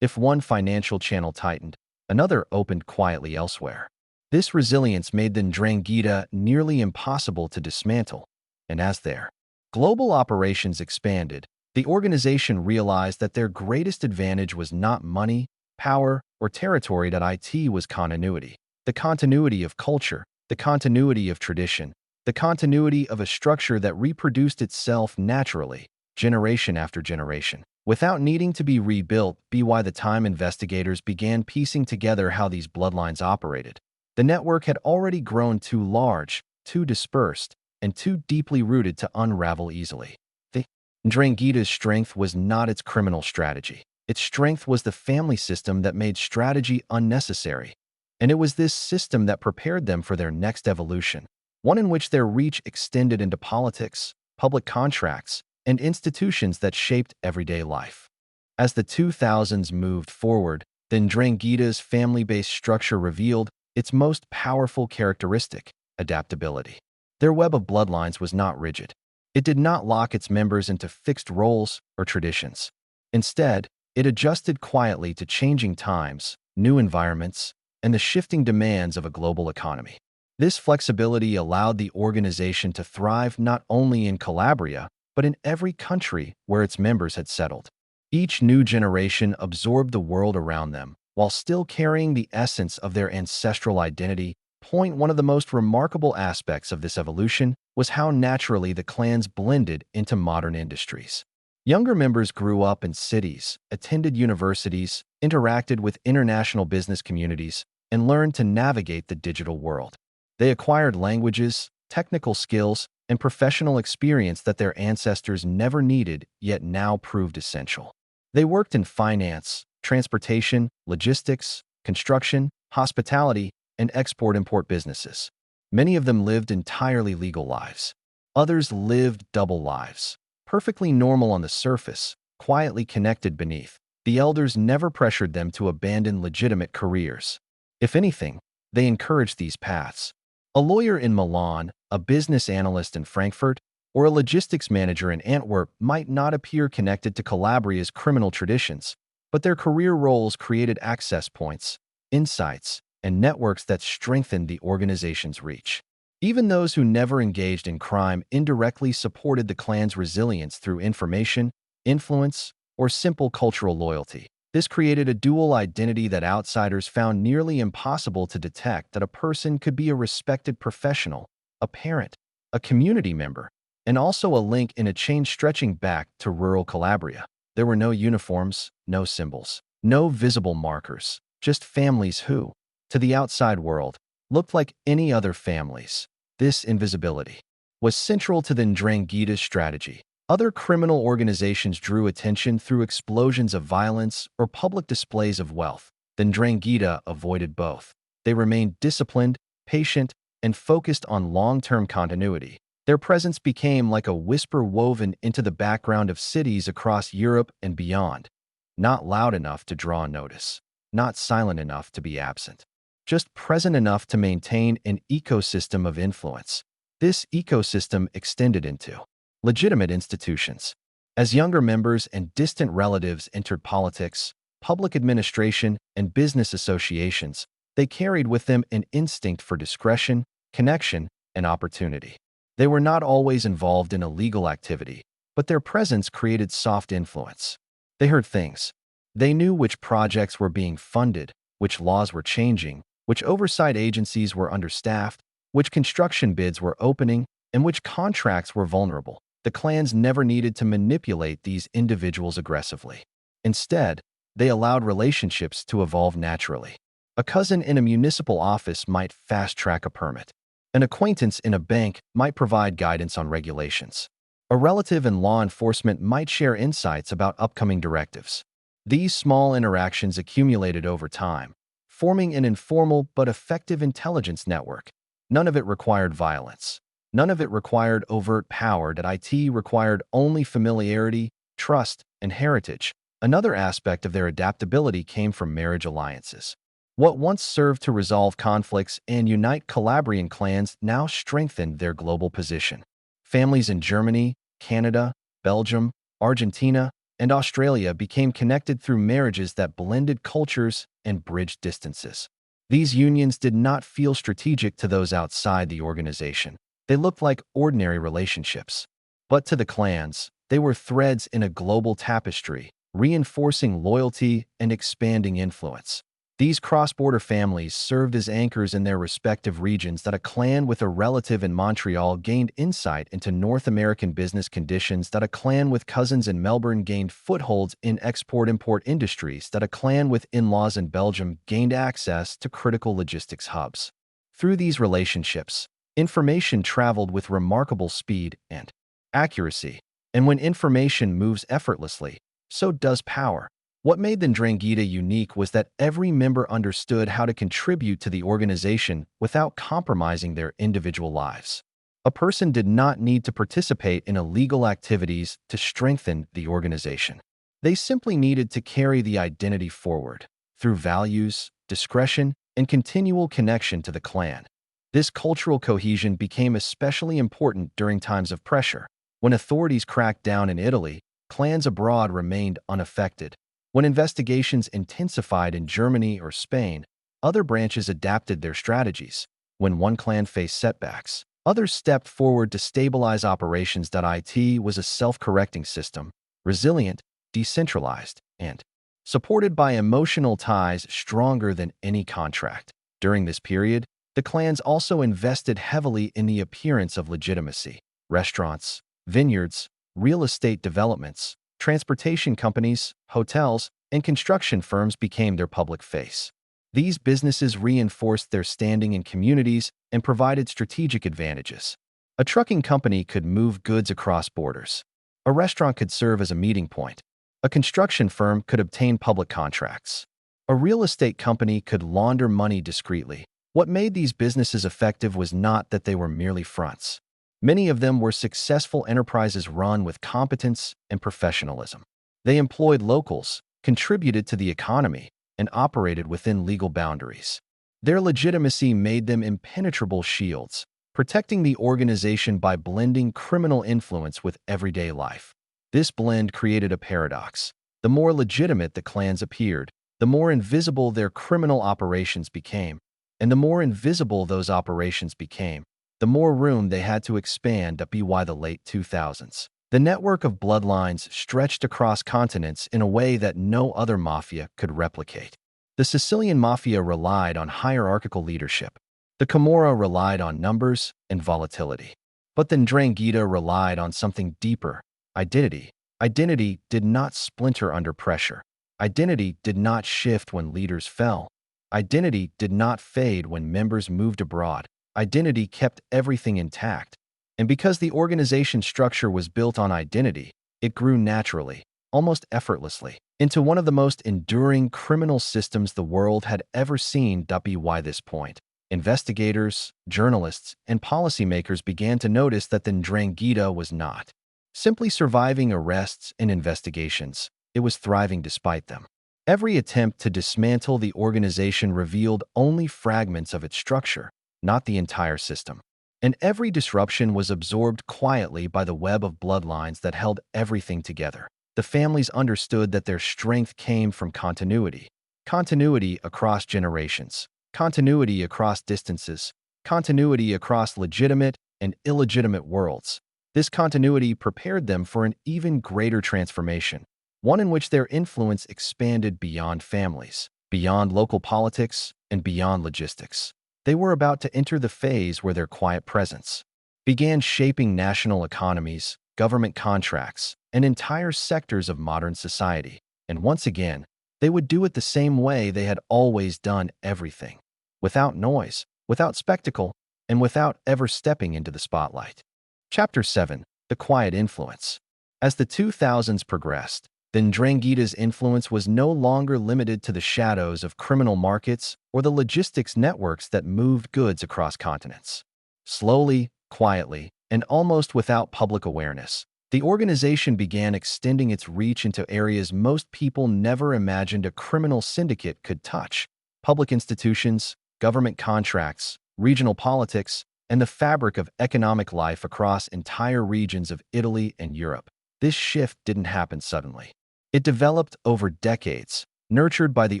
Speaker 1: If one financial channel tightened, another opened quietly elsewhere. This resilience made the Ndrangheta nearly impossible to dismantle, and as their global operations expanded, the organization realized that their greatest advantage was not money, power, or territory. It was continuity. The continuity of culture, the continuity of tradition, the continuity of a structure that reproduced itself naturally, generation after generation, without needing to be rebuilt. By the time investigators began piecing together how these bloodlines operated, the network had already grown too large, too dispersed, and too deeply rooted to unravel easily. The Ndrangheta's strength was not its criminal strategy. Its strength was the family system that made strategy unnecessary. And it was this system that prepared them for their next evolution, one in which their reach extended into politics, public contracts, and institutions that shaped everyday life. As the 2000s moved forward, the Ndrangheta's family-based structure revealed its most powerful characteristic: adaptability. Their web of bloodlines was not rigid. It did not lock its members into fixed roles or traditions. Instead, it adjusted quietly to changing times, new environments, and the shifting demands of a global economy. This flexibility allowed the organization to thrive not only in Calabria, but in every country where its members had settled. Each new generation absorbed the world around them, while still carrying the essence of their ancestral identity. One of the most remarkable aspects of this evolution was how naturally the clans blended into modern industries. Younger members grew up in cities, attended universities, interacted with international business communities, and learned to navigate the digital world. They acquired languages, technical skills, and professional experience that their ancestors never needed, yet now proved essential. They worked in finance, transportation, logistics, construction, hospitality, and export-import businesses. Many of them lived entirely legal lives. Others lived double lives, perfectly normal on the surface, quietly connected beneath. The elders never pressured them to abandon legitimate careers. If anything, they encouraged these paths. A lawyer in Milan, a business analyst in Frankfurt, or a logistics manager in Antwerp might not appear connected to Calabria's criminal traditions, but their career roles created access points, insights, and networks that strengthened the organization's reach. Even those who never engaged in crime indirectly supported the clan's resilience through information, influence, or simple cultural loyalty. This created a dual identity that outsiders found nearly impossible to detect: that a person could be a respected professional, a parent, a community member, and also a link in a chain stretching back to rural Calabria. There were no uniforms, no symbols, no visible markers, just families who, to the outside world, looked like any other families. This invisibility was central to the Ndrangheta's strategy. Other criminal organizations drew attention through explosions of violence or public displays of wealth. The Ndrangheta avoided both. They remained disciplined, patient, and focused on long-term continuity. Their presence became like a whisper woven into the background of cities across Europe and beyond. Not loud enough to draw notice, not silent enough to be absent, just present enough to maintain an ecosystem of influence. This ecosystem extended into legitimate institutions. As younger members and distant relatives entered politics, public administration, and business associations, they carried with them an instinct for discretion, connection, and opportunity. They were not always involved in illegal activity, but their presence created soft influence. They heard things. They knew which projects were being funded, which laws were changing, which oversight agencies were understaffed, which construction bids were opening, and which contracts were vulnerable. The clans never needed to manipulate these individuals aggressively. Instead, they allowed relationships to evolve naturally. A cousin in a municipal office might fast-track a permit. An acquaintance in a bank might provide guidance on regulations. A relative in law enforcement might share insights about upcoming directives. These small interactions accumulated over time, forming an informal but effective intelligence network. None of it required violence. None of it required overt power. That it required only familiarity, trust, and heritage. Another aspect of their adaptability came from marriage alliances. What once served to resolve conflicts and unite Calabrian clans now strengthened their global position. Families in Germany, Canada, Belgium, Argentina, and Australia became connected through marriages that blended cultures and bridged distances. These unions did not feel strategic to those outside the organization. They looked like ordinary relationships. But to the clans, they were threads in a global tapestry, reinforcing loyalty and expanding influence. These cross-border families served as anchors in their respective regions. That a clan with a relative in Montreal gained insight into North American business conditions. That a clan with cousins in Melbourne gained footholds in export-import industries. That a clan with in-laws in Belgium gained access to critical logistics hubs. Through these relationships, information traveled with remarkable speed and accuracy. And when information moves effortlessly, so does power. What made the Ndrangheta unique was that every member understood how to contribute to the organization without compromising their individual lives. A person did not need to participate in illegal activities to strengthen the organization. They simply needed to carry the identity forward through values, discretion, and continual connection to the clan. This cultural cohesion became especially important during times of pressure. When authorities cracked down in Italy, clans abroad remained unaffected. When investigations intensified in Germany or Spain, other branches adapted their strategies. When one clan faced setbacks, others stepped forward to stabilize operations. It was a self-correcting system, resilient, decentralized, and supported by emotional ties stronger than any contract. During this period, the clans also invested heavily in the appearance of legitimacy. Restaurants, vineyards, real estate developments, transportation companies, hotels, and construction firms became their public face. These businesses reinforced their standing in communities and provided strategic advantages. A trucking company could move goods across borders. A restaurant could serve as a meeting point. A construction firm could obtain public contracts. A real estate company could launder money discreetly. What made these businesses effective was not that they were merely fronts. Many of them were successful enterprises run with competence and professionalism. They employed locals, contributed to the economy, and operated within legal boundaries. Their legitimacy made them impenetrable shields, protecting the organization by blending criminal influence with everyday life. This blend created a paradox. The more legitimate the clans appeared, the more invisible their criminal operations became. And the more invisible those operations became, the more room they had to expand. By the late 2000s, the network of bloodlines stretched across continents in a way that no other mafia could replicate. The Sicilian Mafia relied on hierarchical leadership. The Camorra relied on numbers and volatility. But the Ndrangheta relied on something deeper: identity. Identity did not splinter under pressure. Identity did not shift when leaders fell. Identity did not fade when members moved abroad. Identity kept everything intact. And because the organization structure was built on identity, it grew naturally, almost effortlessly, into one of the most enduring criminal systems the world had ever seen. By this point, investigators, journalists, and policymakers began to notice that the Ndrangheta was not simply surviving arrests and investigations. It was thriving despite them. Every attempt to dismantle the organization revealed only fragments of its structure, not the entire system. And every disruption was absorbed quietly by the web of bloodlines that held everything together. The families understood that their strength came from continuity. Continuity across generations, continuity across distances, continuity across legitimate and illegitimate worlds. This continuity prepared them for an even greater transformation, one in which their influence expanded beyond families, beyond local politics, and beyond logistics. They were about to enter the phase where their quiet presence began shaping national economies, government contracts, and entire sectors of modern society. And once again, they would do it the same way they had always done everything: without noise, without spectacle, and without ever stepping into the spotlight. Chapter 7: The Quiet Influence. As the 2000s progressed, the Ndrangheta's influence was no longer limited to the shadows of criminal markets or the logistics networks that moved goods across continents. Slowly, quietly, and almost without public awareness, the organization began extending its reach into areas most people never imagined a criminal syndicate could touch: public institutions, government contracts, regional politics, and the fabric of economic life across entire regions of Italy and Europe. This shift didn't happen suddenly. It developed over decades, nurtured by the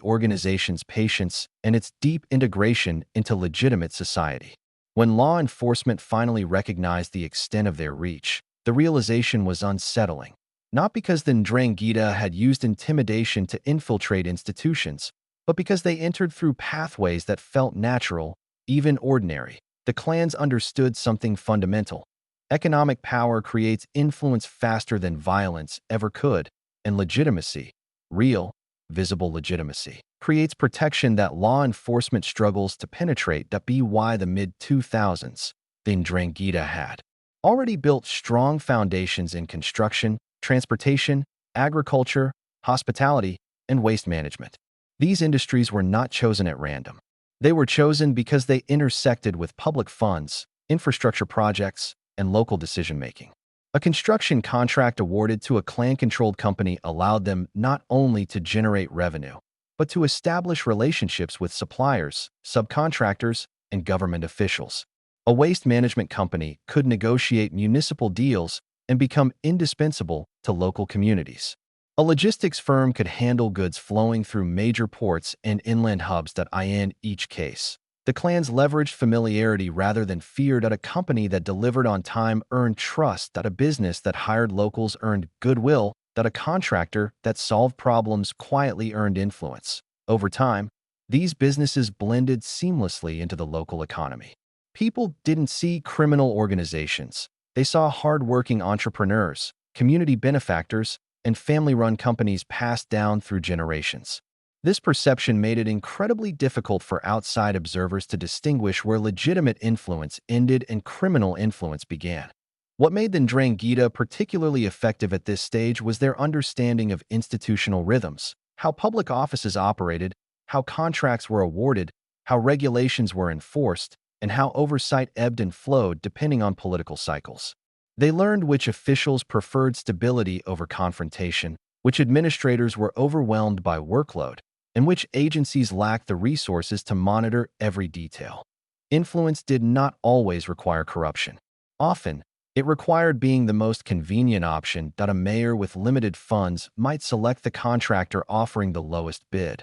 Speaker 1: organization's patience and its deep integration into legitimate society. When law enforcement finally recognized the extent of their reach, the realization was unsettling. Not because the Ndrangheta had used intimidation to infiltrate institutions, but because they entered through pathways that felt natural, even ordinary. The clans understood something fundamental: economic power creates influence faster than violence ever could, and legitimacy, real, visible legitimacy, creates protection that law enforcement struggles to penetrate. By the mid-2000s, the Ndrangheta had already built strong foundations in construction, transportation, agriculture, hospitality, and waste management. These industries were not chosen at random. They were chosen because they intersected with public funds, infrastructure projects, and local decision-making. A construction contract awarded to a clan-controlled company allowed them not only to generate revenue, but to establish relationships with suppliers, subcontractors, and government officials. A waste management company could negotiate municipal deals and become indispensable to local communities. A logistics firm could handle goods flowing through major ports and inland hubs that in each case. The clans leveraged familiarity rather than fear that a company that delivered on time earned trust, that a business that hired locals earned goodwill, that a contractor that solved problems quietly earned influence. Over time, these businesses blended seamlessly into the local economy. People didn't see criminal organizations. They saw hard-working entrepreneurs, community benefactors, and family-run companies passed down through generations. This perception made it incredibly difficult for outside observers to distinguish where legitimate influence ended and criminal influence began. What made the Ndrangheta particularly effective at this stage was their understanding of institutional rhythms, how public offices operated, how contracts were awarded, how regulations were enforced, and how oversight ebbed and flowed depending on political cycles. They learned which officials preferred stability over confrontation, which administrators were overwhelmed by workload, and which agencies lacked the resources to monitor every detail. Influence did not always require corruption. Often, it required being the most convenient option that a mayor with limited funds might select the contractor offering the lowest bid.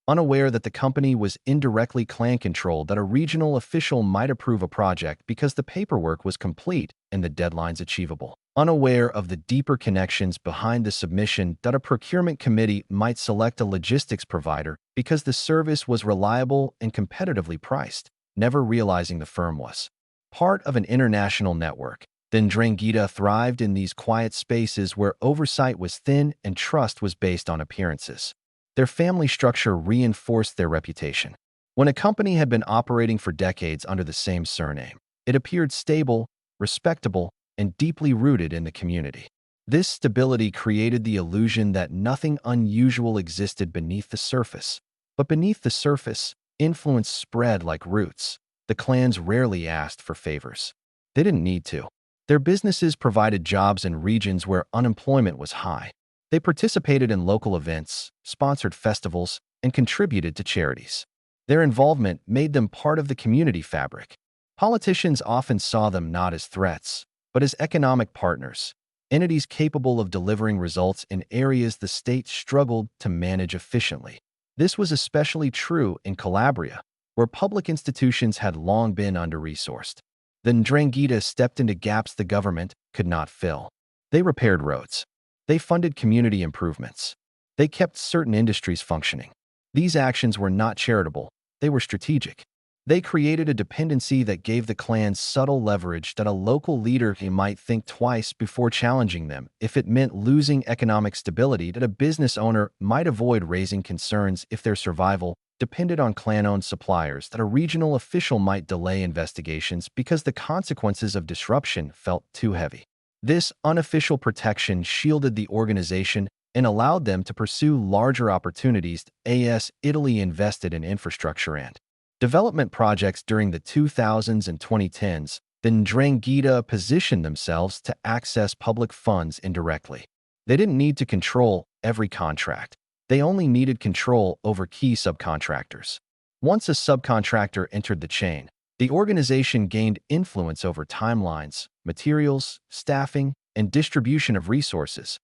Speaker 1: Unaware that the company was indirectly clan-controlled, that a regional official might approve a project because the paperwork was complete and the deadlines achievable. Unaware of the deeper connections behind the submission, that a procurement committee might select a logistics provider because the service was reliable and competitively priced, never realizing the firm was part of an international network. The Ndrangheta thrived in these quiet spaces where oversight was thin and trust was based on appearances. Their family structure reinforced their reputation. When a company had been operating for decades under the same surname, it appeared stable, respectable, and deeply rooted in the community. This stability created the illusion that nothing unusual existed beneath the surface. But beneath the surface, influence spread like roots. The clans rarely asked for favors. They didn't need to. Their businesses provided jobs in regions where unemployment was high. They participated in local events, sponsored festivals, and contributed to charities. Their involvement made them part of the community fabric. Politicians often saw them not as threats, but as economic partners, entities capable of delivering results in areas the state struggled to manage efficiently. This was especially true in Calabria, where public institutions had long been under-resourced. The Ndrangheta stepped into gaps the government could not fill. They repaired roads. They funded community improvements. They kept certain industries functioning. These actions were not charitable. They were strategic. They created a dependency that gave the clans subtle leverage that a local leader might think twice before challenging them if it meant losing economic stability, that a business owner might avoid raising concerns if their survival depended on clan-owned suppliers, that a regional official might delay investigations because the consequences of disruption felt too heavy. This unofficial protection shielded the organization and allowed them to pursue larger opportunities. As Italy invested in infrastructure and development projects during the 2000s and 2010s, the Ndrangheta positioned themselves to access public funds indirectly. They didn't need to control every contract. They only needed control over key subcontractors. Once a subcontractor entered the chain, the organization gained influence over timelines, materials, staffing, and distribution of resources.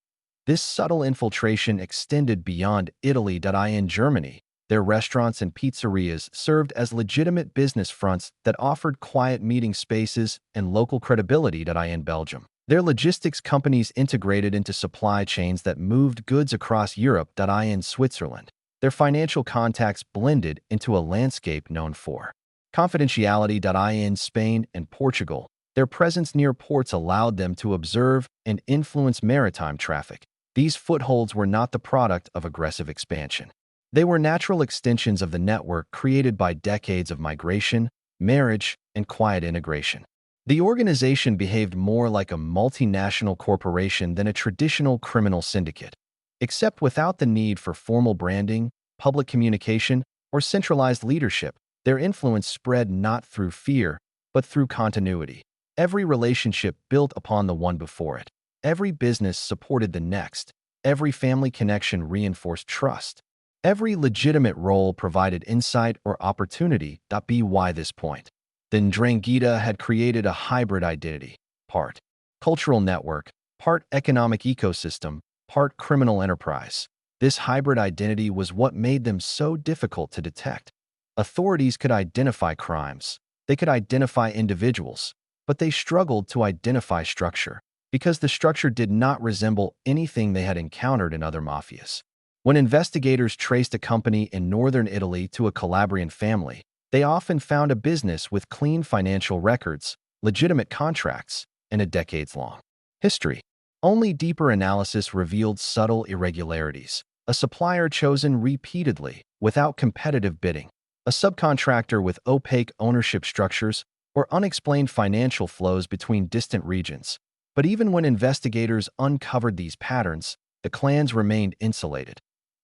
Speaker 1: This subtle infiltration extended beyond Italy. In Germany, their restaurants and pizzerias served as legitimate business fronts that offered quiet meeting spaces and local credibility. In Belgium, their logistics companies integrated into supply chains that moved goods across Europe. In Switzerland, their financial contacts blended into a landscape known for confidentiality. In Spain and Portugal, their presence near ports allowed them to observe and influence maritime traffic. These footholds were not the product of aggressive expansion. They were natural extensions of the network created by decades of migration, marriage, and quiet integration. The organization behaved more like a multinational corporation than a traditional criminal syndicate. Except without the need for formal branding, public communication, or centralized leadership, their influence spread not through fear, but through continuity. Every relationship built upon the one before it. Every business supported the next. Every family connection reinforced trust. Every legitimate role provided insight or opportunity. By this point, the Ndrangheta had created a hybrid identity, part cultural network, part economic ecosystem, part criminal enterprise. This hybrid identity was what made them so difficult to detect. Authorities could identify crimes, they could identify individuals, but they struggled to identify structure, because the structure did not resemble anything they had encountered in other mafias. When investigators traced a company in northern Italy to a Calabrian family, they often found a business with clean financial records, legitimate contracts, and a decades-long history. Only deeper analysis revealed subtle irregularities. A supplier chosen repeatedly, without competitive bidding. A subcontractor with opaque ownership structures, or unexplained financial flows between distant regions. But even when investigators uncovered these patterns, the clans remained insulated.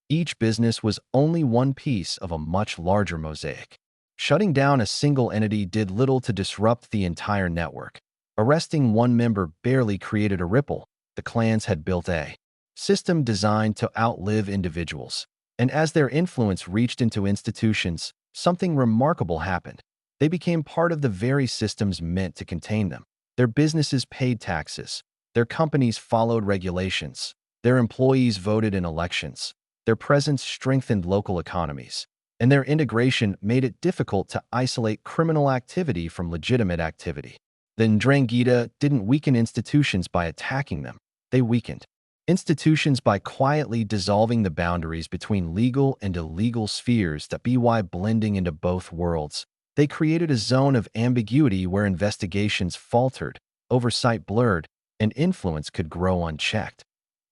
Speaker 1: Each business was only one piece of a much larger mosaic. Shutting down a single entity did little to disrupt the entire network. Arresting one member barely created a ripple. The clans had built a system designed to outlive individuals. And as their influence reached into institutions, something remarkable happened. They became part of the very systems meant to contain them. Their businesses paid taxes. Their companies followed regulations. Their employees voted in elections. Their presence strengthened local economies. And their integration made it difficult to isolate criminal activity from legitimate activity. The Ndrangheta didn't weaken institutions by attacking them. They weakened institutions by quietly dissolving the boundaries between legal and illegal spheres. By blending into both worlds, they created a zone of ambiguity where investigations faltered, oversight blurred, and influence could grow unchecked.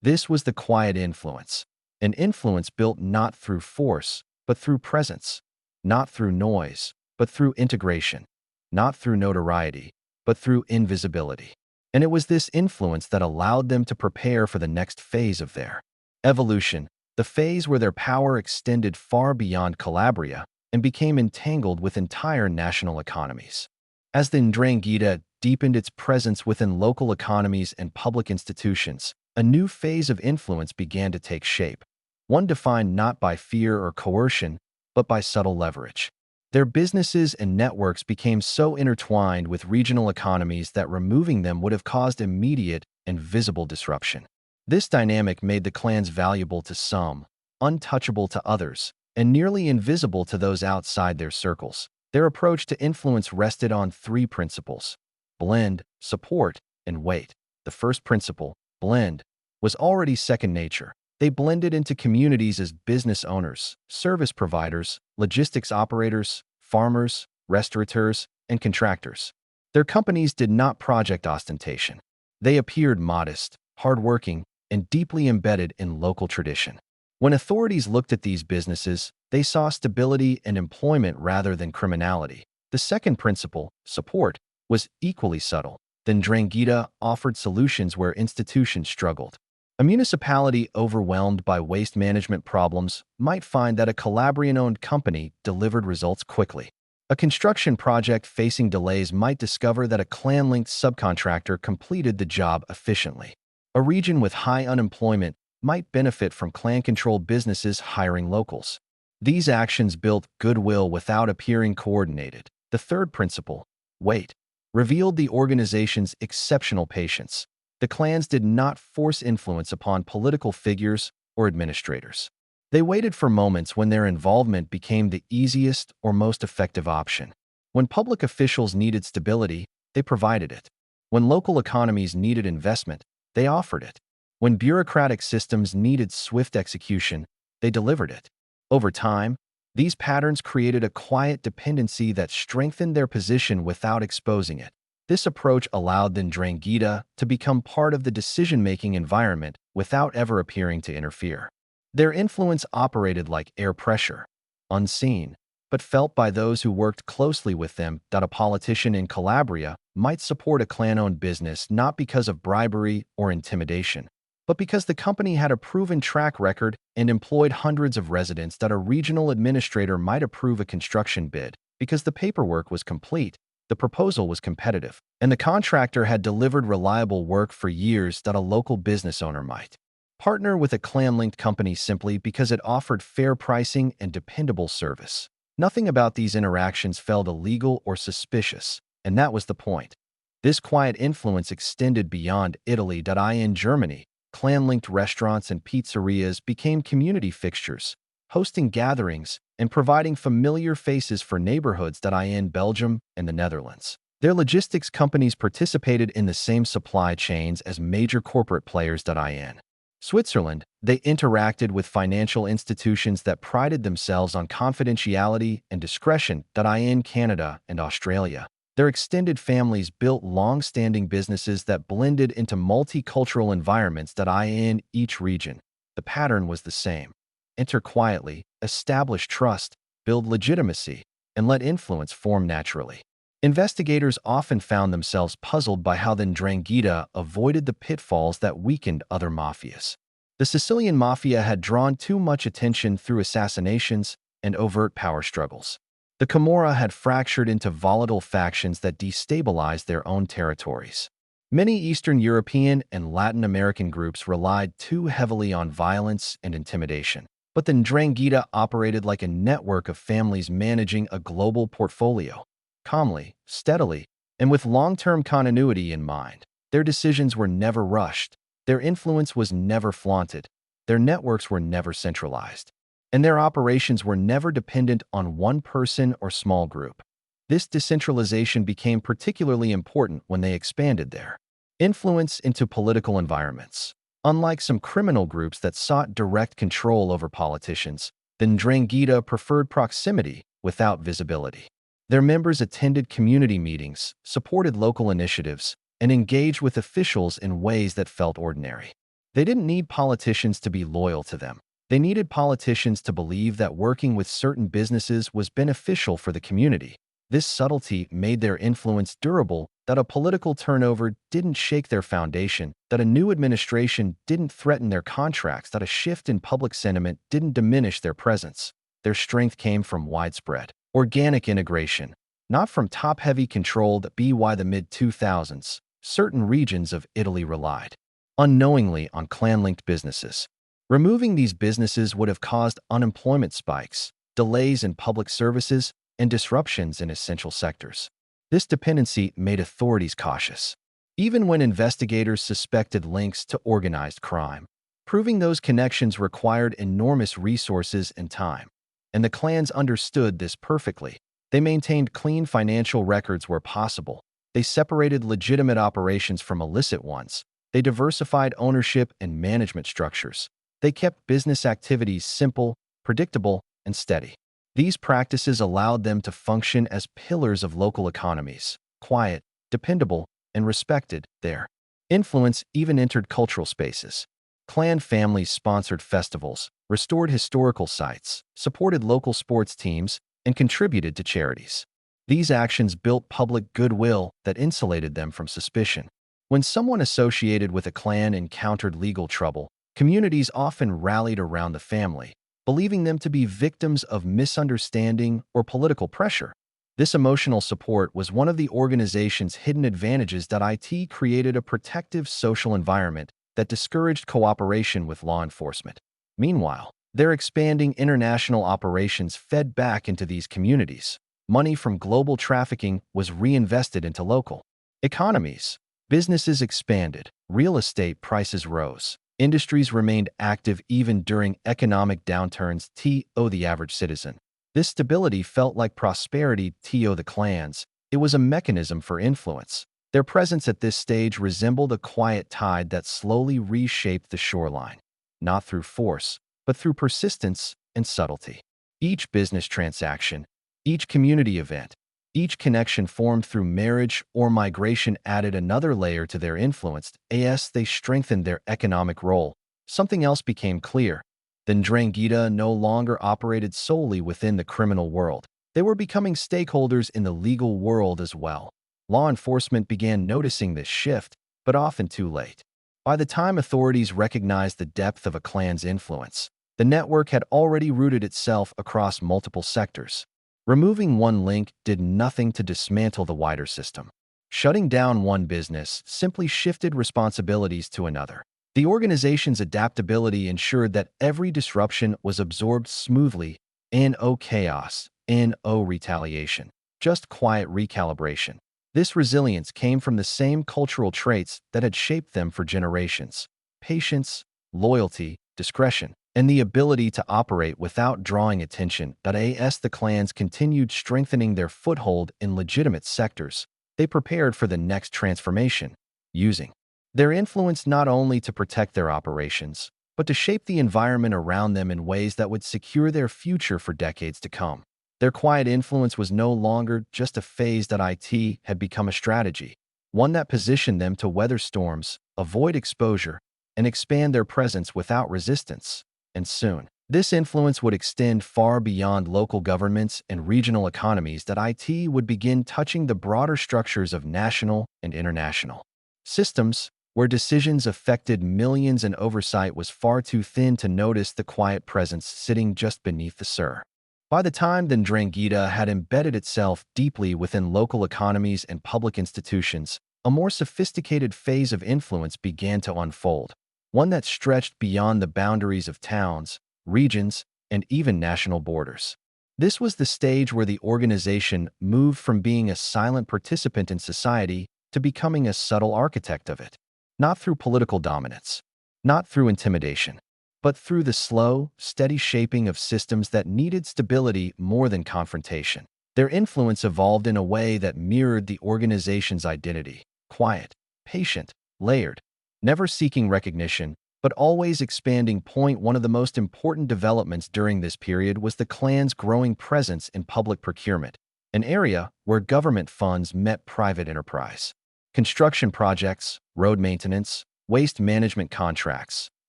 Speaker 1: This was the quiet influence, an influence built not through force, but through presence, not through noise, but through integration, not through notoriety, but through invisibility. And it was this influence that allowed them to prepare for the next phase of their evolution, the phase where their power extended far beyond Calabria and became entangled with entire national economies. As the Ndrangheta deepened its presence within local economies and public institutions, a new phase of influence began to take shape, one defined not by fear or coercion, but by subtle leverage. Their businesses and networks became so intertwined with regional economies that removing them would have caused immediate and visible disruption. This dynamic made the clans valuable to some, untouchable to others, and nearly invisible to those outside their circles. Their approach to influence rested on three principles: blend, support, and wait. The first principle, blend, was already second nature. They blended into communities as business owners, service providers, logistics operators, farmers, restaurateurs, and contractors. Their companies did not project ostentation. They appeared modest, hardworking, and deeply embedded in local tradition. When authorities looked at these businesses, they saw stability and employment rather than criminality. The second principle, support, was equally subtle. The Ndrangheta offered solutions where institutions struggled. A municipality overwhelmed by waste management problems might find that a Calabrian-owned company delivered results quickly. A construction project facing delays might discover that a clan-linked subcontractor completed the job efficiently. A region with high unemployment might benefit from clan-controlled businesses hiring locals. These actions built goodwill without appearing coordinated. The third principle, wait, revealed the organization's exceptional patience. The clans did not force influence upon political figures or administrators. They waited for moments when their involvement became the easiest or most effective option. When public officials needed stability, they provided it. When local economies needed investment, they offered it. When bureaucratic systems needed swift execution, they delivered it. Over time, these patterns created a quiet dependency that strengthened their position without exposing it. This approach allowed the Ndrangheta to become part of the decision-making environment without ever appearing to interfere. Their influence operated like air pressure, unseen, but felt by those who worked closely with them. That a politician in Calabria might support a clan-owned business not because of bribery or intimidation, but because the company had a proven track record and employed hundreds of residents that a regional administrator might approve a construction bid. Because the paperwork was complete, the proposal was competitive, and the contractor had delivered reliable work for years that a local business owner might partner with a clan-linked company simply because it offered fair pricing and dependable service. Nothing about these interactions felt illegal or suspicious, and that was the point. This quiet influence extended beyond Italy. In Germany, clan-linked restaurants and pizzerias became community fixtures, hosting gatherings and providing familiar faces for neighborhoods. In Belgium and the Netherlands, their logistics companies participated in the same supply chains as major corporate players. In Switzerland, they interacted with financial institutions that prided themselves on confidentiality and discretion. In Canada and Australia, their extended families built long-standing businesses that blended into multicultural environments. In each region, the pattern was the same. Enter quietly, establish trust, build legitimacy, and let influence form naturally. Investigators often found themselves puzzled by how the Ndrangheta avoided the pitfalls that weakened other mafias. The Sicilian Mafia had drawn too much attention through assassinations and overt power struggles. The Camorra had fractured into volatile factions that destabilized their own territories. Many Eastern European and Latin American groups relied too heavily on violence and intimidation. But the Ndrangheta operated like a network of families managing a global portfolio. Calmly, steadily, and with long-term continuity in mind. Their decisions were never rushed. Their influence was never flaunted. Their networks were never centralized. And their operations were never dependent on one person or small group. This decentralization became particularly important when they expanded their influence into political environments. Unlike some criminal groups that sought direct control over politicians, the Ndrangheta preferred proximity without visibility. Their members attended community meetings, supported local initiatives, and engaged with officials in ways that felt ordinary. They didn't need politicians to be loyal to them. They needed politicians to believe that working with certain businesses was beneficial for the community. This subtlety made their influence durable, that a political turnover didn't shake their foundation, that a new administration didn't threaten their contracts, that a shift in public sentiment didn't diminish their presence. Their strength came from widespread, organic integration, not from top-heavy control. By the mid-2000s, certain regions of Italy relied unknowingly on clan-linked businesses. Removing these businesses would have caused unemployment spikes, delays in public services, and disruptions in essential sectors. This dependency made authorities cautious, even when investigators suspected links to organized crime. Proving those connections required enormous resources and time. And the clans understood this perfectly. They maintained clean financial records where possible. They separated legitimate operations from illicit ones. They diversified ownership and management structures. They kept business activities simple, predictable, and steady. These practices allowed them to function as pillars of local economies, quiet, dependable, and respected. Their influence even entered cultural spaces. Clan families sponsored festivals, restored historical sites, supported local sports teams, and contributed to charities. These actions built public goodwill that insulated them from suspicion. When someone associated with a clan encountered legal trouble, communities often rallied around the family, believing them to be victims of misunderstanding or political pressure. This emotional support was one of the organization's hidden advantages. It created a protective social environment that discouraged cooperation with law enforcement. Meanwhile, their expanding international operations fed back into these communities. Money from global trafficking was reinvested into local economies. Businesses expanded, real estate prices rose. Industries remained active even during economic downturns. The average citizen. This stability felt like prosperity. The clans. It was a mechanism for influence. Their presence at this stage resembled a quiet tide that slowly reshaped the shoreline, not through force, but through persistence and subtlety. Each business transaction, each community event, each connection formed through marriage or migration added another layer to their influence. As they strengthened their economic role, something else became clear. The Ndrangheta no longer operated solely within the criminal world. They were becoming stakeholders in the legal world as well. Law enforcement began noticing this shift, but often too late. By the time authorities recognized the depth of a clan's influence, the network had already rooted itself across multiple sectors. Removing one link did nothing to dismantle the wider system. Shutting down one business simply shifted responsibilities to another. The organization's adaptability ensured that every disruption was absorbed smoothly. No chaos, no retaliation, just quiet recalibration. This resilience came from the same cultural traits that had shaped them for generations: patience, loyalty, discretion, and the ability to operate without drawing attention. As the clans continued strengthening their foothold in legitimate sectors, they prepared for the next transformation, using their influence not only to protect their operations, but to shape the environment around them in ways that would secure their future for decades to come. Their quiet influence was no longer just a phase. It had become a strategy, one that positioned them to weather storms, avoid exposure, and expand their presence without resistance. And soon, this influence would extend far beyond local governments and regional economies. It would begin touching the broader structures of national and international systems, where decisions affected millions and oversight was far too thin to notice the quiet presence sitting just beneath the surface. By the time the Ndrangheta had embedded itself deeply within local economies and public institutions, a more sophisticated phase of influence began to unfold, one that stretched beyond the boundaries of towns, regions, and even national borders. This was the stage where the organization moved from being a silent participant in society to becoming a subtle architect of it. Not through political dominance, not through intimidation, but through the slow, steady shaping of systems that needed stability more than confrontation. Their influence evolved in a way that mirrored the organization's identity: quiet, patient, layered, never seeking recognition, but always expanding. One of the most important developments during this period was the clan's growing presence in public procurement, an area where government funds met private enterprise. Construction projects, road maintenance, waste management contracts,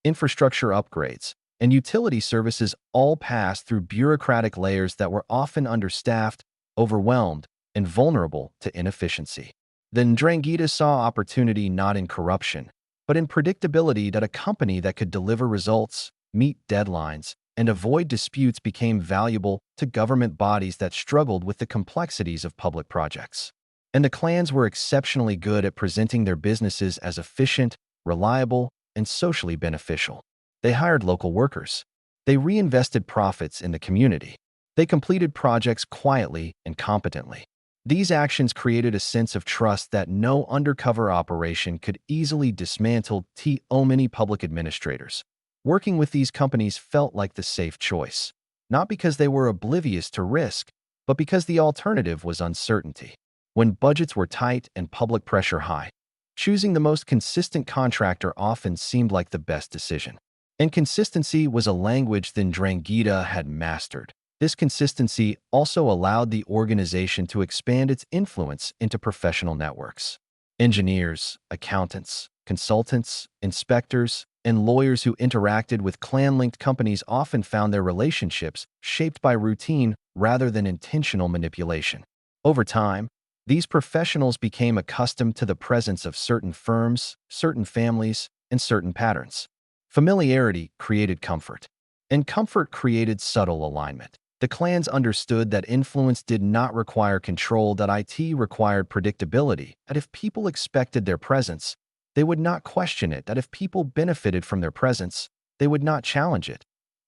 Speaker 1: infrastructure upgrades, and utility services all passed through bureaucratic layers that were often understaffed, overwhelmed, and vulnerable to inefficiency. The Ndrangheta saw opportunity not in corruption, but in predictability. A company that could deliver results, meet deadlines, and avoid disputes became valuable to government bodies that struggled with the complexities of public projects. And the clans were exceptionally good at presenting their businesses as efficient, reliable, and socially beneficial. They hired local workers. They reinvested profits in the community. They completed projects quietly and competently. These actions created a sense of trust that no undercover operation could easily dismantle. Many public administrators working with these companies felt like the safe choice, not because they were oblivious to risk, but because the alternative was uncertainty. When budgets were tight and public pressure high, choosing the most consistent contractor often seemed like the best decision. And consistency was a language the Ndrangheta had mastered. This consistency also allowed the organization to expand its influence into professional networks. Engineers, accountants, consultants, inspectors, and lawyers who interacted with clan-linked companies often found their relationships shaped by routine rather than intentional manipulation. Over time, these professionals became accustomed to the presence of certain firms, certain families, and certain patterns. Familiarity created comfort, and comfort created subtle alignment. The clans understood that influence did not require control, that it required predictability, that if people expected their presence, they would not question it, that if people benefited from their presence, they would not challenge it.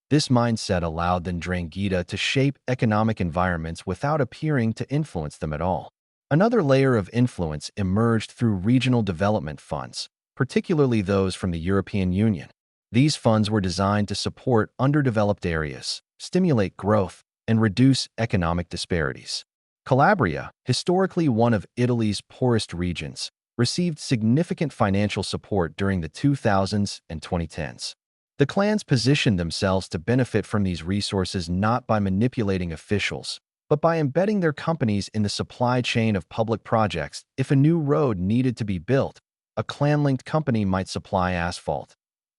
Speaker 1: This mindset allowed the Ndrangheta to shape economic environments without appearing to influence them at all. Another layer of influence emerged through regional development funds, particularly those from the European Union. These funds were designed to support underdeveloped areas, stimulate growth, and reduce economic disparities. Calabria, historically one of Italy's poorest regions, received significant financial support during the 2000s and 2010s. The clans positioned themselves to benefit from these resources not by manipulating officials, but by embedding their companies in the supply chain of public projects. If a new road needed to be built, a clan-linked company might supply asphalt.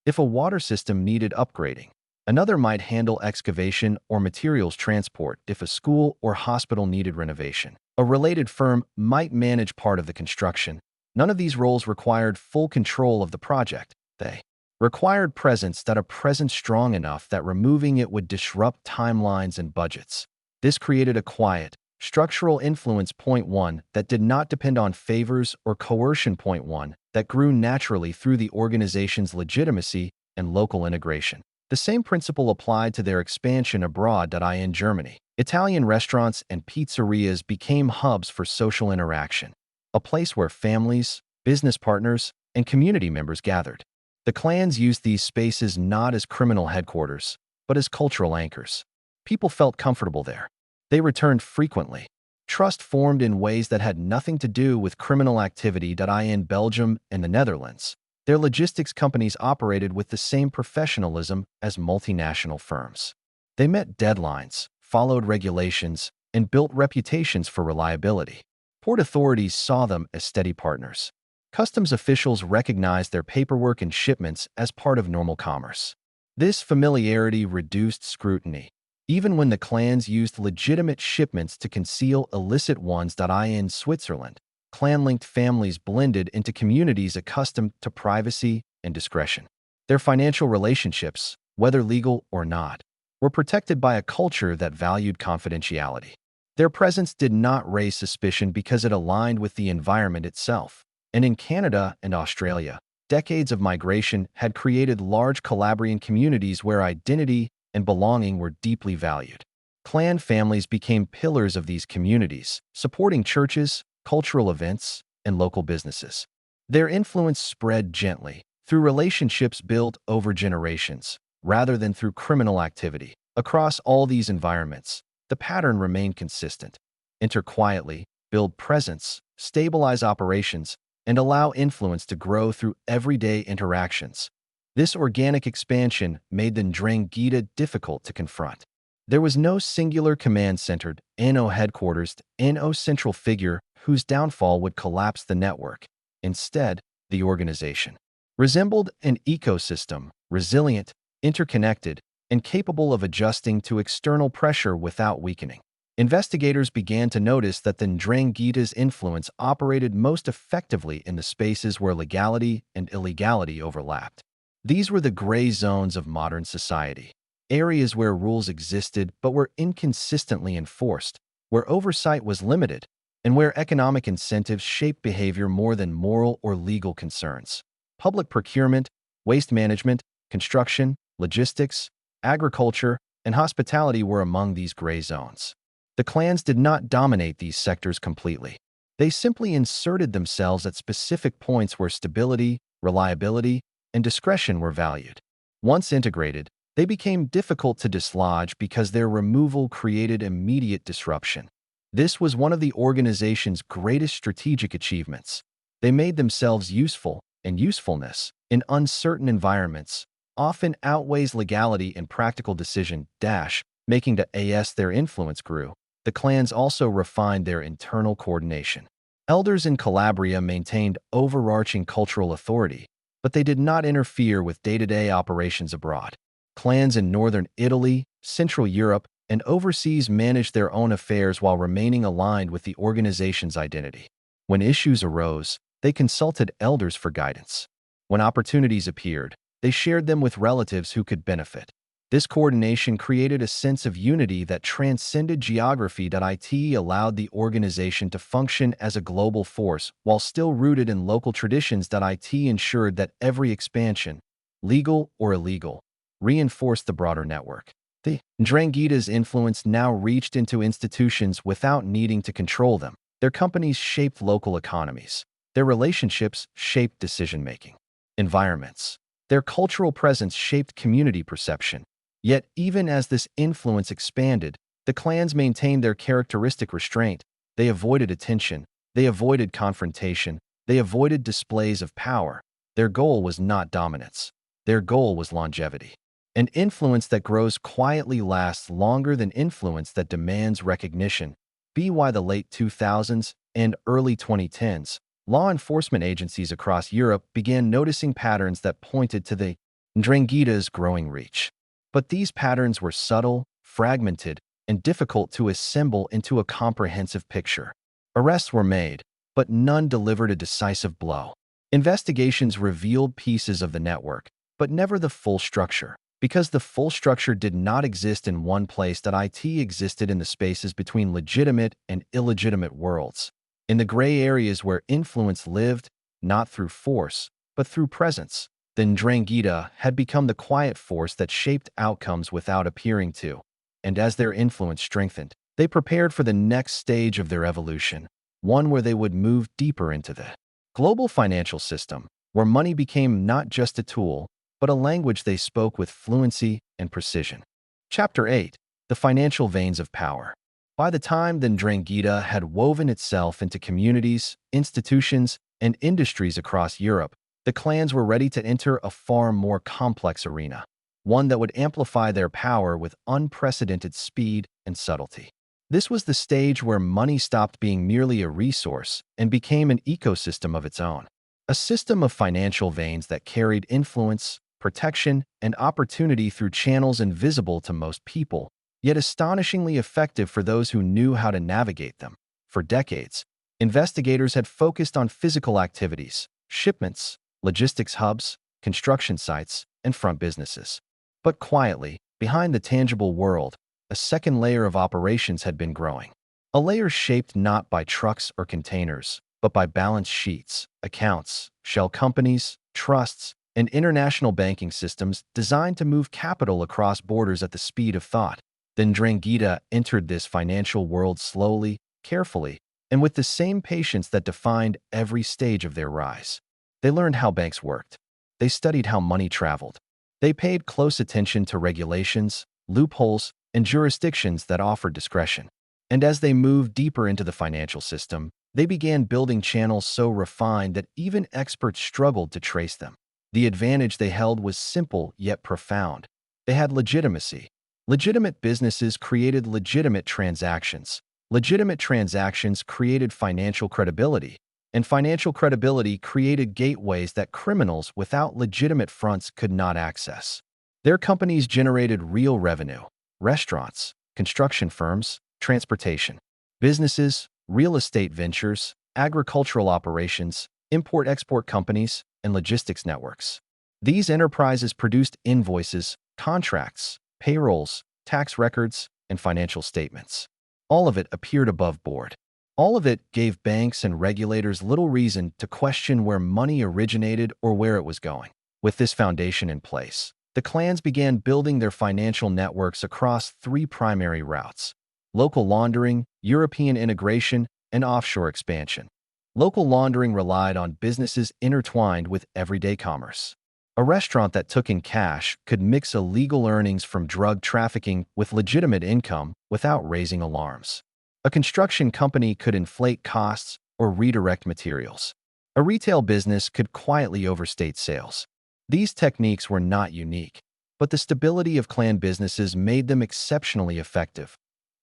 Speaker 1: If a water system needed upgrading, another might handle excavation or materials transport. If a school or hospital needed renovation, a related firm might manage part of the construction. None of these roles required full control of the project, They required a presence strong enough that removing it would disrupt timelines and budgets. This created a quiet, structural influence. Point one that did not depend on favors or coercion. Point one that grew naturally through the organization's legitimacy and local integration. The same principle applied to their expansion abroad. In Germany, Italian restaurants and pizzerias became hubs for social interaction, a place where families, business partners, and community members gathered. The clans used these spaces not as criminal headquarters, but as cultural anchors. People felt comfortable there. They returned frequently. Trust formed in ways that had nothing to do with criminal activity. In Belgium and the Netherlands, their logistics companies operated with the same professionalism as multinational firms. They met deadlines, followed regulations, and built reputations for reliability. Port authorities saw them as steady partners. Customs officials recognized their paperwork and shipments as part of normal commerce. This familiarity reduced scrutiny, even when the clans used legitimate shipments to conceal illicit ones. In Switzerland, clan-linked families blended into communities accustomed to privacy and discretion. Their financial relationships, whether legal or not, were protected by a culture that valued confidentiality. Their presence did not raise suspicion because it aligned with the environment itself. And in Canada and Australia, decades of migration had created large Calabrian communities where identity and belonging were deeply valued. Clan families became pillars of these communities, supporting churches, cultural events, and local businesses. Their influence spread gently, through relationships built over generations, rather than through criminal activity. Across all these environments, the pattern remained consistent. Enter quietly, build presence, stabilize operations, and allow influence to grow through everyday interactions. This organic expansion made the Ndrangheta difficult to confront. There was no singular command-centered, NO headquarters, NO central figure whose downfall would collapse the network. Instead, the organization resembled an ecosystem, resilient, interconnected, and capable of adjusting to external pressure without weakening. Investigators began to notice that the Ndrangheta's influence operated most effectively in the spaces where legality and illegality overlapped. These were the gray zones of modern society, areas where rules existed but were inconsistently enforced, where oversight was limited, and where economic incentives shaped behavior more than moral or legal concerns. Public procurement, waste management, construction, logistics, agriculture, and hospitality were among these gray zones. The clans did not dominate these sectors completely. They simply inserted themselves at specific points where stability, reliability, and discretion were valued. Once integrated, they became difficult to dislodge because their removal created immediate disruption. This was one of the organization's greatest strategic achievements. They made themselves useful, and usefulness, in uncertain environments, often outweighs legality in practical decision-making. As their influence grew, the clans also refined their internal coordination. Elders in Calabria maintained overarching cultural authority, but they did not interfere with day-to-day operations abroad. Clans in northern Italy, Central Europe, and overseas managed their own affairs while remaining aligned with the organization's identity. When issues arose, they consulted elders for guidance. When opportunities appeared, they shared them with relatives who could benefit. This coordination created a sense of unity that transcended geography. It allowed the organization to function as a global force while still rooted in local traditions. It ensured that every expansion, legal or illegal, reinforced the broader network. The Ndrangheta's influence now reached into institutions without needing to control them. Their companies shaped local economies. Their relationships shaped decision-making. Environments. Their cultural presence shaped community perception. Yet, even as this influence expanded, the clans maintained their characteristic restraint. They avoided attention. They avoided confrontation. They avoided displays of power. Their goal was not dominance. Their goal was longevity. An influence that grows quietly lasts longer than influence that demands recognition. By the late 2000s and early 2010s, law enforcement agencies across Europe began noticing patterns that pointed to the Ndrangheta's growing reach. But these patterns were subtle, fragmented, and difficult to assemble into a comprehensive picture. Arrests were made, but none delivered a decisive blow. Investigations revealed pieces of the network, but never the full structure. Because the full structure did not exist in one place, that it existed in the spaces between legitimate and illegitimate worlds, in the gray areas where influence lived, not through force, but through presence. The Ndrangheta had become the quiet force that shaped outcomes without appearing to, and as their influence strengthened, they prepared for the next stage of their evolution, one where they would move deeper into the global financial system, where money became not just a tool, but a language they spoke with fluency and precision. Chapter 8. The Financial Veins of Power. By the time the Ndrangheta had woven itself into communities, institutions, and industries across Europe, the clans were ready to enter a far more complex arena, one that would amplify their power with unprecedented speed and subtlety. This was the stage where money stopped being merely a resource and became an ecosystem of its own, a system of financial veins that carried influence, protection, and opportunity through channels invisible to most people, yet astonishingly effective for those who knew how to navigate them. For decades, investigators had focused on physical activities, shipments, logistics hubs, construction sites, and front businesses. But quietly, behind the tangible world, a second layer of operations had been growing. A layer shaped not by trucks or containers, but by balance sheets, accounts, shell companies, trusts, and international banking systems designed to move capital across borders at the speed of thought. The Ndrangheta entered this financial world slowly, carefully, and with the same patience that defined every stage of their rise. They learned how banks worked. They studied how money traveled. They paid close attention to regulations, loopholes, and jurisdictions that offered discretion. And as they moved deeper into the financial system, they began building channels so refined that even experts struggled to trace them. The advantage they held was simple yet profound. They had legitimacy. Legitimate businesses created legitimate transactions. Legitimate transactions created financial credibility. And financial credibility created gateways that criminals without legitimate fronts could not access. Their companies generated real revenue: restaurants, construction firms, transportation businesses, real estate ventures, agricultural operations, import-export companies, and logistics networks. These enterprises produced invoices, contracts, payrolls, tax records, and financial statements. All of it appeared above board. All of it gave banks and regulators little reason to question where money originated or where it was going. With this foundation in place, the clans began building their financial networks across three primary routes: local laundering, European integration, and offshore expansion. Local laundering relied on businesses intertwined with everyday commerce. A restaurant that took in cash could mix illegal earnings from drug trafficking with legitimate income without raising alarms. A construction company could inflate costs or redirect materials. A retail business could quietly overstate sales. These techniques were not unique, but the stability of clan businesses made them exceptionally effective.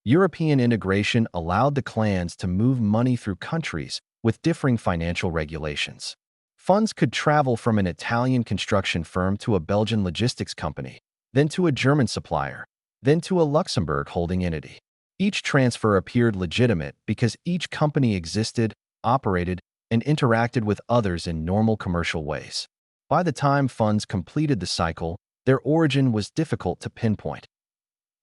Speaker 1: European integration allowed the clans to move money through countries with differing financial regulations. Funds could travel from an Italian construction firm to a Belgian logistics company, then to a German supplier, then to a Luxembourg holding entity. Each transfer appeared legitimate because each company existed, operated, and interacted with others in normal commercial ways. By the time funds completed the cycle, their origin was difficult to pinpoint.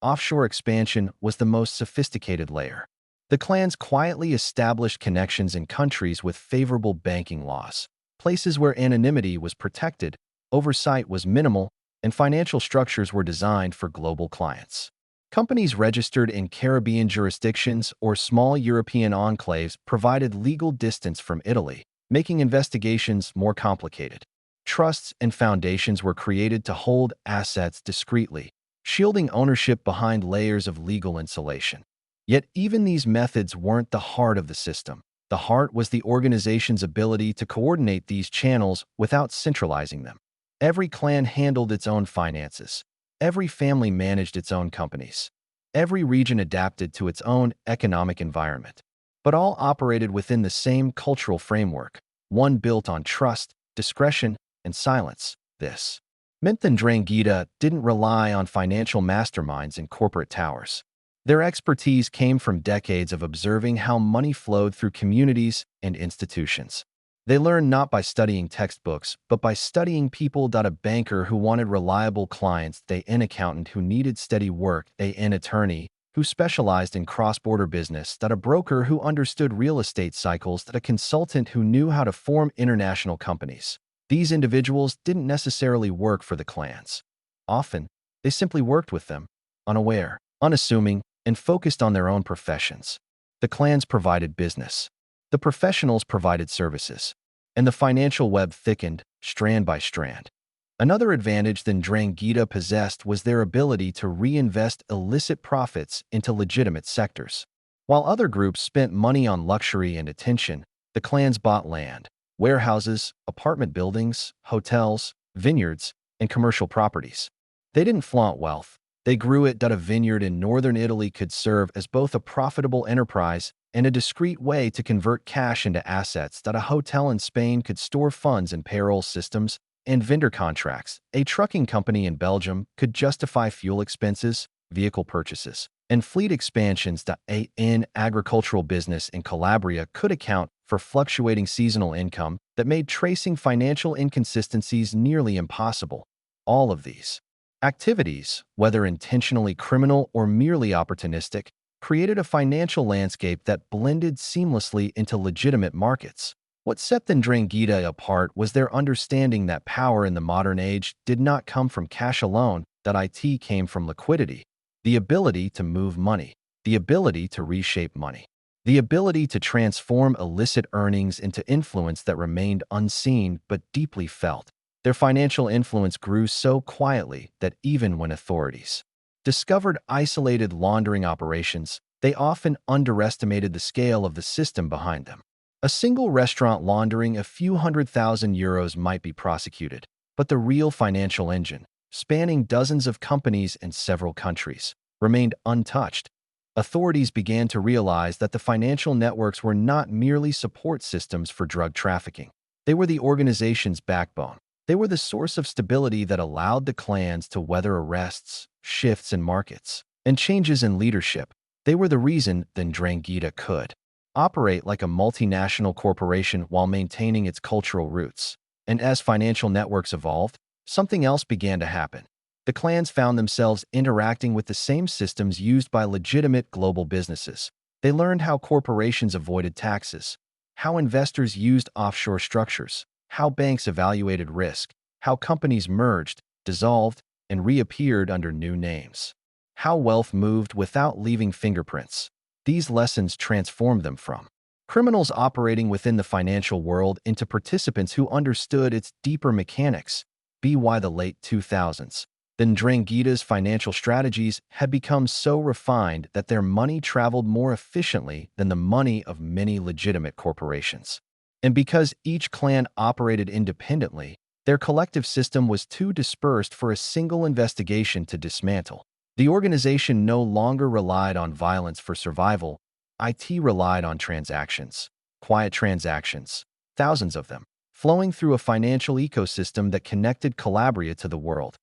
Speaker 1: Offshore expansion was the most sophisticated layer. The clans quietly established connections in countries with favorable banking laws, places where anonymity was protected, oversight was minimal, and financial structures were designed for global clients. Companies registered in Caribbean jurisdictions or small European enclaves provided legal distance from Italy, making investigations more complicated. Trusts and foundations were created to hold assets discreetly, shielding ownership behind layers of legal insulation. Yet even these methods weren't the heart of the system. The heart was the organization's ability to coordinate these channels without centralizing them. Every clan handled its own finances. Every family managed its own companies. Every region adapted to its own economic environment. But all operated within the same cultural framework, one built on trust, discretion, and silence. This meant the Ndrangheta didn't rely on financial masterminds in corporate towers. Their expertise came from decades of observing how money flowed through communities and institutions. They learned not by studying textbooks, but by studying people. A banker who wanted reliable clients, an accountant who needed steady work, an attorney who specialized in cross-border business, a broker who understood real estate cycles, a consultant who knew how to form international companies. These individuals didn't necessarily work for the clans. Often, they simply worked with them, unaware, unassuming, and focused on their own professions. The clans provided business. The professionals provided services. And the financial web thickened, strand by strand. Another advantage that Ndrangheta possessed was their ability to reinvest illicit profits into legitimate sectors. While other groups spent money on luxury and attention, the clans bought land, warehouses, apartment buildings, hotels, vineyards, and commercial properties. They didn't flaunt wealth. They grew it. A vineyard in northern Italy could serve as both a profitable enterprise and a discreet way to convert cash into assets. A hotel in Spain could store funds in payroll systems and vendor contracts. A trucking company in Belgium could justify fuel expenses, vehicle purchases, and fleet expansions. An agricultural business in Calabria could account for fluctuating seasonal income that made tracing financial inconsistencies nearly impossible. All of these activities, whether intentionally criminal or merely opportunistic, created a financial landscape that blended seamlessly into legitimate markets. What set the Ndrangheta apart was their understanding that power in the modern age did not come from cash alone, that it came from liquidity, the ability to move money, the ability to reshape money, the ability to transform illicit earnings into influence that remained unseen but deeply felt. Their financial influence grew so quietly that even when authorities discovered isolated laundering operations, they often underestimated the scale of the system behind them. A single restaurant laundering a few €100,000 might be prosecuted, but the real financial engine, spanning dozens of companies in several countries, remained untouched. Authorities began to realize that the financial networks were not merely support systems for drug trafficking. They were the organization's backbone. They were the source of stability that allowed the clans to weather arrests, shifts in markets, and changes in leadership. They were the reason the Ndrangheta could operate like a multinational corporation while maintaining its cultural roots. And as financial networks evolved, something else began to happen. The clans found themselves interacting with the same systems used by legitimate global businesses. They learned how corporations avoided taxes, how investors used offshore structures, how banks evaluated risk, how companies merged, dissolved, and reappeared under new names, how wealth moved without leaving fingerprints. These lessons transformed them from criminals operating within the financial world into participants who understood its deeper mechanics. By the late 2000s, the Ndrangheta's financial strategies had become so refined that their money traveled more efficiently than the money of many legitimate corporations. And because each clan operated independently, their collective system was too dispersed for a single investigation to dismantle. The organization no longer relied on violence for survival. It relied on transactions, quiet transactions, thousands of them, flowing through a financial ecosystem that connected Calabria to the world.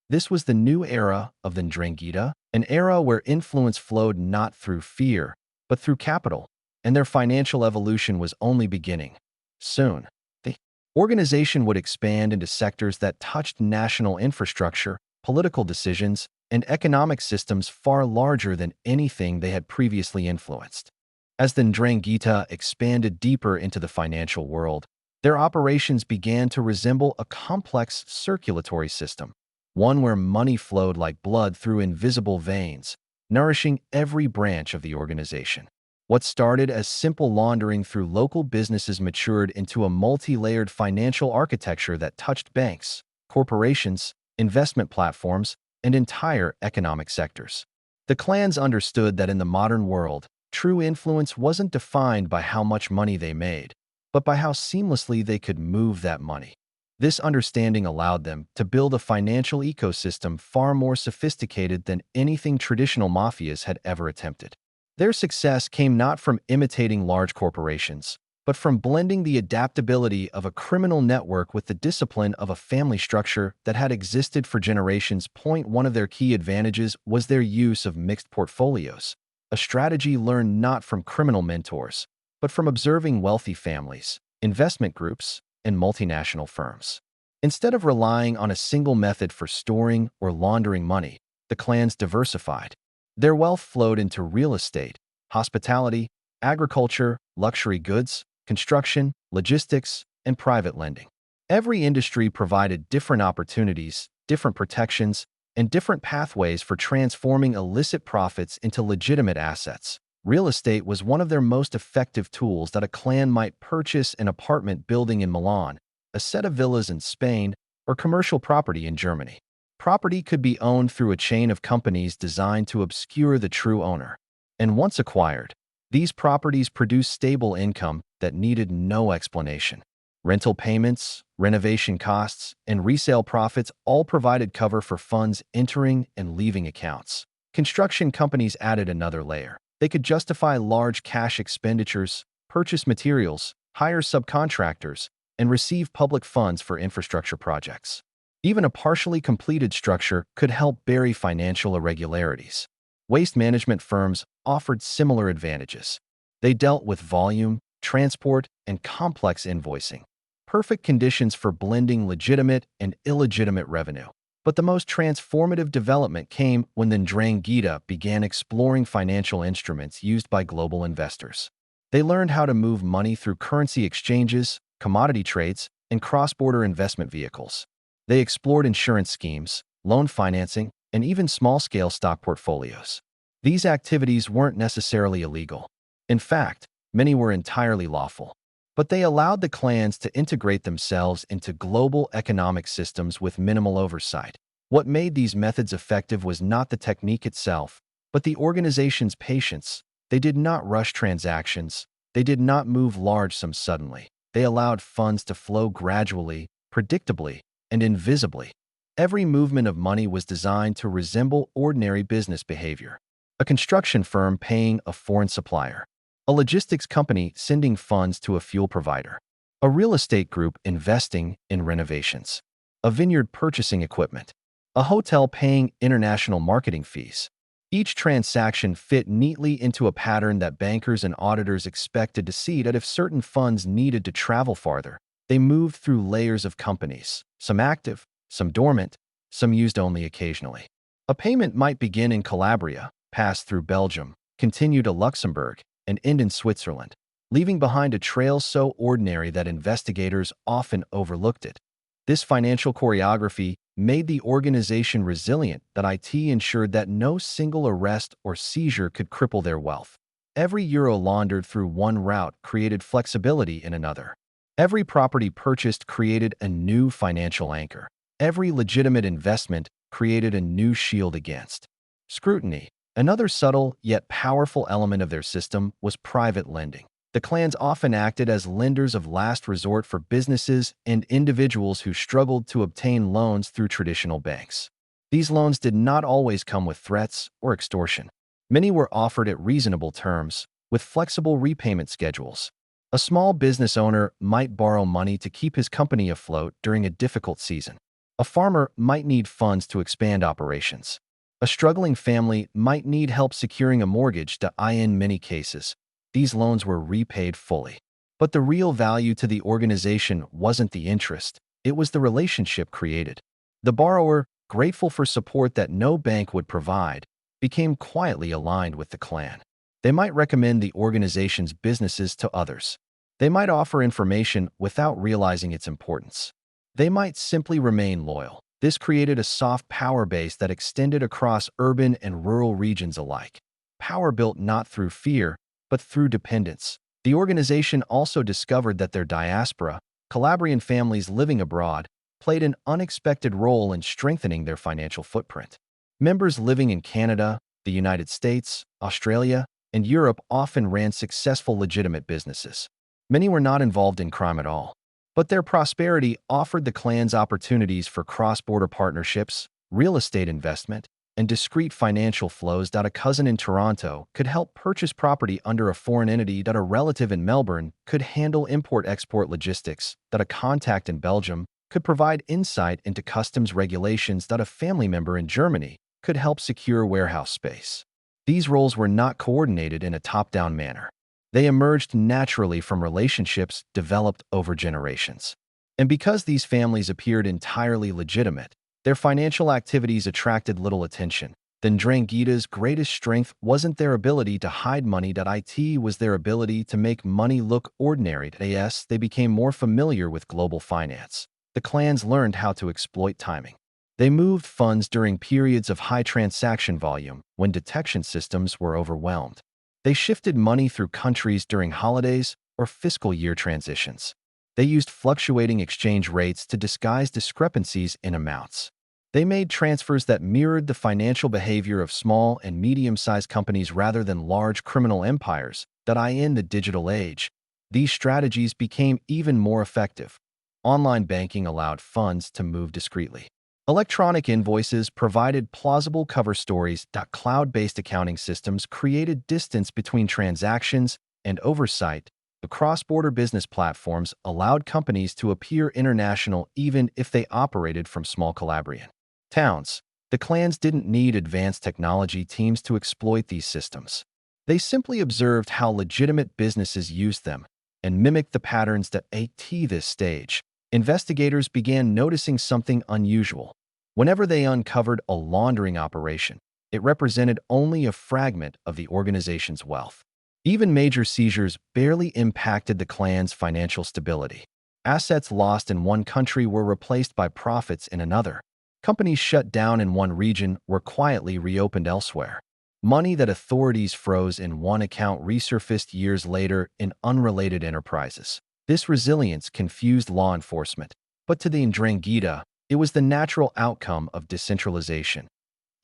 Speaker 1: This was the new era of the Ndrangheta, an era where influence flowed not through fear, but through capital, and their financial evolution was only beginning. Soon, the organization would expand into sectors that touched national infrastructure, political decisions, and economic systems far larger than anything they had previously influenced. As the Ndrangheta expanded deeper into the financial world, their operations began to resemble a complex circulatory system, one where money flowed like blood through invisible veins, nourishing every branch of the organization. What started as simple laundering through local businesses matured into a multi-layered financial architecture that touched banks, corporations, investment platforms, and entire economic sectors. The clans understood that in the modern world, true influence wasn't defined by how much money they made, but by how seamlessly they could move that money. This understanding allowed them to build a financial ecosystem far more sophisticated than anything traditional mafias had ever attempted. Their success came not from imitating large corporations, but from blending the adaptability of a criminal network with the discipline of a family structure that had existed for generations. One of their key advantages was their use of mixed portfolios, a strategy learned not from criminal mentors, but from observing wealthy families. investment groups, and multinational firms. Instead of relying on a single method for storing or laundering money, the clans diversified. Their wealth flowed into real estate, hospitality, agriculture, luxury goods, construction, logistics, and private lending. Every industry provided different opportunities, different protections, and different pathways for transforming illicit profits into legitimate assets. Real estate was one of their most effective tools that a clan might purchase an apartment building in Milan, a set of villas in Spain, or commercial property in Germany. Property could be owned through a chain of companies designed to obscure the true owner. And once acquired, these properties produced stable income that needed no explanation. Rental payments, renovation costs, and resale profits all provided cover for funds entering and leaving accounts. Construction companies added another layer. They could justify large cash expenditures, purchase materials, hire subcontractors, and receive public funds for infrastructure projects. Even a partially completed structure could help bury financial irregularities. Waste management firms offered similar advantages. They dealt with volume, transport, and complex invoicing. Perfect conditions for blending legitimate and illegitimate revenue. But the most transformative development came when the Ndrangheta began exploring financial instruments used by global investors. They learned how to move money through currency exchanges, commodity trades, and cross-border investment vehicles. They explored insurance schemes, loan financing, and even small-scale stock portfolios. These activities weren't necessarily illegal. In fact, many were entirely lawful. But they allowed the clans to integrate themselves into global economic systems with minimal oversight. What made these methods effective was not the technique itself, but the organization's patience. They did not rush transactions. They did not move large sums suddenly. They allowed funds to flow gradually, predictably, and invisibly. Every movement of money was designed to resemble ordinary business behavior. A construction firm paying a foreign supplier. A logistics company sending funds to a fuel provider. A real estate group investing in renovations. A vineyard purchasing equipment. A hotel paying international marketing fees. Each transaction fit neatly into a pattern that bankers and auditors expected to see. That if certain funds needed to travel farther, they moved through layers of companies, some active, some dormant, some used only occasionally. A payment might begin in Calabria, pass through Belgium, continue to Luxembourg, and end in Switzerland, leaving behind a trail so ordinary that investigators often overlooked it. This financial choreography made the organization resilient. That IT ensured that no single arrest or seizure could cripple their wealth. Every euro laundered through one route created flexibility in another. Every property purchased created a new financial anchor. Every legitimate investment created a new shield against scrutiny. Another subtle yet powerful element of their system was private lending. The clans often acted as lenders of last resort for businesses and individuals who struggled to obtain loans through traditional banks. These loans did not always come with threats or extortion. Many were offered at reasonable terms, with flexible repayment schedules. A small business owner might borrow money to keep his company afloat during a difficult season. A farmer might need funds to expand operations. A struggling family might need help securing a mortgage. In many cases, these loans were repaid fully. But the real value to the organization wasn't the interest, it was the relationship created. The borrower, grateful for support that no bank would provide, became quietly aligned with the clan. They might recommend the organization's businesses to others. They might offer information without realizing its importance. They might simply remain loyal. This created a soft power base that extended across urban and rural regions alike. Power built not through fear, but through dependence. The organization also discovered that their diaspora, Calabrian families living abroad, played an unexpected role in strengthening their financial footprint. Members living in Canada, the United States, Australia, and Europe often ran successful legitimate businesses. Many were not involved in crime at all. But their prosperity offered the clans opportunities for cross-border partnerships, real estate investment, and discrete financial flows. A cousin in Toronto could help purchase property under a foreign entity. A relative in Melbourne could handle import-export logistics. A contact in Belgium could provide insight into customs regulations. A family member in Germany could help secure warehouse space. These roles were not coordinated in a top-down manner. They emerged naturally from relationships developed over generations. And because these families appeared entirely legitimate, their financial activities attracted little attention. The Ndrangheta's greatest strength wasn't their ability to hide money, it was their ability to make money look ordinary. As they became more familiar with global finance, the clans learned how to exploit timing. They moved funds during periods of high transaction volume when detection systems were overwhelmed. They shifted money through countries during holidays or fiscal year transitions. They used fluctuating exchange rates to disguise discrepancies in amounts. They made transfers that mirrored the financial behavior of small and medium-sized companies rather than large criminal empires. In the digital age, these strategies became even more effective. Online banking allowed funds to move discreetly. Electronic invoices provided plausible cover stories. Cloud-based accounting systems created distance between transactions and oversight. The cross-border business platforms allowed companies to appear international even if they operated from small Calabrian towns. The clans didn't need advanced technology teams to exploit these systems. They simply observed how legitimate businesses used them and mimicked the patterns that at this stage. Investigators began noticing something unusual. Whenever they uncovered a laundering operation, it represented only a fragment of the organization's wealth. Even major seizures barely impacted the clan's financial stability. Assets lost in one country were replaced by profits in another. Companies shut down in one region were quietly reopened elsewhere. Money that authorities froze in one account resurfaced years later in unrelated enterprises. This resilience confused law enforcement, but to the Ndrangheta, it was the natural outcome of decentralization.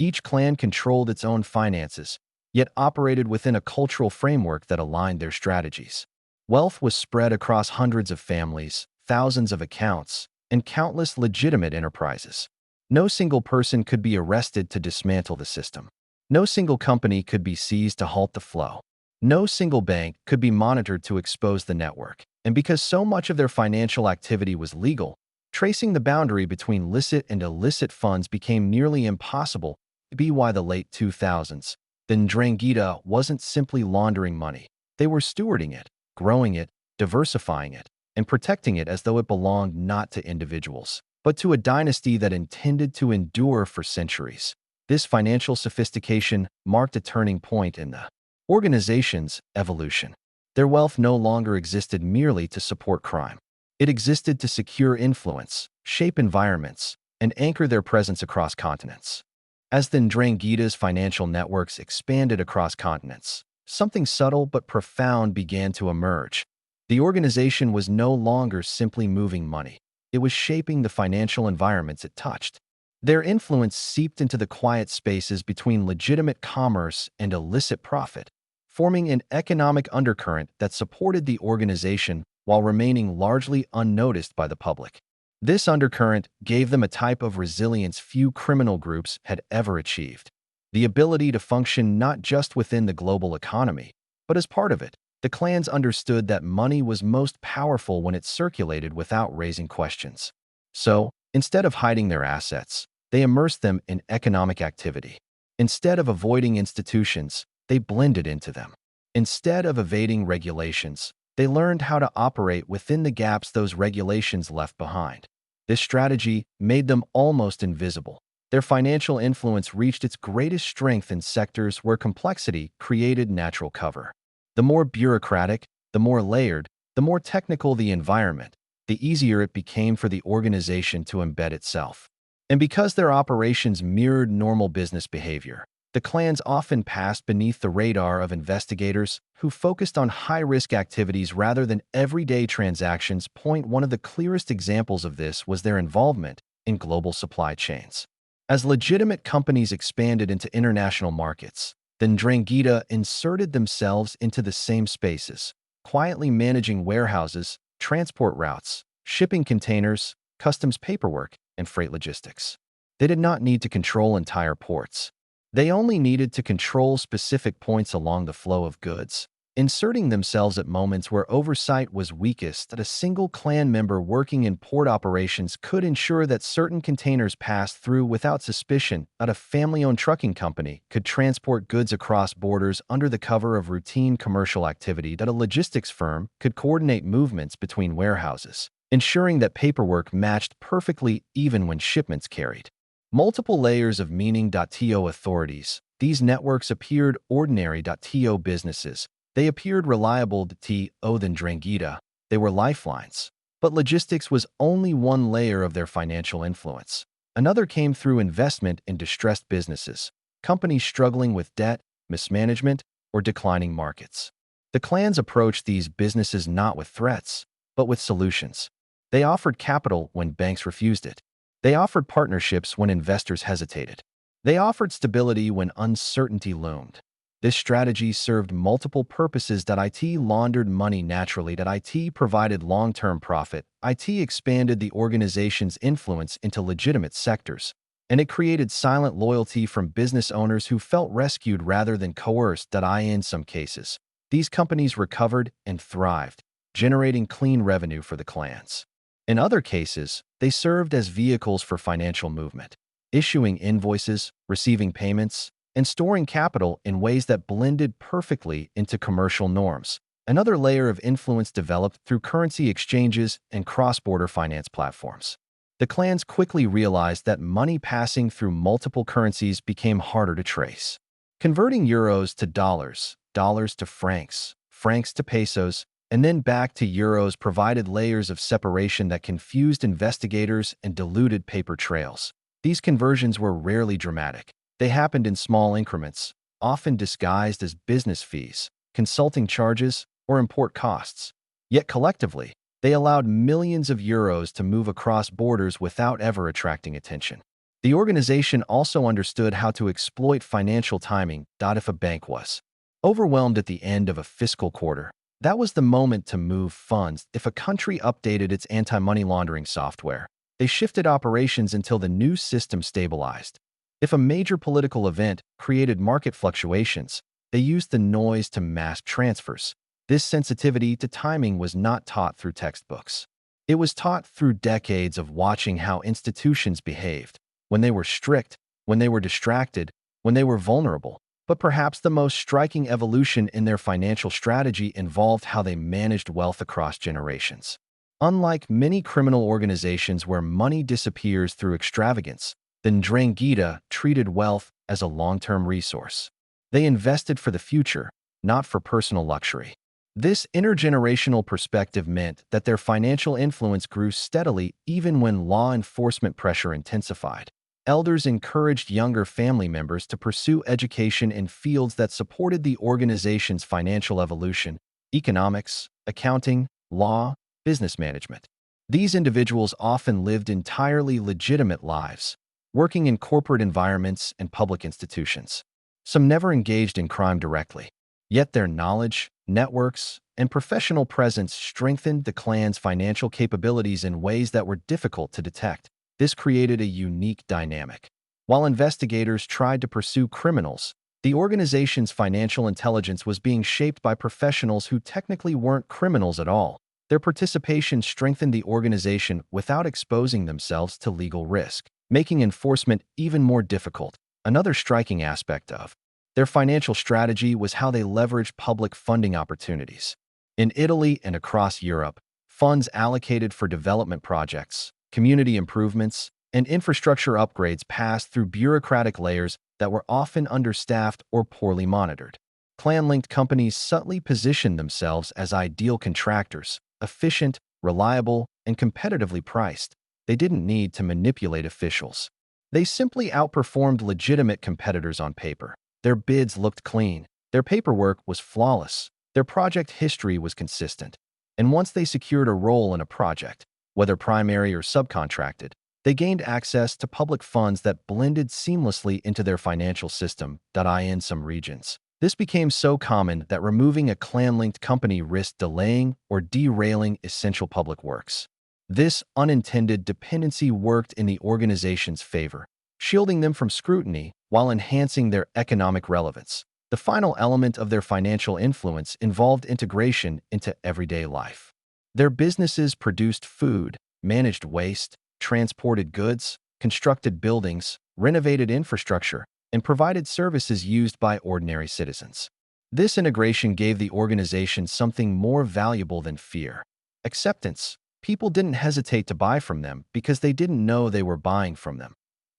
Speaker 1: Each clan controlled its own finances, yet operated within a cultural framework that aligned their strategies. Wealth was spread across hundreds of families, thousands of accounts, and countless legitimate enterprises. No single person could be arrested to dismantle the system. No single company could be seized to halt the flow. No single bank could be monitored to expose the network. And because so much of their financial activity was legal, tracing the boundary between licit and illicit funds became nearly impossible. By the late 2000s, the Ndrangheta wasn't simply laundering money. They were stewarding it, growing it, diversifying it, and protecting it as though it belonged not to individuals, but to a dynasty that intended to endure for centuries. This financial sophistication marked a turning point in the organization's evolution. Their wealth no longer existed merely to support crime. It existed to secure influence, shape environments, and anchor their presence across continents. As the Ndrangheta's financial networks expanded across continents, something subtle but profound began to emerge. The organization was no longer simply moving money. It was shaping the financial environments it touched. Their influence seeped into the quiet spaces between legitimate commerce and illicit profit, forming an economic undercurrent that supported the organization while remaining largely unnoticed by the public. This undercurrent gave them a type of resilience few criminal groups had ever achieved: the ability to function not just within the global economy, but as part of it. The clans understood that money was most powerful when it circulated without raising questions. So, instead of hiding their assets, they immersed them in economic activity. Instead of avoiding institutions, they blended into them. Instead of evading regulations, they learned how to operate within the gaps those regulations left behind. This strategy made them almost invisible. Their financial influence reached its greatest strength in sectors where complexity created natural cover. The more bureaucratic, the more layered, the more technical the environment, the easier it became for the organization to embed itself. And because their operations mirrored normal business behavior, the clans often passed beneath the radar of investigators who focused on high-risk activities rather than everyday transactions. One of the clearest examples of this was their involvement in global supply chains. As legitimate companies expanded into international markets, the Ndrangheta inserted themselves into the same spaces, quietly managing warehouses, transport routes, shipping containers, customs paperwork, and freight logistics. They did not need to control entire ports. They only needed to control specific points along the flow of goods. inserting themselves at moments where oversight was weakest. That a single clan member working in port operations could ensure that certain containers passed through without suspicion. That a family-owned trucking company could transport goods across borders under the cover of routine commercial activity. That a logistics firm could coordinate movements between warehouses, ensuring that paperwork matched perfectly even when shipments carried multiple layers of meaning. To authorities, these networks appeared ordinary. To businesses, they appeared reliable. To the Ndrangheta, they were lifelines. But logistics was only one layer of their financial influence. Another came through investment in distressed businesses, companies struggling with debt, mismanagement, or declining markets. The clans approached these businesses not with threats, but with solutions. They offered capital when banks refused it. They offered partnerships when investors hesitated. They offered stability when uncertainty loomed. This strategy served multiple purposes. It laundered money naturally. It provided long-term profit. It expanded the organization's influence into legitimate sectors. And it created silent loyalty from business owners who felt rescued rather than coerced. In some cases, these companies recovered and thrived, generating clean revenue for the clans. In other cases, they served as vehicles for financial movement, issuing invoices, receiving payments, and storing capital in ways that blended perfectly into commercial norms. Another layer of influence developed through currency exchanges and cross-border finance platforms. The clans quickly realized that money passing through multiple currencies became harder to trace. Converting euros to dollars, dollars to francs, francs to pesos, and then back to euros provided layers of separation that confused investigators and diluted paper trails. These conversions were rarely dramatic. They happened in small increments, often disguised as business fees, consulting charges, or import costs. Yet collectively, they allowed millions of euros to move across borders without ever attracting attention. The organization also understood how to exploit financial timing. If a bank was overwhelmed at the end of a fiscal quarter, that was the moment to move funds. If a country updated its anti-money laundering software, they shifted operations until the new system stabilized. If a major political event created market fluctuations, they used the noise to mask transfers. This sensitivity to timing was not taught through textbooks. It was taught through decades of watching how institutions behaved, when they were strict, when they were distracted, when they were vulnerable. But perhaps the most striking evolution in their financial strategy involved how they managed wealth across generations. Unlike many criminal organizations where money disappears through extravagance, the Ndrangheta treated wealth as a long-term resource. They invested for the future, not for personal luxury. This intergenerational perspective meant that their financial influence grew steadily even when law enforcement pressure intensified. Elders encouraged younger family members to pursue education in fields that supported the organization's financial evolution: economics, accounting, law, business management. These individuals often lived entirely legitimate lives, working in corporate environments and public institutions. Some never engaged in crime directly, yet their knowledge, networks, and professional presence strengthened the clan's financial capabilities in ways that were difficult to detect. This created a unique dynamic. While investigators tried to pursue criminals, the organization's financial intelligence was being shaped by professionals who technically weren't criminals at all. Their participation strengthened the organization without exposing themselves to legal risk, making enforcement even more difficult. Another striking aspect of their financial strategy was how they leveraged public funding opportunities. In Italy and across Europe, funds allocated for development projects, community improvements, and infrastructure upgrades passed through bureaucratic layers that were often understaffed or poorly monitored. Clan-linked companies subtly positioned themselves as ideal contractors, efficient, reliable, and competitively priced. They didn't need to manipulate officials. They simply outperformed legitimate competitors on paper. Their bids looked clean. Their paperwork was flawless. Their project history was consistent. And once they secured a role in a project, whether primary or subcontracted, they gained access to public funds that blended seamlessly into their financial system. In some regions, this became so common that removing a clan-linked company risked delaying or derailing essential public works. This unintended dependency worked in the organization's favor, shielding them from scrutiny while enhancing their economic relevance. The final element of their financial influence involved integration into everyday life. Their businesses produced food, managed waste, transported goods, constructed buildings, renovated infrastructure, and provided services used by ordinary citizens. This integration gave the organization something more valuable than fear: acceptance. People didn't hesitate to buy from them because they didn't know they were buying from them.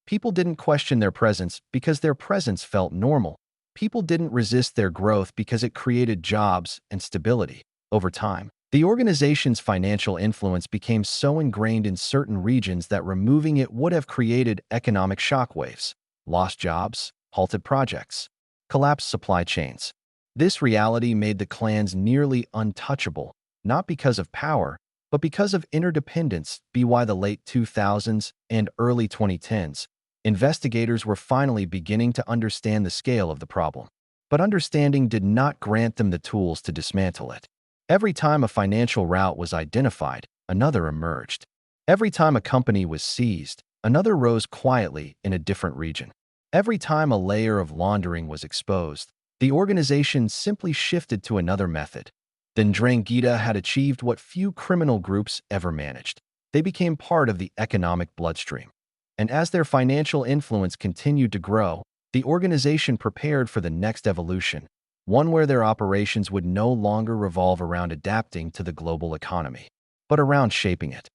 Speaker 1: People didn't question their presence because their presence felt normal. People didn't resist their growth because it created jobs and stability. Over time, the organization's financial influence became so ingrained in certain regions that removing it would have created economic shockwaves: lost jobs, halted projects, collapsed supply chains. This reality made the clans nearly untouchable, not because of power, but because of interdependence. By the late 2000s and early 2010s, investigators were finally beginning to understand the scale of the problem. But understanding did not grant them the tools to dismantle it. Every time a financial route was identified, another emerged. Every time a company was seized, another rose quietly in a different region. Every time a layer of laundering was exposed, the organization simply shifted to another method. The Ndrangheta had achieved what few criminal groups ever managed. They became part of the economic bloodstream. And as their financial influence continued to grow, the organization prepared for the next evolution, one where their operations would no longer revolve around adapting to the global economy, but around shaping it.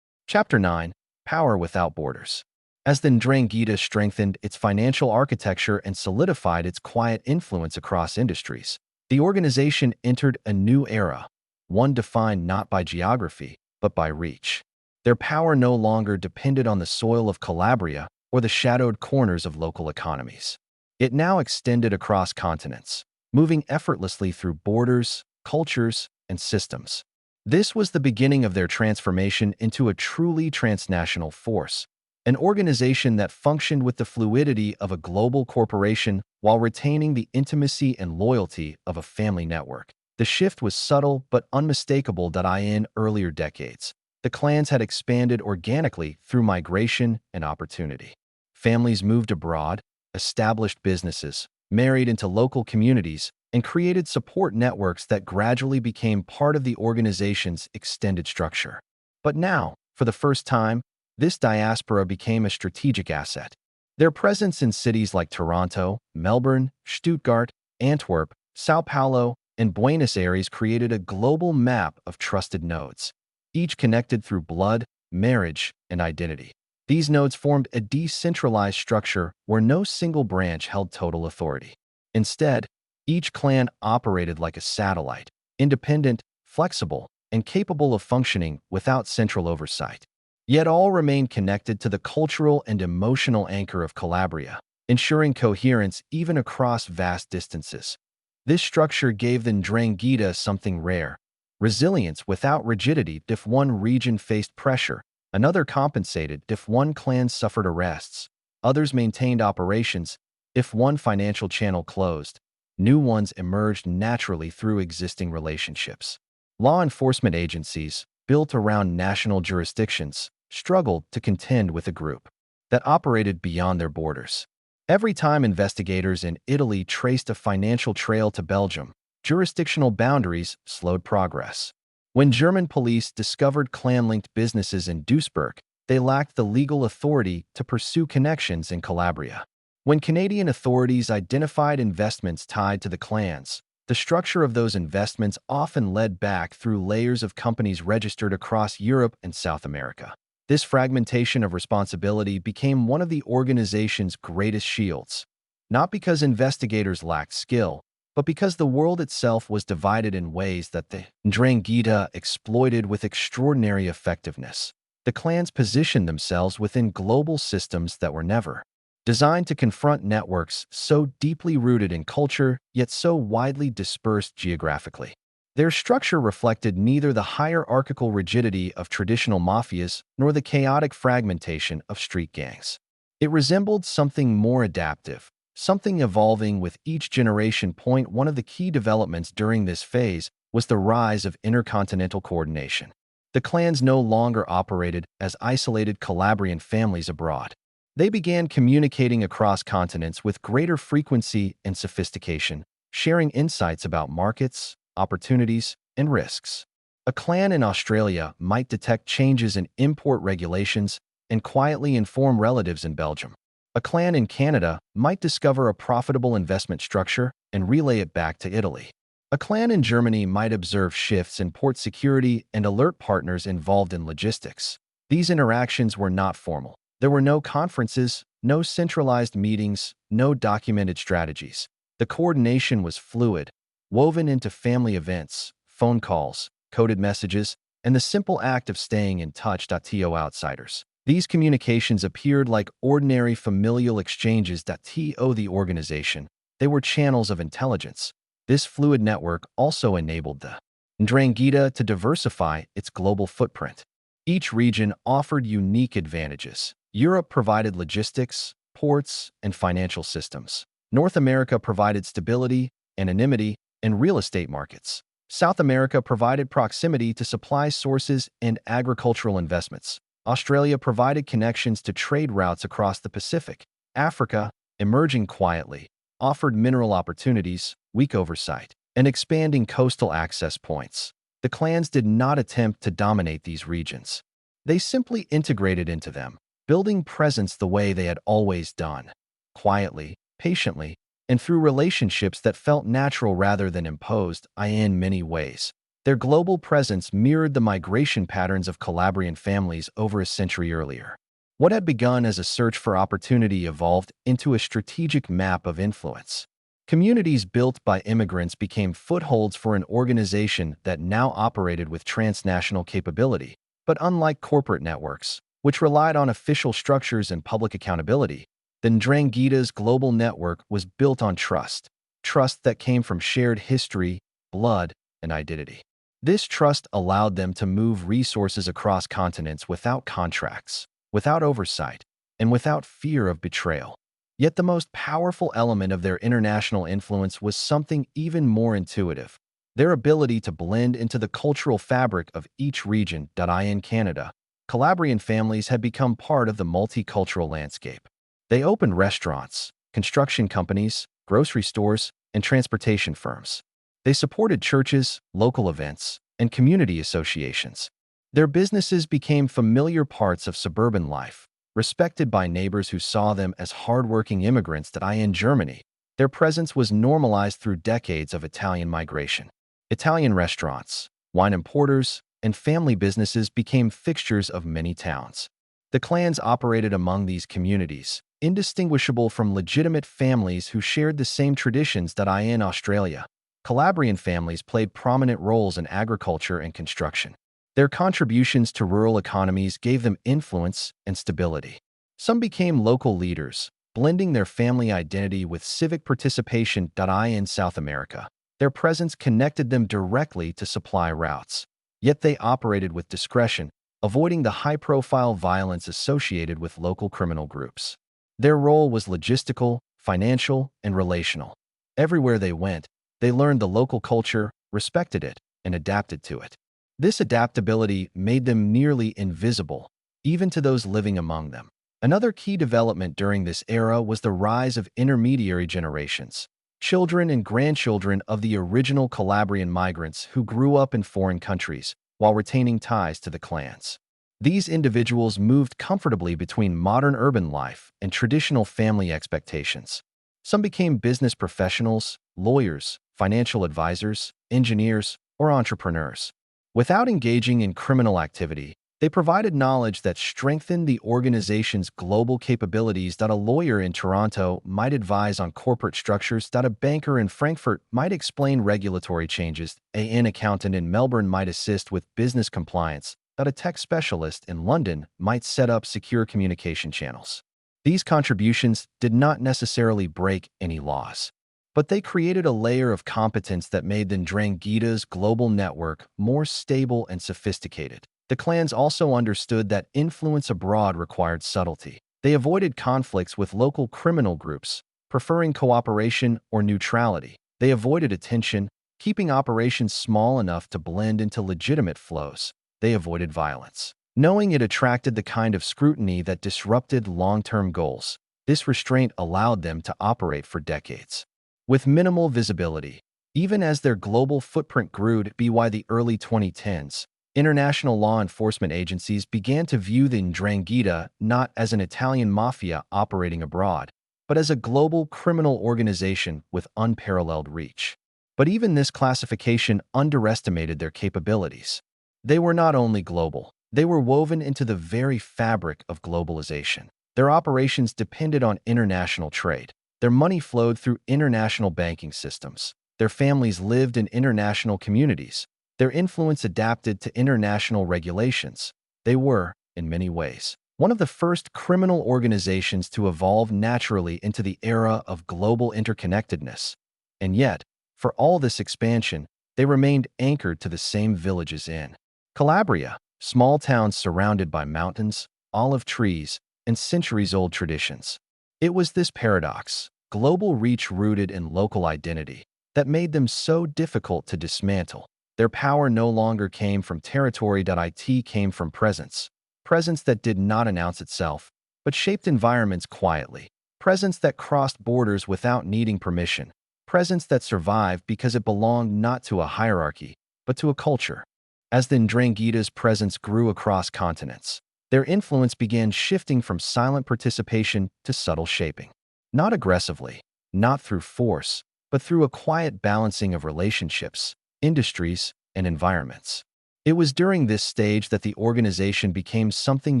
Speaker 1: Chapter 9: Power Without Borders. As the Ndrangheta strengthened its financial architecture and solidified its quiet influence across industries, the organization entered a new era, one defined not by geography, but by reach. Their power no longer depended on the soil of Calabria or the shadowed corners of local economies. It now extended across continents, moving effortlessly through borders, cultures, and systems. This was the beginning of their transformation into a truly transnational force, an organization that functioned with the fluidity of a global corporation while retaining the intimacy and loyalty of a family network. The shift was subtle but unmistakable. In earlier decades, the clans had expanded organically through migration and opportunity. Families moved abroad, established businesses, married into local communities, and created support networks that gradually became part of the organization's extended structure. But now, for the first time, this diaspora became a strategic asset. Their presence in cities like Toronto, Melbourne, Stuttgart, Antwerp, Sao Paulo, and Buenos Aires created a global map of trusted nodes, each connected through blood, marriage, and identity. These nodes formed a decentralized structure where no single branch held total authority. Instead, each clan operated like a satellite, independent, flexible, and capable of functioning without central oversight. Yet all remained connected to the cultural and emotional anchor of Calabria, ensuring coherence even across vast distances. This structure gave the Ndrangheta something rare: resilience without rigidity. If one region faced pressure, another compensated. If one clan suffered arrests, others maintained operations. If one financial channel closed, new ones emerged naturally through existing relationships. Law enforcement agencies, built around national jurisdictions, struggled to contend with a group that operated beyond their borders. Every time investigators in Italy traced a financial trail to Belgium, jurisdictional boundaries slowed progress. When German police discovered clan-linked businesses in Duisburg, they lacked the legal authority to pursue connections in Calabria. When Canadian authorities identified investments tied to the clans, the structure of those investments often led back through layers of companies registered across Europe and South America. This fragmentation of responsibility became one of the organization's greatest shields, not because investigators lacked skill, but because the world itself was divided in ways that the Ndrangheta exploited with extraordinary effectiveness. The clans positioned themselves within global systems that were never designed to confront networks so deeply rooted in culture, yet so widely dispersed geographically. Their structure reflected neither the hierarchical rigidity of traditional mafias nor the chaotic fragmentation of street gangs. It resembled something more adaptive, something evolving with each generation. One of the key developments during this phase was the rise of intercontinental coordination. The clans no longer operated as isolated Calabrian families abroad. They began communicating across continents with greater frequency and sophistication, sharing insights about markets, opportunities, and risks. A clan in Australia might detect changes in import regulations and quietly inform relatives in Belgium. A clan in Canada might discover a profitable investment structure and relay it back to Italy. A clan in Germany might observe shifts in port security and alert partners involved in logistics. These interactions were not formal. There were no conferences, no centralized meetings, no documented strategies. The coordination was fluid, woven into family events, phone calls, coded messages, and the simple act of staying in touch. To outsiders, these communications appeared like ordinary familial exchanges. To the organization, they were channels of intelligence. This fluid network also enabled the Ndrangheta to diversify its global footprint. Each region offered unique advantages. Europe provided logistics, ports, and financial systems. North America provided stability, anonymity, and real estate markets. South America provided proximity to supply sources and agricultural investments. Australia provided connections to trade routes across the Pacific. Africa, emerging quietly, offered mineral opportunities, weak oversight, and expanding coastal access points. The clans did not attempt to dominate these regions. They simply integrated into them, building presence the way they had always done, quietly, patiently, and through relationships that felt natural rather than imposed. In many ways, their global presence mirrored the migration patterns of Calabrian families over a century earlier. What had begun as a search for opportunity evolved into a strategic map of influence. Communities built by immigrants became footholds for an organization that now operated with transnational capability. But unlike corporate networks, which relied on official structures and public accountability, the Ndrangheta's global network was built on trust. Trust that came from shared history, blood, and identity. This trust allowed them to move resources across continents without contracts, without oversight, and without fear of betrayal. Yet the most powerful element of their international influence was something even more intuitive: their ability to blend into the cultural fabric of each region. In Canada, Calabrian families had become part of the multicultural landscape. They opened restaurants, construction companies, grocery stores, and transportation firms. They supported churches, local events, and community associations. Their businesses became familiar parts of suburban life, respected by neighbors who saw them as hardworking immigrants. In Germany, their presence was normalized through decades of Italian migration. Italian restaurants, wine importers, and family businesses became fixtures of many towns. The clans operated among these communities, indistinguishable from legitimate families who shared the same traditions. In Australia, Calabrian families played prominent roles in agriculture and construction. Their contributions to rural economies gave them influence and stability. Some became local leaders, blending their family identity with civic participation. In South America, their presence connected them directly to supply routes. Yet they operated with discretion, avoiding the high-profile violence associated with local criminal groups. Their role was logistical, financial, and relational. Everywhere they went, they learned the local culture, respected it, and adapted to it. This adaptability made them nearly invisible, even to those living among them. Another key development during this era was the rise of intermediary generations, children and grandchildren of the original Calabrian migrants who grew up in foreign countries while retaining ties to the clans. These individuals moved comfortably between modern urban life and traditional family expectations. Some became business professionals, lawyers, financial advisors, engineers, or entrepreneurs. Without engaging in criminal activity, they provided knowledge that strengthened the organization's global capabilities. A lawyer in Toronto might advise on corporate structures. A banker in Frankfurt might explain regulatory changes. An accountant in Melbourne might assist with business compliance. A tech specialist in London might set up secure communication channels. These contributions did not necessarily break any laws, but they created a layer of competence that made the Ndrangheta's global network more stable and sophisticated. The clans also understood that influence abroad required subtlety. They avoided conflicts with local criminal groups, preferring cooperation or neutrality. They avoided attention, keeping operations small enough to blend into legitimate flows. They avoided violence, knowing it attracted the kind of scrutiny that disrupted long-term goals. This restraint allowed them to operate for decades. with minimal visibility. Even as their global footprint grew by the early 2010s, international law enforcement agencies began to view the Ndrangheta not as an Italian mafia operating abroad, but as a global criminal organization with unparalleled reach. But even this classification underestimated their capabilities. They were not only global, they were woven into the very fabric of globalization. Their operations depended on international trade. Their money flowed through international banking systems. Their families lived in international communities. Their influence adapted to international regulations. They were, in many ways, one of the first criminal organizations to evolve naturally into the era of global interconnectedness. And yet, for all this expansion, they remained anchored to the same villages in Calabria, small towns surrounded by mountains, olive trees, and centuries-old traditions. It was this paradox, global reach rooted in local identity, that made them so difficult to dismantle. Their power no longer came from territory. It came from presence. Presence that did not announce itself, but shaped environments quietly. Presence that crossed borders without needing permission. Presence that survived because it belonged not to a hierarchy, but to a culture. As the Ndrangheta's presence grew across continents, their influence began shifting from silent participation to subtle shaping. Not aggressively, not through force, but through a quiet balancing of relationships, industries, and environments. It was during this stage that the organization became something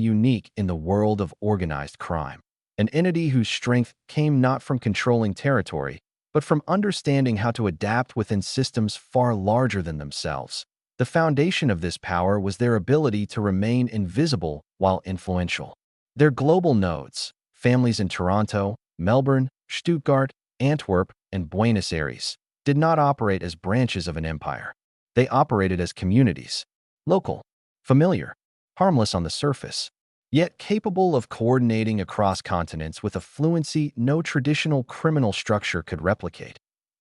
Speaker 1: unique in the world of organized crime. An entity whose strength came not from controlling territory, but from understanding how to adapt within systems far larger than themselves. The foundation of this power was their ability to remain invisible while influential. Their global nodes, families in Toronto, Melbourne, Stuttgart, Antwerp, and Buenos Aires, did not operate as branches of an empire. They operated as communities, local, familiar, harmless on the surface, yet capable of coordinating across continents with a fluency no traditional criminal structure could replicate.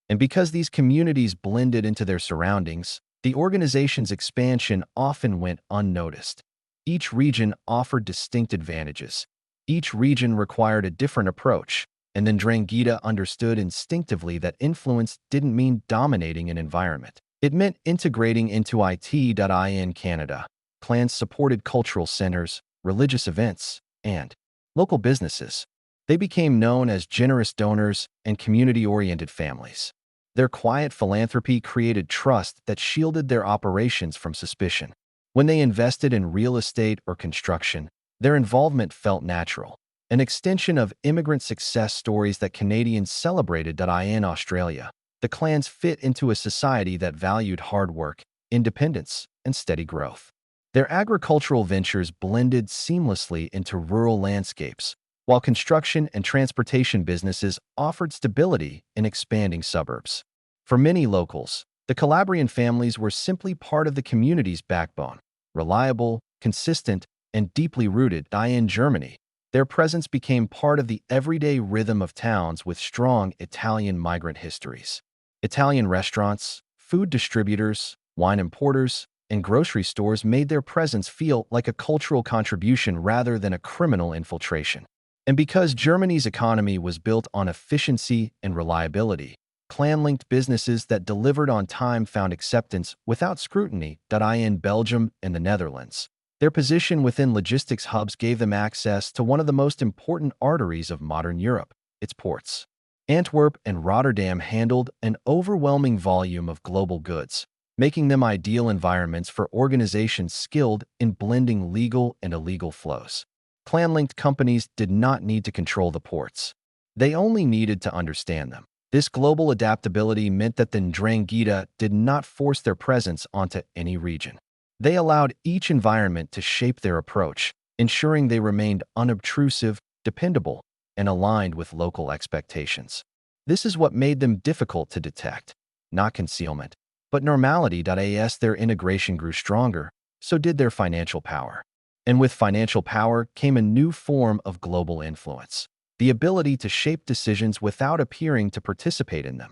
Speaker 1: And because these communities blended into their surroundings, the organization's expansion often went unnoticed. Each region offered distinct advantages. Each region required a different approach, and then Ndrangheta understood instinctively that influence didn't mean dominating an environment. It meant integrating into in Canada. Clans supported cultural centers, religious events, and local businesses. They became known as generous donors and community-oriented families. Their quiet philanthropy created trust that shielded their operations from suspicion. When they invested in real estate or construction, their involvement felt natural, an extension of immigrant success stories that Canadians celebrated. In Australia, the clans fit into a society that valued hard work, independence, and steady growth. Their agricultural ventures blended seamlessly into rural landscapes, while construction and transportation businesses offered stability in expanding suburbs. For many locals, the Calabrian families were simply part of the community's backbone, reliable, consistent, and deeply rooted. In Germany, their presence became part of the everyday rhythm of towns with strong Italian migrant histories. Italian restaurants, food distributors, wine importers, and grocery stores made their presence feel like a cultural contribution rather than a criminal infiltration. And because Germany's economy was built on efficiency and reliability, clan-linked businesses that delivered on time found acceptance without scrutiny. In Belgium and the Netherlands, their position within logistics hubs gave them access to one of the most important arteries of modern Europe, its ports. Antwerp and Rotterdam handled an overwhelming volume of global goods, making them ideal environments for organizations skilled in blending legal and illegal flows. Clan-linked companies did not need to control the ports. They only needed to understand them. This global adaptability meant that the Ndrangheta did not force their presence onto any region. They allowed each environment to shape their approach, ensuring they remained unobtrusive, dependable, and aligned with local expectations. This is what made them difficult to detect, not concealment, but normality. As their integration grew stronger, so did their financial power. And with financial power came a new form of global influence, the ability to shape decisions without appearing to participate in them.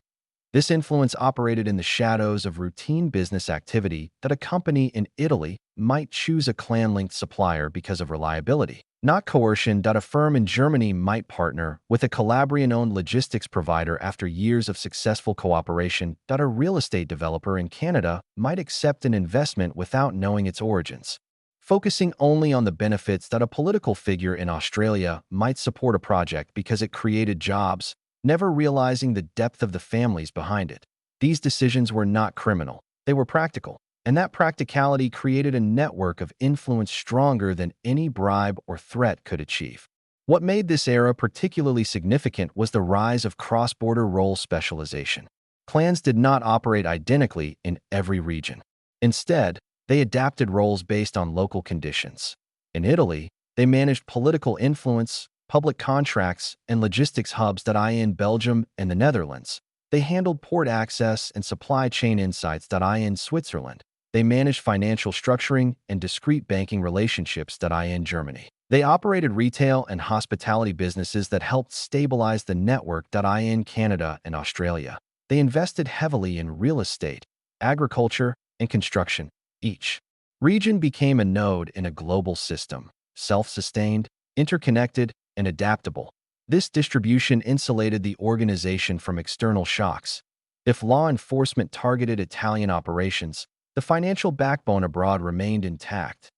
Speaker 1: This influence operated in the shadows of routine business activity that a company in Italy might choose a clan-linked supplier because of reliability, not coercion. A firm in Germany might partner with a Calabrian-owned logistics provider after years of successful cooperation. A real estate developer in Canada might accept an investment without knowing its origins, focusing only on the benefits. A political figure in Australia might support a project because it created jobs, never realizing the depth of the families behind it. These decisions were not criminal, they were practical, and that practicality created a network of influence stronger than any bribe or threat could achieve. What made this era particularly significant was the rise of cross-border role specialization. Clans did not operate identically in every region. Instead, they adapted roles based on local conditions. In Italy, they managed political influence, public contracts, and logistics hubs. In Belgium and the Netherlands, they handled port access and supply chain insights. In Switzerland, they managed financial structuring and discrete banking relationships. In Germany, they operated retail and hospitality businesses that helped stabilize the network. In Canada and Australia, they invested heavily in real estate, agriculture, and construction. Each region became a node in a global system, self-sustained, interconnected, and adaptable. This distribution insulated the organization from external shocks. If law enforcement targeted Italian operations, the financial backbone abroad remained intact.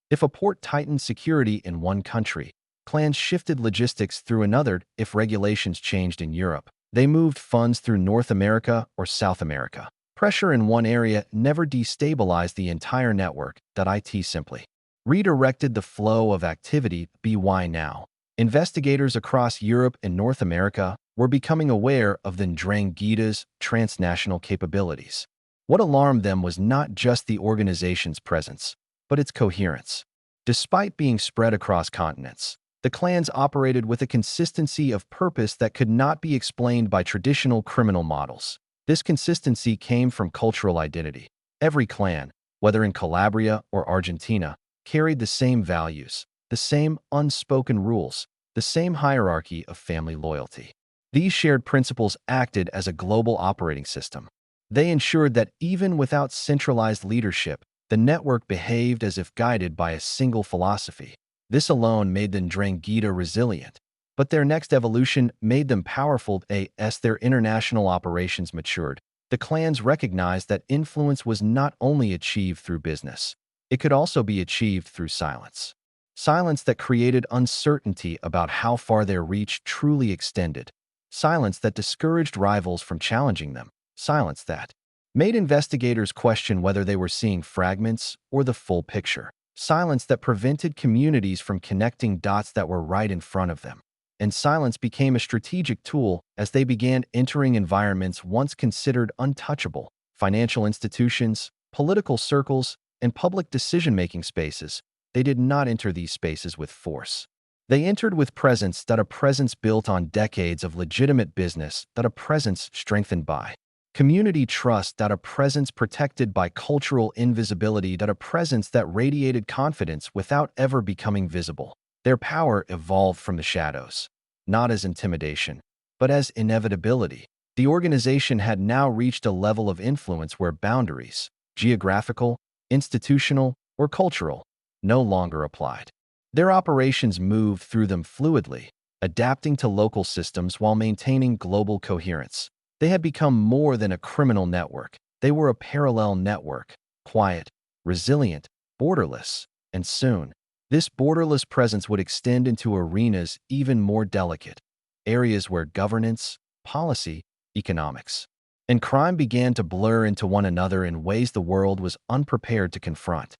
Speaker 1: If a port tightened security in one country, clans shifted logistics through another. If regulations changed in Europe, they moved funds through North America or South America. Pressure in one area never destabilized the entire network. It simply redirected the flow of activity. By now, investigators across Europe and North America were becoming aware of the Ndrangheta's transnational capabilities. What alarmed them was not just the organization's presence, but its coherence. Despite being spread across continents, the clans operated with a consistency of purpose that could not be explained by traditional criminal models. This consistency came from cultural identity. Every clan, whether in Calabria or Argentina, carried the same values, the same unspoken rules, the same hierarchy of family loyalty. These shared principles acted as a global operating system. They ensured that even without centralized leadership, the network behaved as if guided by a single philosophy. This alone made the Ndrangheta resilient, but their next evolution made them powerful. As their international operations matured, the clans recognized that influence was not only achieved through business, it could also be achieved through silence. Silence that created uncertainty about how far their reach truly extended. Silence that discouraged rivals from challenging them. Silence that made investigators question whether they were seeing fragments or the full picture. Silence that prevented communities from connecting dots that were right in front of them. And silence became a strategic tool as they began entering environments once considered untouchable: financial institutions, political circles, and public decision-making spaces. They did not enter these spaces with force. They entered with presence. A presence built on decades of legitimate business. A presence strengthened by community trust. A presence protected by cultural invisibility. A presence that radiated confidence without ever becoming visible. Their power evolved from the shadows, not as intimidation, but as inevitability. The organization had now reached a level of influence where boundaries, geographical, institutional, or cultural, no longer applied. Their operations moved through them fluidly, adapting to local systems while maintaining global coherence. They had become more than a criminal network. They were a parallel network, quiet, resilient, borderless, and soon, this borderless presence would extend into arenas even more delicate, areas where governance, policy, economics, and crime began to blur into one another in ways the world was unprepared to confront.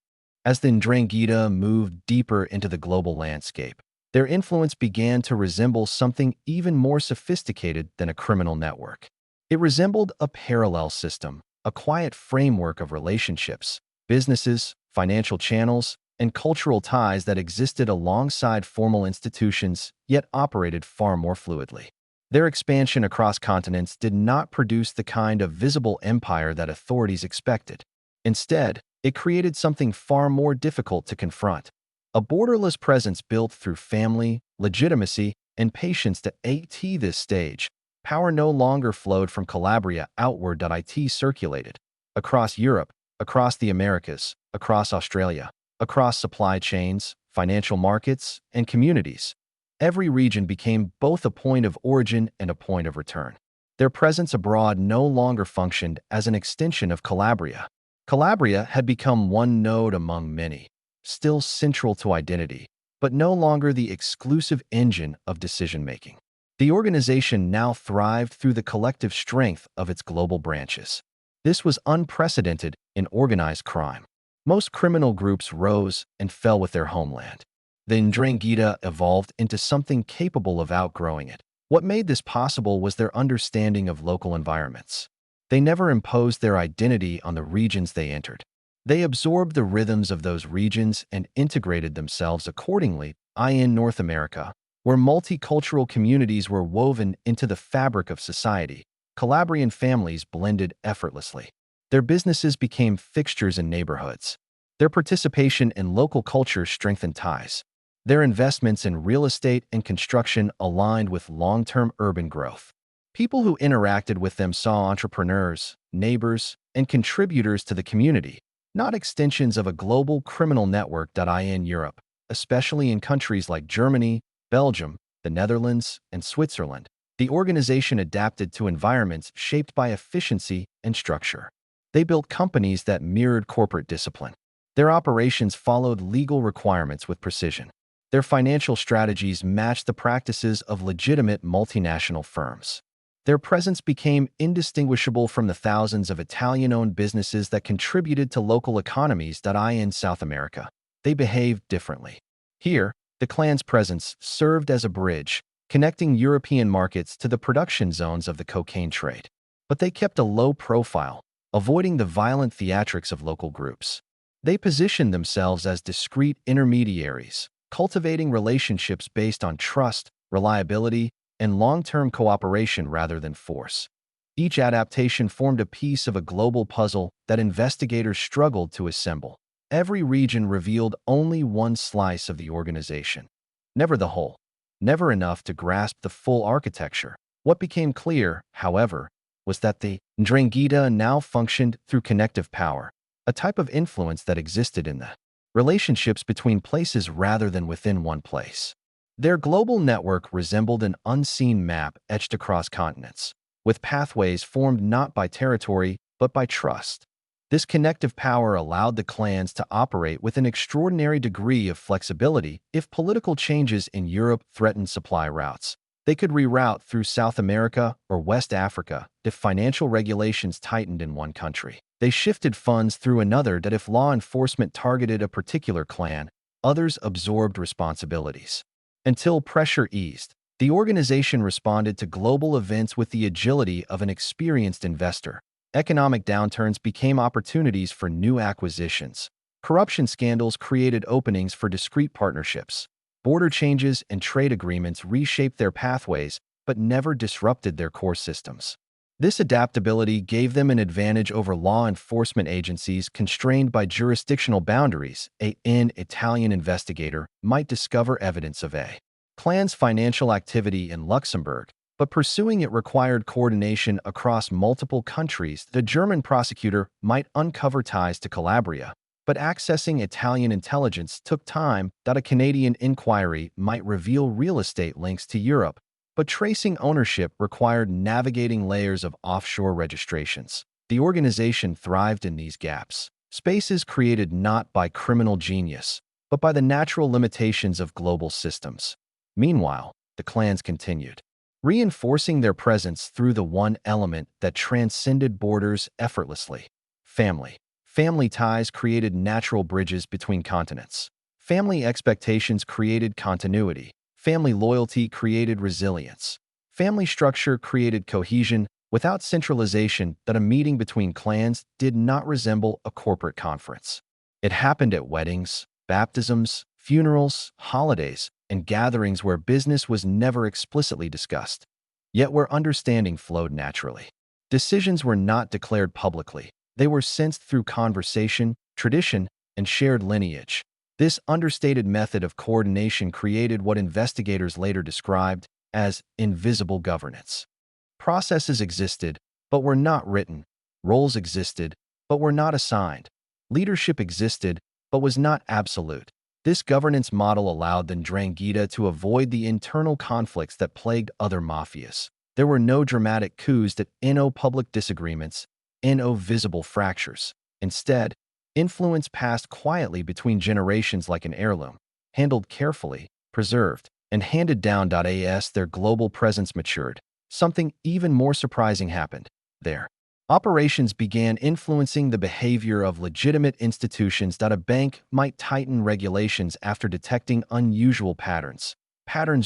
Speaker 1: As the Ndrangheta moved deeper into the global landscape, their influence began to resemble something even more sophisticated than a criminal network. It resembled a parallel system, a quiet framework of relationships, businesses, financial channels, and cultural ties that existed alongside formal institutions, yet operated far more fluidly. Their expansion across continents did not produce the kind of visible empire that authorities expected. Instead, it created something far more difficult to confront: a borderless presence built through family, legitimacy, and patience. At this stage, Power no longer flowed from Calabria outward. It circulated across Europe, across the Americas, across Australia, across supply chains, financial markets, and communities. Every region became both a point of origin and a point of return. Their presence abroad no longer functioned as an extension of Calabria. Calabria had become one node among many, still central to identity, but no longer the exclusive engine of decision-making. The organization now thrived through the collective strength of its global branches. This was unprecedented in organized crime. Most criminal groups rose and fell with their homeland. The Ndrangheta evolved into something capable of outgrowing it. What made this possible was their understanding of local environments. They never imposed their identity on the regions they entered. They absorbed the rhythms of those regions and integrated themselves accordingly. In North America, where multicultural communities were woven into the fabric of society, Calabrian families blended effortlessly. Their businesses became fixtures in neighborhoods. Their participation in local culture strengthened ties. Their investments in real estate and construction aligned with long-term urban growth. People who interacted with them saw entrepreneurs, neighbors, and contributors to the community, not extensions of a global criminal network. In Europe, especially in countries like Germany, Belgium, the Netherlands, and Switzerland, the organization adapted to environments shaped by efficiency and structure. They built companies that mirrored corporate discipline. Their operations followed legal requirements with precision. Their financial strategies matched the practices of legitimate multinational firms. Their presence became indistinguishable from the thousands of Italian-owned businesses that contributed to local economies. In South America, they behaved differently. Here, the clan's presence served as a bridge, connecting European markets to the production zones of the cocaine trade. But they kept a low profile, avoiding the violent theatrics of local groups. They positioned themselves as discreet intermediaries, cultivating relationships based on trust, reliability, and long-term cooperation rather than force. Each adaptation formed a piece of a global puzzle that investigators struggled to assemble. Every region revealed only one slice of the organization, never the whole, never enough to grasp the full architecture. What became clear, however, was that the Ndrangheta now functioned through connective power, a type of influence that existed in the relationships between places rather than within one place. Their global network resembled an unseen map etched across continents, with pathways formed not by territory but by trust. This connective power allowed the clans to operate with an extraordinary degree of flexibility. If political changes in Europe threatened supply routes, they could reroute through South America or West Africa. If financial regulations tightened in one country, they shifted funds through another. If law enforcement targeted a particular clan, others absorbed responsibilities. Until pressure eased, the organization responded to global events with the agility of an experienced investor. Economic downturns became opportunities for new acquisitions. Corruption scandals created openings for discrete partnerships. Border changes and trade agreements reshaped their pathways but never disrupted their core systems. This adaptability gave them an advantage over law enforcement agencies constrained by jurisdictional boundaries. An Italian investigator might discover evidence of a clan's financial activity in Luxembourg, but pursuing it required coordination across multiple countries. The German prosecutor might uncover ties to Calabria, but accessing Italian intelligence took time. A Canadian inquiry might reveal real estate links to Europe, but tracing ownership required navigating layers of offshore registrations. The organization thrived in these gaps, spaces created not by criminal genius, but by the natural limitations of global systems. Meanwhile, the clans continued, reinforcing their presence through the one element that transcended borders effortlessly: family. Family ties created natural bridges between continents. Family expectations created continuity. Family loyalty created resilience. Family structure created cohesion. Without centralization, a meeting between clans did not resemble a corporate conference. It happened at weddings, baptisms, funerals, holidays, and gatherings where business was never explicitly discussed, yet where understanding flowed naturally. Decisions were not declared publicly. They were sensed through conversation, tradition, and shared lineage. This understated method of coordination created what investigators later described as invisible governance. Processes existed, but were not written. Roles existed, but were not assigned. Leadership existed, but was not absolute. This governance model allowed the Ndrangheta to avoid the internal conflicts that plagued other mafias. There were no dramatic coups that no public disagreements, no visible fractures. Instead, influence passed quietly between generations like an heirloom, handled carefully, preserved, and handed down. As their global presence matured, something even more surprising happened. Their operations began influencing the behavior of legitimate institutions. A bank might tighten regulations after detecting unusual patterns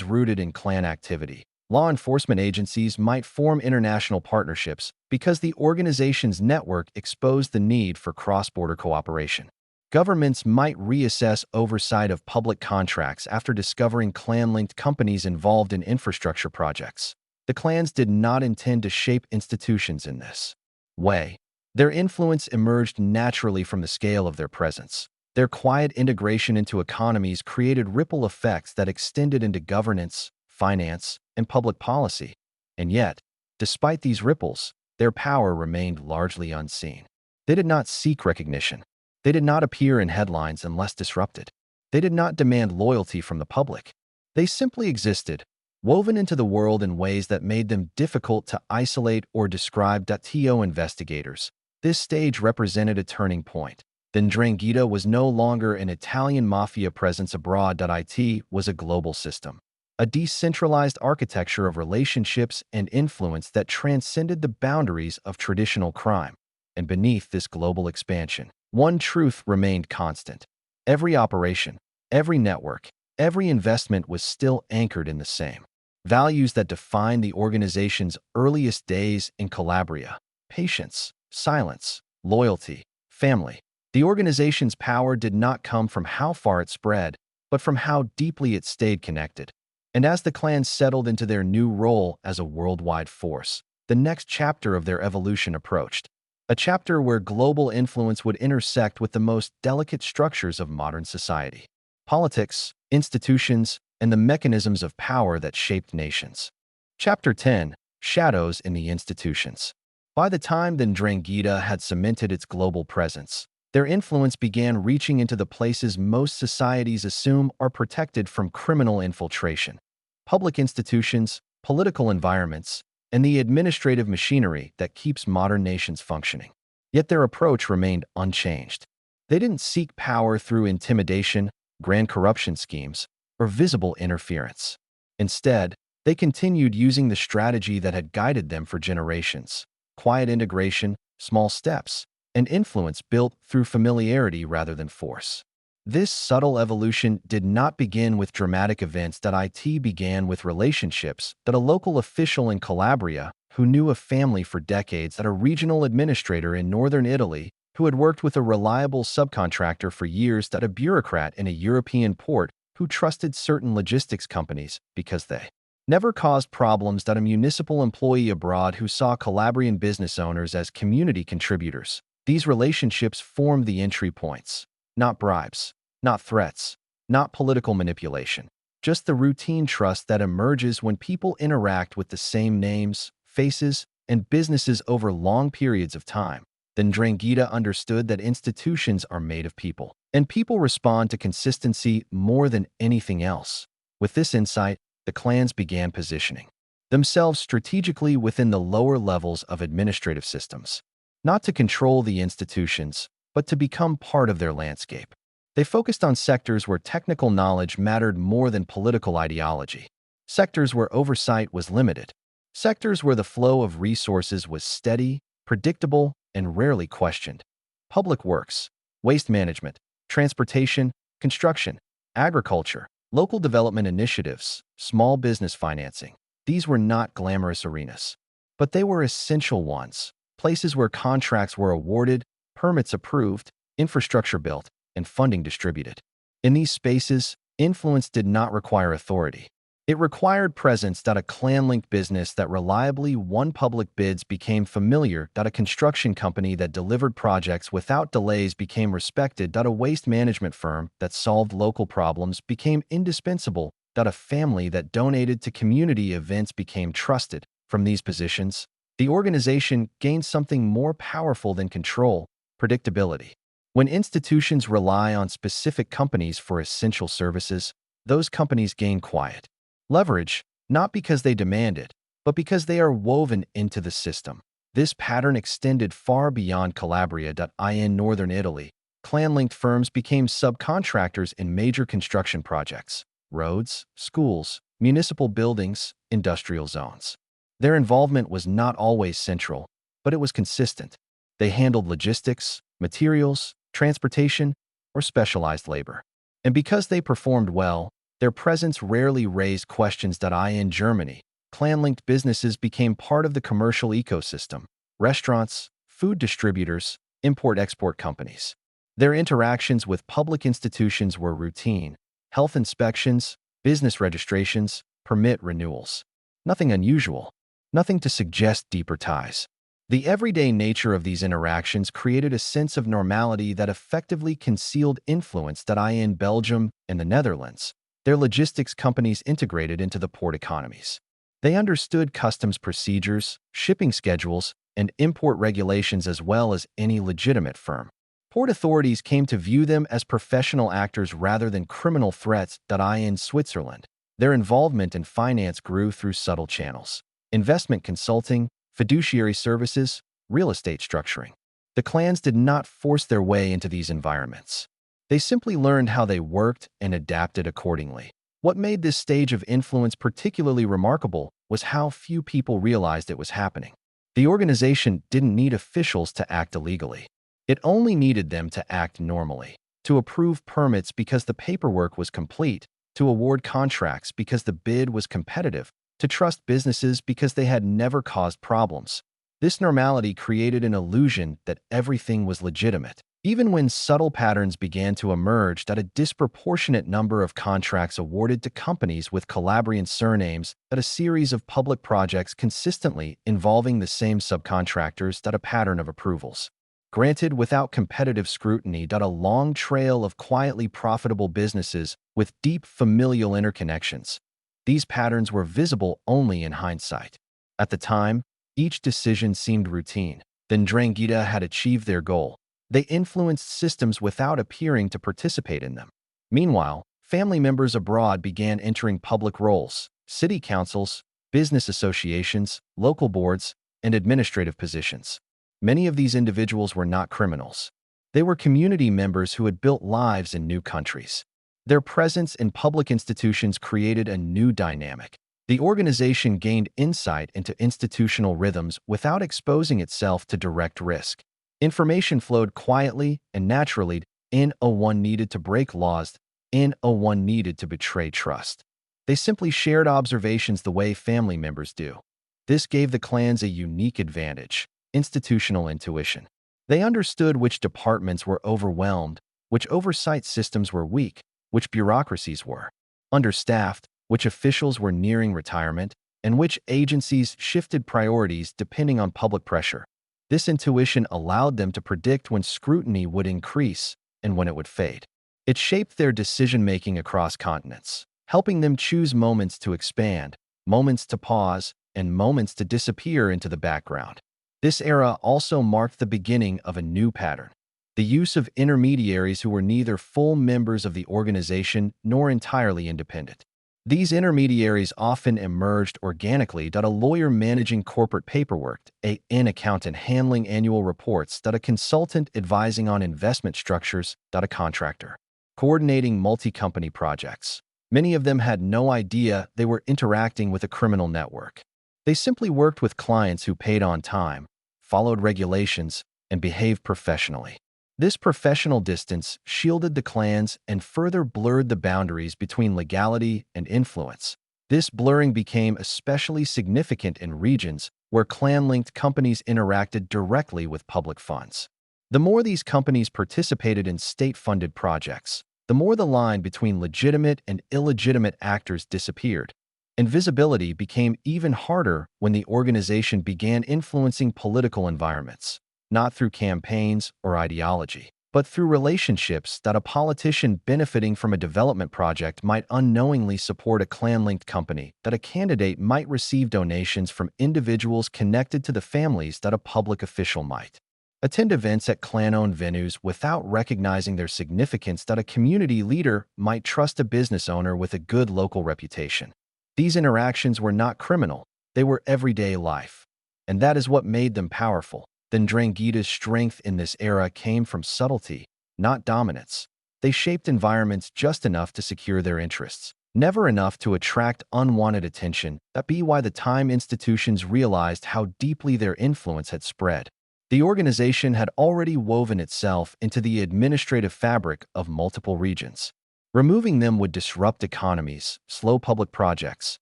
Speaker 1: rooted in clan activity. Law enforcement agencies might form international partnerships because the organization's network exposed the need for cross-border cooperation. Governments might reassess oversight of public contracts after discovering clan-linked companies involved in infrastructure projects. The clans did not intend to shape institutions in this way. Their influence emerged naturally from the scale of their presence. Their quiet integration into economies created ripple effects that extended into governance, finance, and public policy. And yet, despite these ripples, their power remained largely unseen. They did not seek recognition. They did not appear in headlines unless disrupted. They did not demand loyalty from the public. They simply existed, woven into the world in ways that made them difficult to isolate or describe. To investigators, this stage represented a turning point. The Ndrangheta was no longer an Italian mafia presence abroad. It was a global system, a decentralized architecture of relationships and influence that transcended the boundaries of traditional crime. And beneath this global expansion, one truth remained constant. Every operation, every network, every investment was still anchored in the same values that defined the organization's earliest days in Calabria: patience, silence, loyalty, family. The organization's power did not come from how far it spread, but from how deeply it stayed connected. And as the clans settled into their new role as a worldwide force, the next chapter of their evolution approached. A chapter where global influence would intersect with the most delicate structures of modern society: politics, institutions, and the mechanisms of power that shaped nations. Chapter 10: Shadows in the Institutions. By the time the Ndrangheta had cemented its global presence, their influence began reaching into the places most societies assume are protected from criminal infiltration: public institutions, political environments, and the administrative machinery that keeps modern nations functioning. Yet their approach remained unchanged. They didn't seek power through intimidation, grand corruption schemes, or visible interference. Instead, they continued using the strategy that had guided them for generations: quiet integration, small steps, and influence built through familiarity rather than force. This subtle evolution did not begin with dramatic events. It began with relationships. A local official in Calabria, who knew a family for decades, a regional administrator in northern Italy, who had worked with a reliable subcontractor for years, a bureaucrat in a European port who trusted certain logistics companies because they never caused problems, a municipal employee abroad who saw Calabrian business owners as community contributors. These relationships formed the entry points. Not bribes, not threats, not political manipulation, just the routine trust that emerges when people interact with the same names, faces, and businesses over long periods of time. The Ndrangheta understood that institutions are made of people, and people respond to consistency more than anything else. With this insight, the clans began positioning themselves strategically within the lower levels of administrative systems, not to control the institutions, but to become part of their landscape. They focused on sectors where technical knowledge mattered more than political ideology, sectors where oversight was limited, sectors where the flow of resources was steady, predictable, and rarely questioned: public works, waste management, transportation, construction, agriculture, local development initiatives, small business financing. These were not glamorous arenas, but they were essential ones, places where contracts were awarded, permits approved, infrastructure built, and funding distributed. In these spaces, influence did not require authority. It required presence. A clan-linked business that reliably won public bids became familiar. A construction company that delivered projects without delays became respected. A waste management firm that solved local problems became indispensable. A family that donated to community events became trusted. From these positions, the organization gained something more powerful than control: predictability. When institutions rely on specific companies for essential services, those companies gain quiet leverage, not because they demand it, but because they are woven into the system. This pattern extended far beyond Calabria. In northern Italy, clan-linked firms became subcontractors in major construction projects: roads, schools, municipal buildings, industrial zones. Their involvement was not always central, but it was consistent. They handled logistics, materials, transportation, or specialized labor. And because they performed well, their presence rarely raised questions. In Germany, clan-linked businesses became part of the commercial ecosystem: restaurants, food distributors, import-export companies. Their interactions with public institutions were routine: health inspections, business registrations, permit renewals. Nothing unusual, nothing to suggest deeper ties. The everyday nature of these interactions created a sense of normality that effectively concealed influence. In Belgium and the Netherlands, their logistics companies integrated into the port economies. They understood customs procedures, shipping schedules, and import regulations as well as any legitimate firm. Port authorities came to view them as professional actors rather than criminal threats. In Switzerland, their involvement in finance grew through subtle channels: investment consulting, fiduciary services, real estate structuring. The clans did not force their way into these environments. They simply learned how they worked and adapted accordingly. What made this stage of influence particularly remarkable was how few people realized it was happening. The organization didn't need officials to act illegally. It only needed them to act normally, to approve permits because the paperwork was complete, to award contracts because the bid was competitive, to trust businesses because they had never caused problems. This normality created an illusion that everything was legitimate. Even when subtle patterns began to emerge: a disproportionate number of contracts awarded to companies with Calabrian surnames, a series of public projects consistently involving the same subcontractors, a pattern of approvals granted without competitive scrutiny, a long trail of quietly profitable businesses with deep familial interconnections. These patterns were visible only in hindsight. At the time, each decision seemed routine. The Ndrangheta had achieved their goal. They influenced systems without appearing to participate in them. Meanwhile, family members abroad began entering public roles: city councils, business associations, local boards, and administrative positions. Many of these individuals were not criminals. They were community members who had built lives in new countries. Their presence in public institutions created a new dynamic. The organization gained insight into institutional rhythms without exposing itself to direct risk. Information flowed quietly and naturally. No one needed to break laws. No one needed to betray trust. They simply shared observations the way family members do. This gave the clans a unique advantage: institutional intuition. They understood which departments were overwhelmed, which oversight systems were weak, which bureaucracies were understaffed, which officials were nearing retirement, and which agencies shifted priorities depending on public pressure. This intuition allowed them to predict when scrutiny would increase and when it would fade. It shaped their decision-making across continents, helping them choose moments to expand, moments to pause, and moments to disappear into the background. This era also marked the beginning of a new pattern: the use of intermediaries who were neither full members of the organization nor entirely independent. These intermediaries often emerged organically: a lawyer managing corporate paperwork, an accountant handling annual reports, a consultant advising on investment structures, a contractor coordinating multi-company projects. Many of them had no idea they were interacting with a criminal network. They simply worked with clients who paid on time, followed regulations, and behaved professionally. This professional distance shielded the clans and further blurred the boundaries between legality and influence. This blurring became especially significant in regions where clan-linked companies interacted directly with public funds. The more these companies participated in state-funded projects, the more the line between legitimate and illegitimate actors disappeared. Invisibility became even harder when the organization began influencing political environments, not through campaigns or ideology, but through relationships that a politician benefiting from a development project might unknowingly support a clan-linked company, that a candidate might receive donations from individuals connected to the families that a public official might attend events at clan-owned venues without recognizing their significance, that a community leader might trust a business owner with a good local reputation. These interactions were not criminal, they were everyday life. And that is what made them powerful. The Ndrangheta's strength in this era came from subtlety, not dominance. They shaped environments just enough to secure their interests, never enough to attract unwanted attention. That be why the time institutions realized how deeply their influence had spread. The organization had already woven itself into the administrative fabric of multiple regions. Removing them would disrupt economies, slow public projects,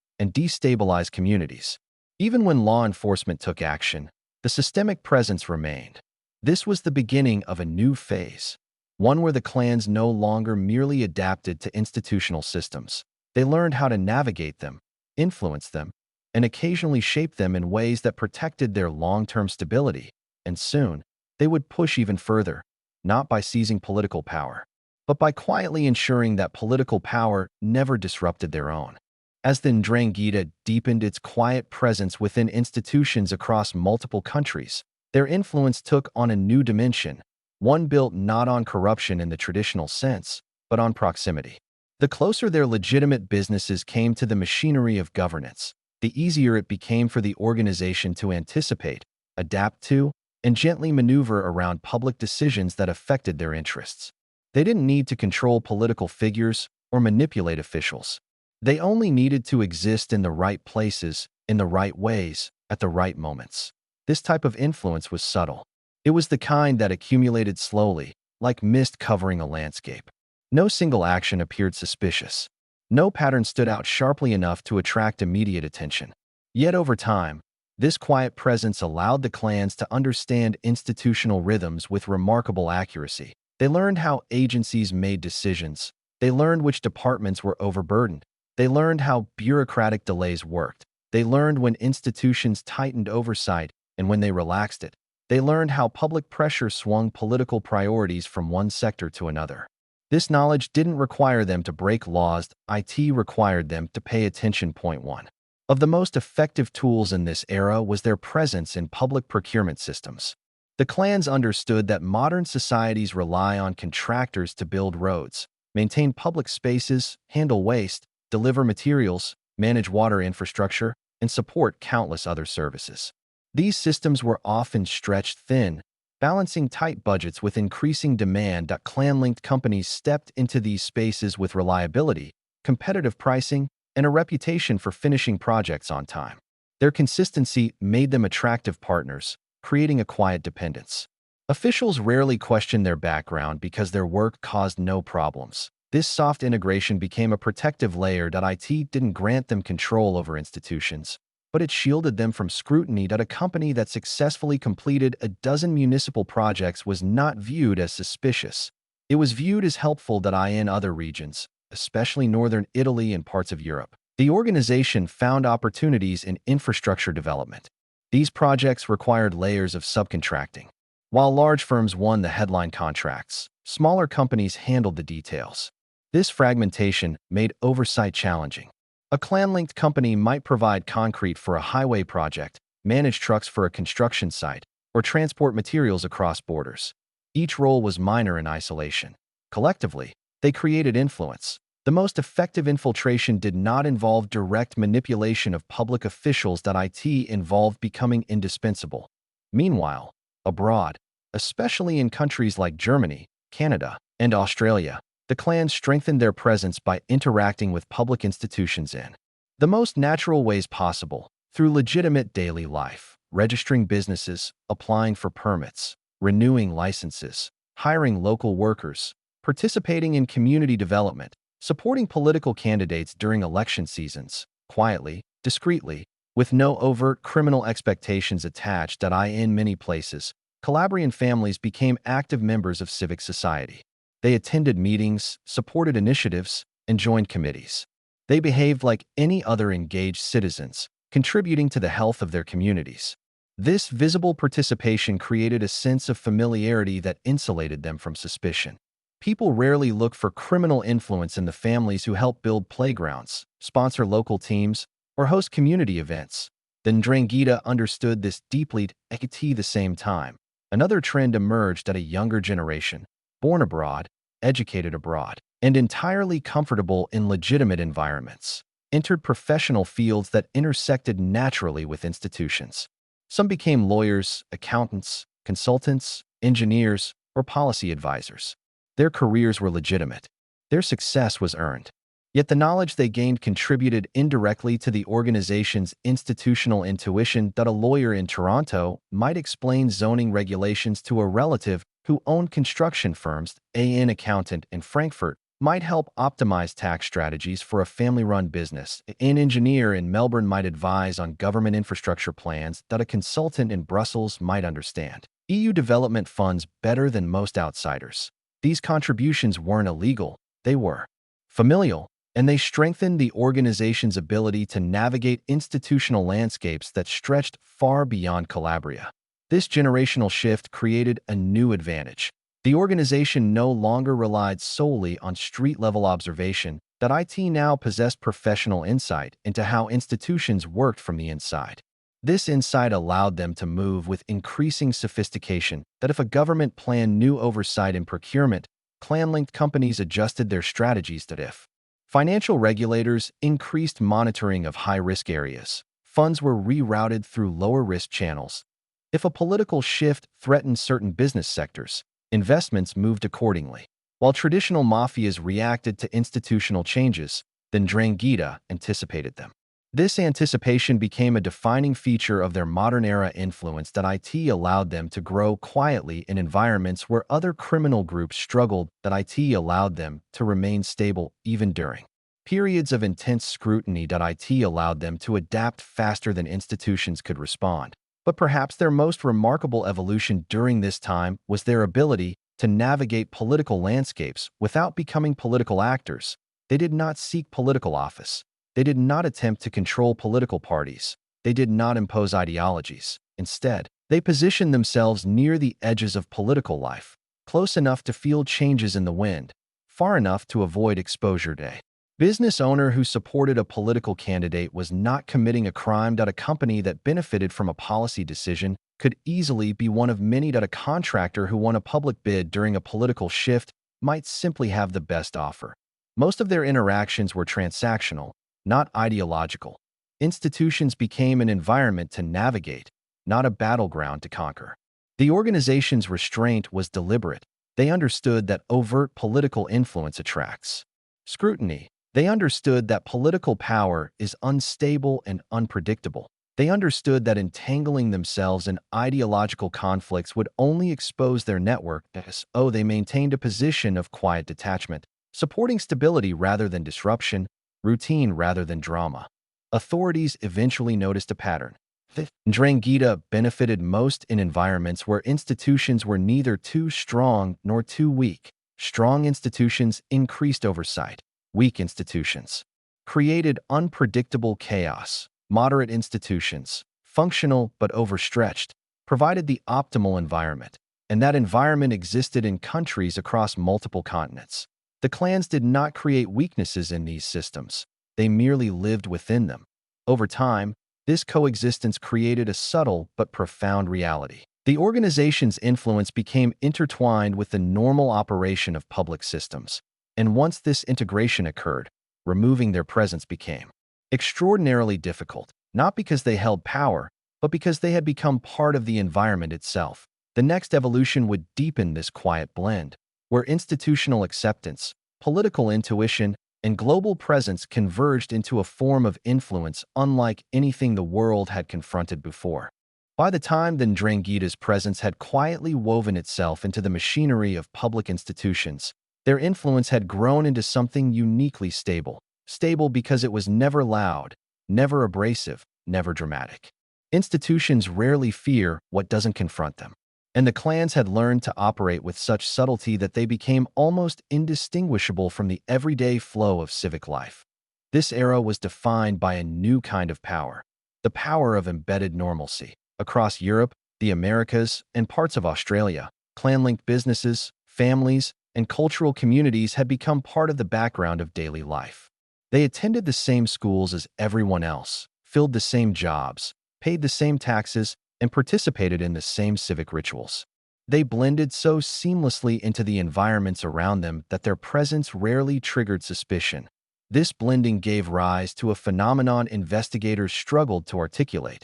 Speaker 1: and destabilize communities. Even when law enforcement took action, the systemic presence remained. This was the beginning of a new phase, one where the clans no longer merely adapted to institutional systems. They learned how to navigate them, influence them, and occasionally shape them in ways that protected their long-term stability. And soon, they would push even further, not by seizing political power, but by quietly ensuring that political power never disrupted their own. As the Ndrangheta deepened its quiet presence within institutions across multiple countries, their influence took on a new dimension, one built not on corruption in the traditional sense, but on proximity. The closer their legitimate businesses came to the machinery of governance, the easier it became for the organization to anticipate, adapt to, and gently maneuver around public decisions that affected their interests. They didn't need to control political figures or manipulate officials. They only needed to exist in the right places, in the right ways, at the right moments. This type of influence was subtle. It was the kind that accumulated slowly, like mist covering a landscape. No single action appeared suspicious. No pattern stood out sharply enough to attract immediate attention. Yet over time, this quiet presence allowed the clans to understand institutional rhythms with remarkable accuracy. They learned how agencies made decisions. They learned which departments were overburdened. They learned how bureaucratic delays worked. They learned when institutions tightened oversight and when they relaxed it. They learned how public pressure swung political priorities from one sector to another. This knowledge didn't require them to break laws, it required them to pay attention. Point 1. Of the most effective tools in this era was their presence in public procurement systems. The clans understood that modern societies rely on contractors to build roads, maintain public spaces, handle waste, deliver materials, manage water infrastructure, and support countless other services. These systems were often stretched thin, balancing tight budgets with increasing demand. That clan-linked companies stepped into these spaces with reliability, competitive pricing, and a reputation for finishing projects on time. Their consistency made them attractive partners, creating a quiet dependence. Officials rarely questioned their background because their work caused no problems. This soft integration became a protective layer. That it didn't grant them control over institutions, but it shielded them from scrutiny. That a company that successfully completed a dozen municipal projects was not viewed as suspicious. It was viewed as helpful. That in other regions, especially northern Italy and parts of Europe, the organization found opportunities in infrastructure development. These projects required layers of subcontracting. While large firms won the headline contracts, smaller companies handled the details. This fragmentation made oversight challenging. A clan-linked company might provide concrete for a highway project, manage trucks for a construction site, or transport materials across borders. Each role was minor in isolation. Collectively, they created influence. The most effective infiltration did not involve direct manipulation of public officials. It involved becoming indispensable. Meanwhile, abroad, especially in countries like Germany, Canada, and Australia, the clans strengthened their presence by interacting with public institutions in the most natural ways possible, through legitimate daily life, registering businesses, applying for permits, renewing licenses, hiring local workers, participating in community development, supporting political candidates during election seasons, quietly, discreetly, with no overt criminal expectations attached. In many places, Calabrian families became active members of civic society. They attended meetings, supported initiatives, and joined committees. They behaved like any other engaged citizens, contributing to the health of their communities. This visible participation created a sense of familiarity that insulated them from suspicion. People rarely look for criminal influence in the families who help build playgrounds, sponsor local teams, or host community events. The Ndrangheta understood this deeply at the same time. Another trend emerged at a younger generation, born abroad, educated abroad, and entirely comfortable in legitimate environments, entered professional fields that intersected naturally with institutions. Some became lawyers, accountants, consultants, engineers, or policy advisors. Their careers were legitimate. Their success was earned. Yet the knowledge they gained contributed indirectly to the organization's institutional intuition that a lawyer in Toronto might explain zoning regulations to a relative who owned construction firms, an accountant in Frankfurt might help optimize tax strategies for a family-run business. An engineer in Melbourne might advise on government infrastructure plans that a consultant in Brussels might understand EU development funds better than most outsiders. These contributions weren't illegal, they were familial, and they strengthened the organization's ability to navigate institutional landscapes that stretched far beyond Calabria. This generational shift created a new advantage. The organization no longer relied solely on street-level observation, that IT now possessed professional insight into how institutions worked from the inside. This insight allowed them to move with increasing sophistication that if a government planned new oversight in procurement, clan-linked companies adjusted their strategies that if financial regulators increased monitoring of high-risk areas, funds were rerouted through lower-risk channels. If a political shift threatened certain business sectors, investments moved accordingly. While traditional mafias reacted to institutional changes, the Ndrangheta anticipated them. This anticipation became a defining feature of their modern-era influence that IT allowed them to grow quietly in environments where other criminal groups struggled, that IT allowed them to remain stable even during periods of intense scrutiny, that IT allowed them to adapt faster than institutions could respond. But perhaps their most remarkable evolution during this time was their ability to navigate political landscapes without becoming political actors. They did not seek political office. They did not attempt to control political parties. They did not impose ideologies. Instead, they positioned themselves near the edges of political life, close enough to feel changes in the wind, far enough to avoid exposure day. Business owner who supported a political candidate was not committing a crime, that a company that benefited from a policy decision could easily be one of many, that a contractor who won a public bid during a political shift might simply have the best offer. Most of their interactions were transactional, not ideological. Institutions became an environment to navigate, not a battleground to conquer. The organization's restraint was deliberate. They understood that overt political influence attracts scrutiny. They understood that political power is unstable and unpredictable. They understood that entangling themselves in ideological conflicts would only expose their network, so they maintained a position of quiet detachment, supporting stability rather than disruption, routine rather than drama. Authorities eventually noticed a pattern. The Ndrangheta benefited most in environments where institutions were neither too strong nor too weak. Strong institutions increased oversight. Weak institutions created unpredictable chaos. Moderate institutions, functional but overstretched, provided the optimal environment, and that environment existed in countries across multiple continents. The clans did not create weaknesses in these systems. They merely lived within them. Over time, this coexistence created a subtle but profound reality. The organization's influence became intertwined with the normal operation of public systems. And once this integration occurred, removing their presence became extraordinarily difficult, not because they held power, but because they had become part of the environment itself. The next evolution would deepen this quiet blend, where institutional acceptance, political intuition, and global presence converged into a form of influence unlike anything the world had confronted before. By the time the Ndrangheta's presence had quietly woven itself into the machinery of public institutions, their influence had grown into something uniquely stable. Stable because it was never loud, never abrasive, never dramatic. Institutions rarely fear what doesn't confront them. And the clans had learned to operate with such subtlety that they became almost indistinguishable from the everyday flow of civic life. This era was defined by a new kind of power, the power of embedded normalcy. Across Europe, the Americas, and parts of Australia, clan-linked businesses, families, and cultural communities had become part of the background of daily life. They attended the same schools as everyone else, filled the same jobs, paid the same taxes, and participated in the same civic rituals. They blended so seamlessly into the environments around them that their presence rarely triggered suspicion. This blending gave rise to a phenomenon investigators struggled to articulate.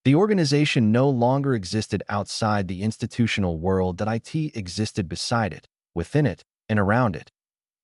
Speaker 1: The organization no longer existed outside the institutional world that IT existed beside it, within it, and around it.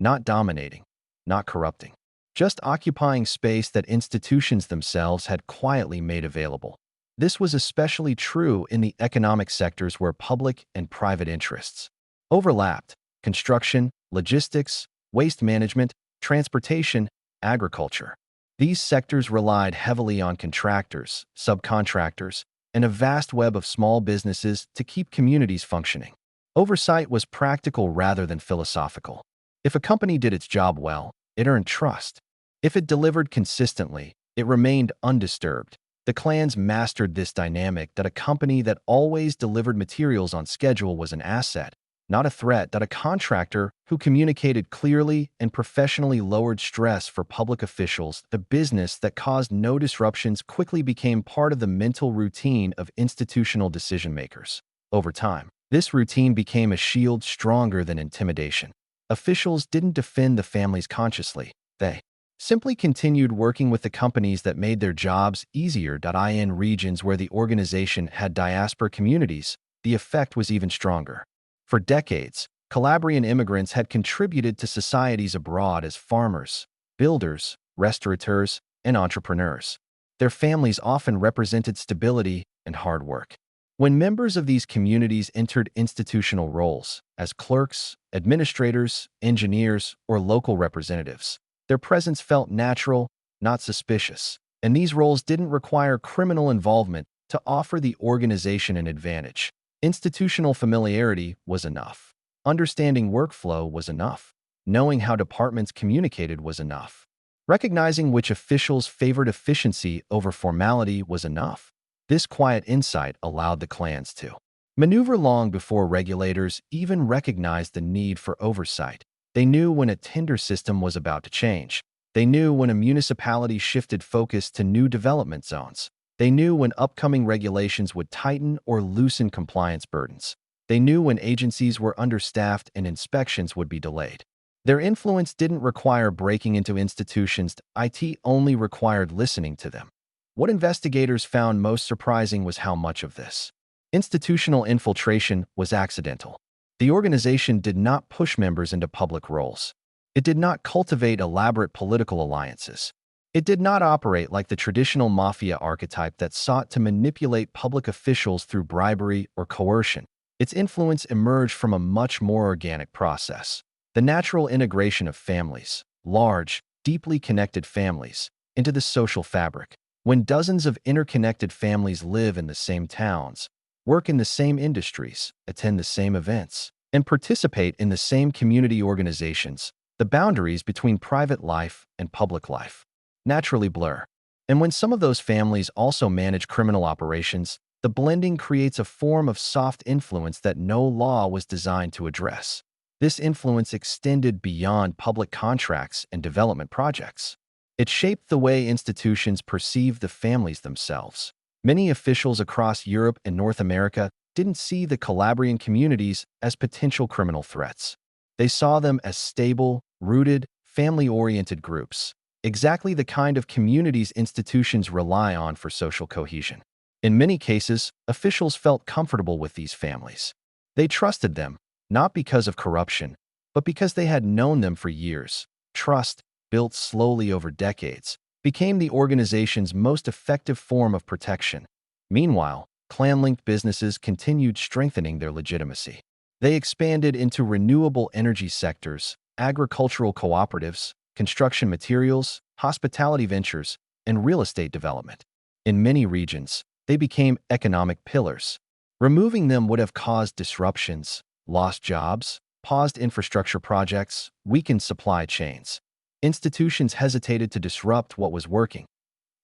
Speaker 1: Not dominating, not corrupting, just occupying space that institutions themselves had quietly made available. This was especially true in the economic sectors where public and private interests overlapped: construction, logistics, waste management, transportation, agriculture. These sectors relied heavily on contractors, subcontractors, and a vast web of small businesses to keep communities functioning. Oversight was practical rather than philosophical. If a company did its job well, it earned trust. If it delivered consistently, it remained undisturbed. The clans mastered this dynamic that a company that always delivered materials on schedule was an asset, not a threat, that a contractor who communicated clearly and professionally lowered stress for public officials. The business that caused no disruptions quickly became part of the mental routine of institutional decision-makers. Over time, this routine became a shield stronger than intimidation. Officials didn't defend the families consciously. They simply continued working with the companies that made their jobs easier. In regions where the organization had diaspora communities, the effect was even stronger. For decades, Calabrian immigrants had contributed to societies abroad as farmers, builders, restaurateurs, and entrepreneurs. Their families often represented stability and hard work. When members of these communities entered institutional roles, as clerks, administrators, engineers, or local representatives, their presence felt natural, not suspicious, and these roles didn't require criminal involvement to offer the organization an advantage. Institutional familiarity was enough. Understanding workflow was enough. Knowing how departments communicated was enough. Recognizing which officials favored efficiency over formality was enough. This quiet insight allowed the clans to maneuver long before regulators even recognized the need for oversight. They knew when a tender system was about to change. They knew when a municipality shifted focus to new development zones. They knew when upcoming regulations would tighten or loosen compliance burdens. They knew when agencies were understaffed and inspections would be delayed. Their influence didn't require breaking into institutions. IT only required listening to them. What investigators found most surprising was how much of this institutional infiltration was accidental. The organization did not push members into public roles. It did not cultivate elaborate political alliances. It did not operate like the traditional mafia archetype that sought to manipulate public officials through bribery or coercion. Its influence emerged from a much more organic process: the natural integration of families, large, deeply connected families, into the social fabric. When dozens of interconnected families live in the same towns, work in the same industries, attend the same events, and participate in the same community organizations, the boundaries between private life and public life naturally blur. And when some of those families also manage criminal operations, the blending creates a form of soft influence that no law was designed to address. This influence extended beyond public contracts and development projects. It shaped the way institutions perceived the families themselves. Many officials across Europe and North America didn't see the Calabrian communities as potential criminal threats. They saw them as stable, rooted, family-oriented groups, exactly the kind of communities institutions rely on for social cohesion. In many cases, officials felt comfortable with these families. They trusted them, not because of corruption, but because they had known them for years. Trust, built slowly over decades, became the organization's most effective form of protection. Meanwhile, clan-linked businesses continued strengthening their legitimacy. They expanded into renewable energy sectors, agricultural cooperatives, construction materials, hospitality ventures, and real estate development. In many regions, they became economic pillars. Removing them would have caused disruptions, lost jobs, paused infrastructure projects, weakened supply chains. Institutions hesitated to disrupt what was working.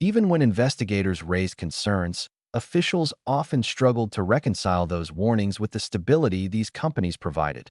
Speaker 1: Even when investigators raised concerns, officials often struggled to reconcile those warnings with the stability these companies provided.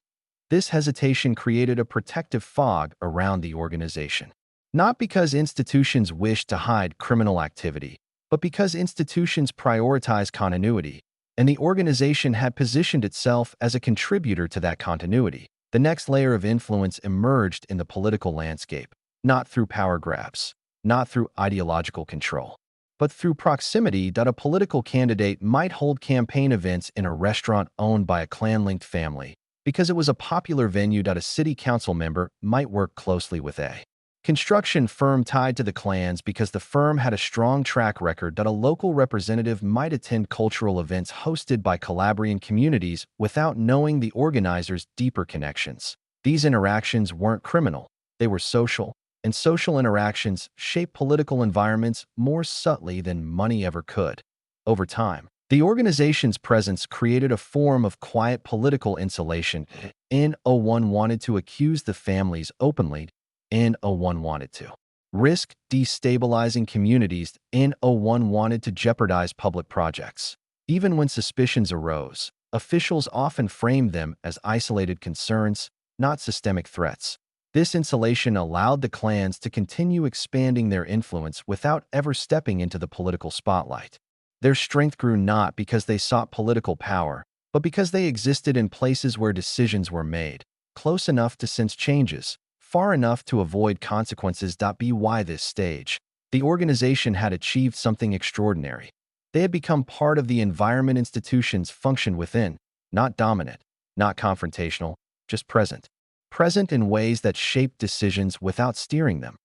Speaker 1: This hesitation created a protective fog around the organization. Not because institutions wished to hide criminal activity, but because institutions prioritize continuity, and the organization had positioned itself as a contributor to that continuity. The next layer of influence emerged in the political landscape, not through power grabs, not through ideological control, but through proximity. That a political candidate might hold campaign events in a restaurant owned by a clan-linked family, because it was a popular venue. That a city council member might work closely with a construction firm tied to the clans, because the firm had a strong track record. That a local representative might attend cultural events hosted by Calabrian communities without knowing the organizers' deeper connections. These interactions weren't criminal, they were social, and social interactions shape political environments more subtly than money ever could. Over time, the organization's presence created a form of quiet political insulation. No one wanted to accuse the families openly. No one wanted to risk destabilizing communities. No one wanted to jeopardize public projects. Even when suspicions arose, officials often framed them as isolated concerns, not systemic threats. This insulation allowed the clans to continue expanding their influence without ever stepping into the political spotlight. Their strength grew not because they sought political power, but because they existed in places where decisions were made, close enough to sense changes, far enough to avoid consequences. By this stage, the organization had achieved something extraordinary. They had become part of the environment institutions functioned within, not dominant, not confrontational, just present. Present in ways that shaped decisions without steering them.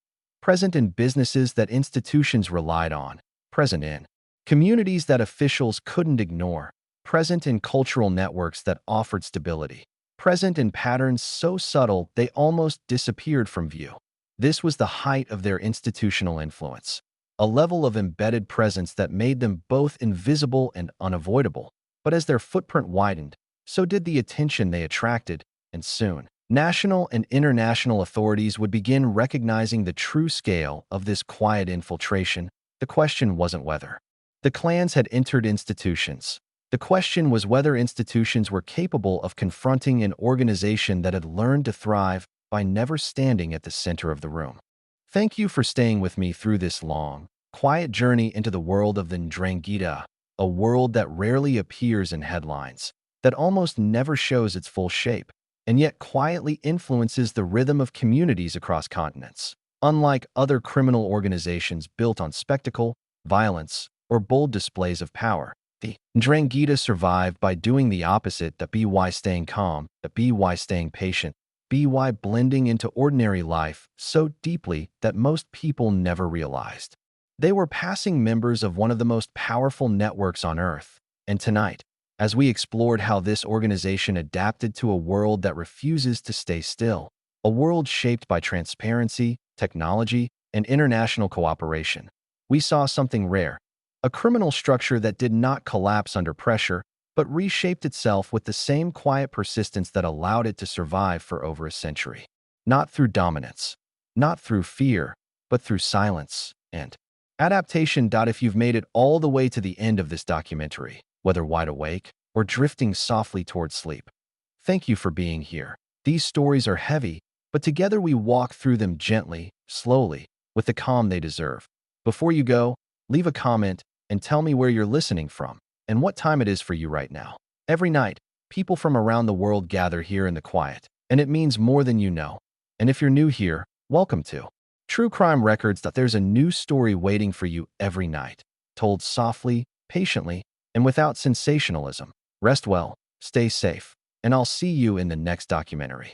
Speaker 1: Present in businesses that institutions relied on. Present in communities that officials couldn't ignore. Present in cultural networks that offered stability. Present in patterns so subtle they almost disappeared from view. This was the height of their institutional influence, a level of embedded presence that made them both invisible and unavoidable. But as their footprint widened, so did the attention they attracted, and soon, national and international authorities would begin recognizing the true scale of this quiet infiltration. The question wasn't whether the clans had entered institutions. The question was whether institutions were capable of confronting an organization that had learned to thrive by never standing at the center of the room. Thank you for staying with me through this long, quiet journey into the world of the Ndrangheta, a world that rarely appears in headlines, that almost never shows its full shape, and yet quietly influences the rhythm of communities across continents. Unlike other criminal organizations built on spectacle, violence, or bold displays of power, the Ndrangheta survived by doing the opposite. By staying calm, by staying patient, by blending into ordinary life so deeply that most people never realized. They were passing members of one of the most powerful networks on Earth. And tonight, as we explored how this organization adapted to a world that refuses to stay still, a world shaped by transparency, technology, and international cooperation, we saw something rare. A criminal structure that did not collapse under pressure, but reshaped itself with the same quiet persistence that allowed it to survive for over a century. Not through dominance, not through fear, but through silence and adaptation. If you've made it all the way to the end of this documentary, whether wide awake or drifting softly towards sleep, thank you for being here. These stories are heavy, but together we walk through them gently, slowly, with the calm they deserve. Before you go, leave a comment and tell me where you're listening from and what time it is for you right now. Every night, people from around the world gather here in the quiet, and it means more than you know. And if you're new here, welcome to True Crime Records. There's a new story waiting for you every night, told softly, patiently, and without sensationalism. Rest well, stay safe, and I'll see you in the next documentary.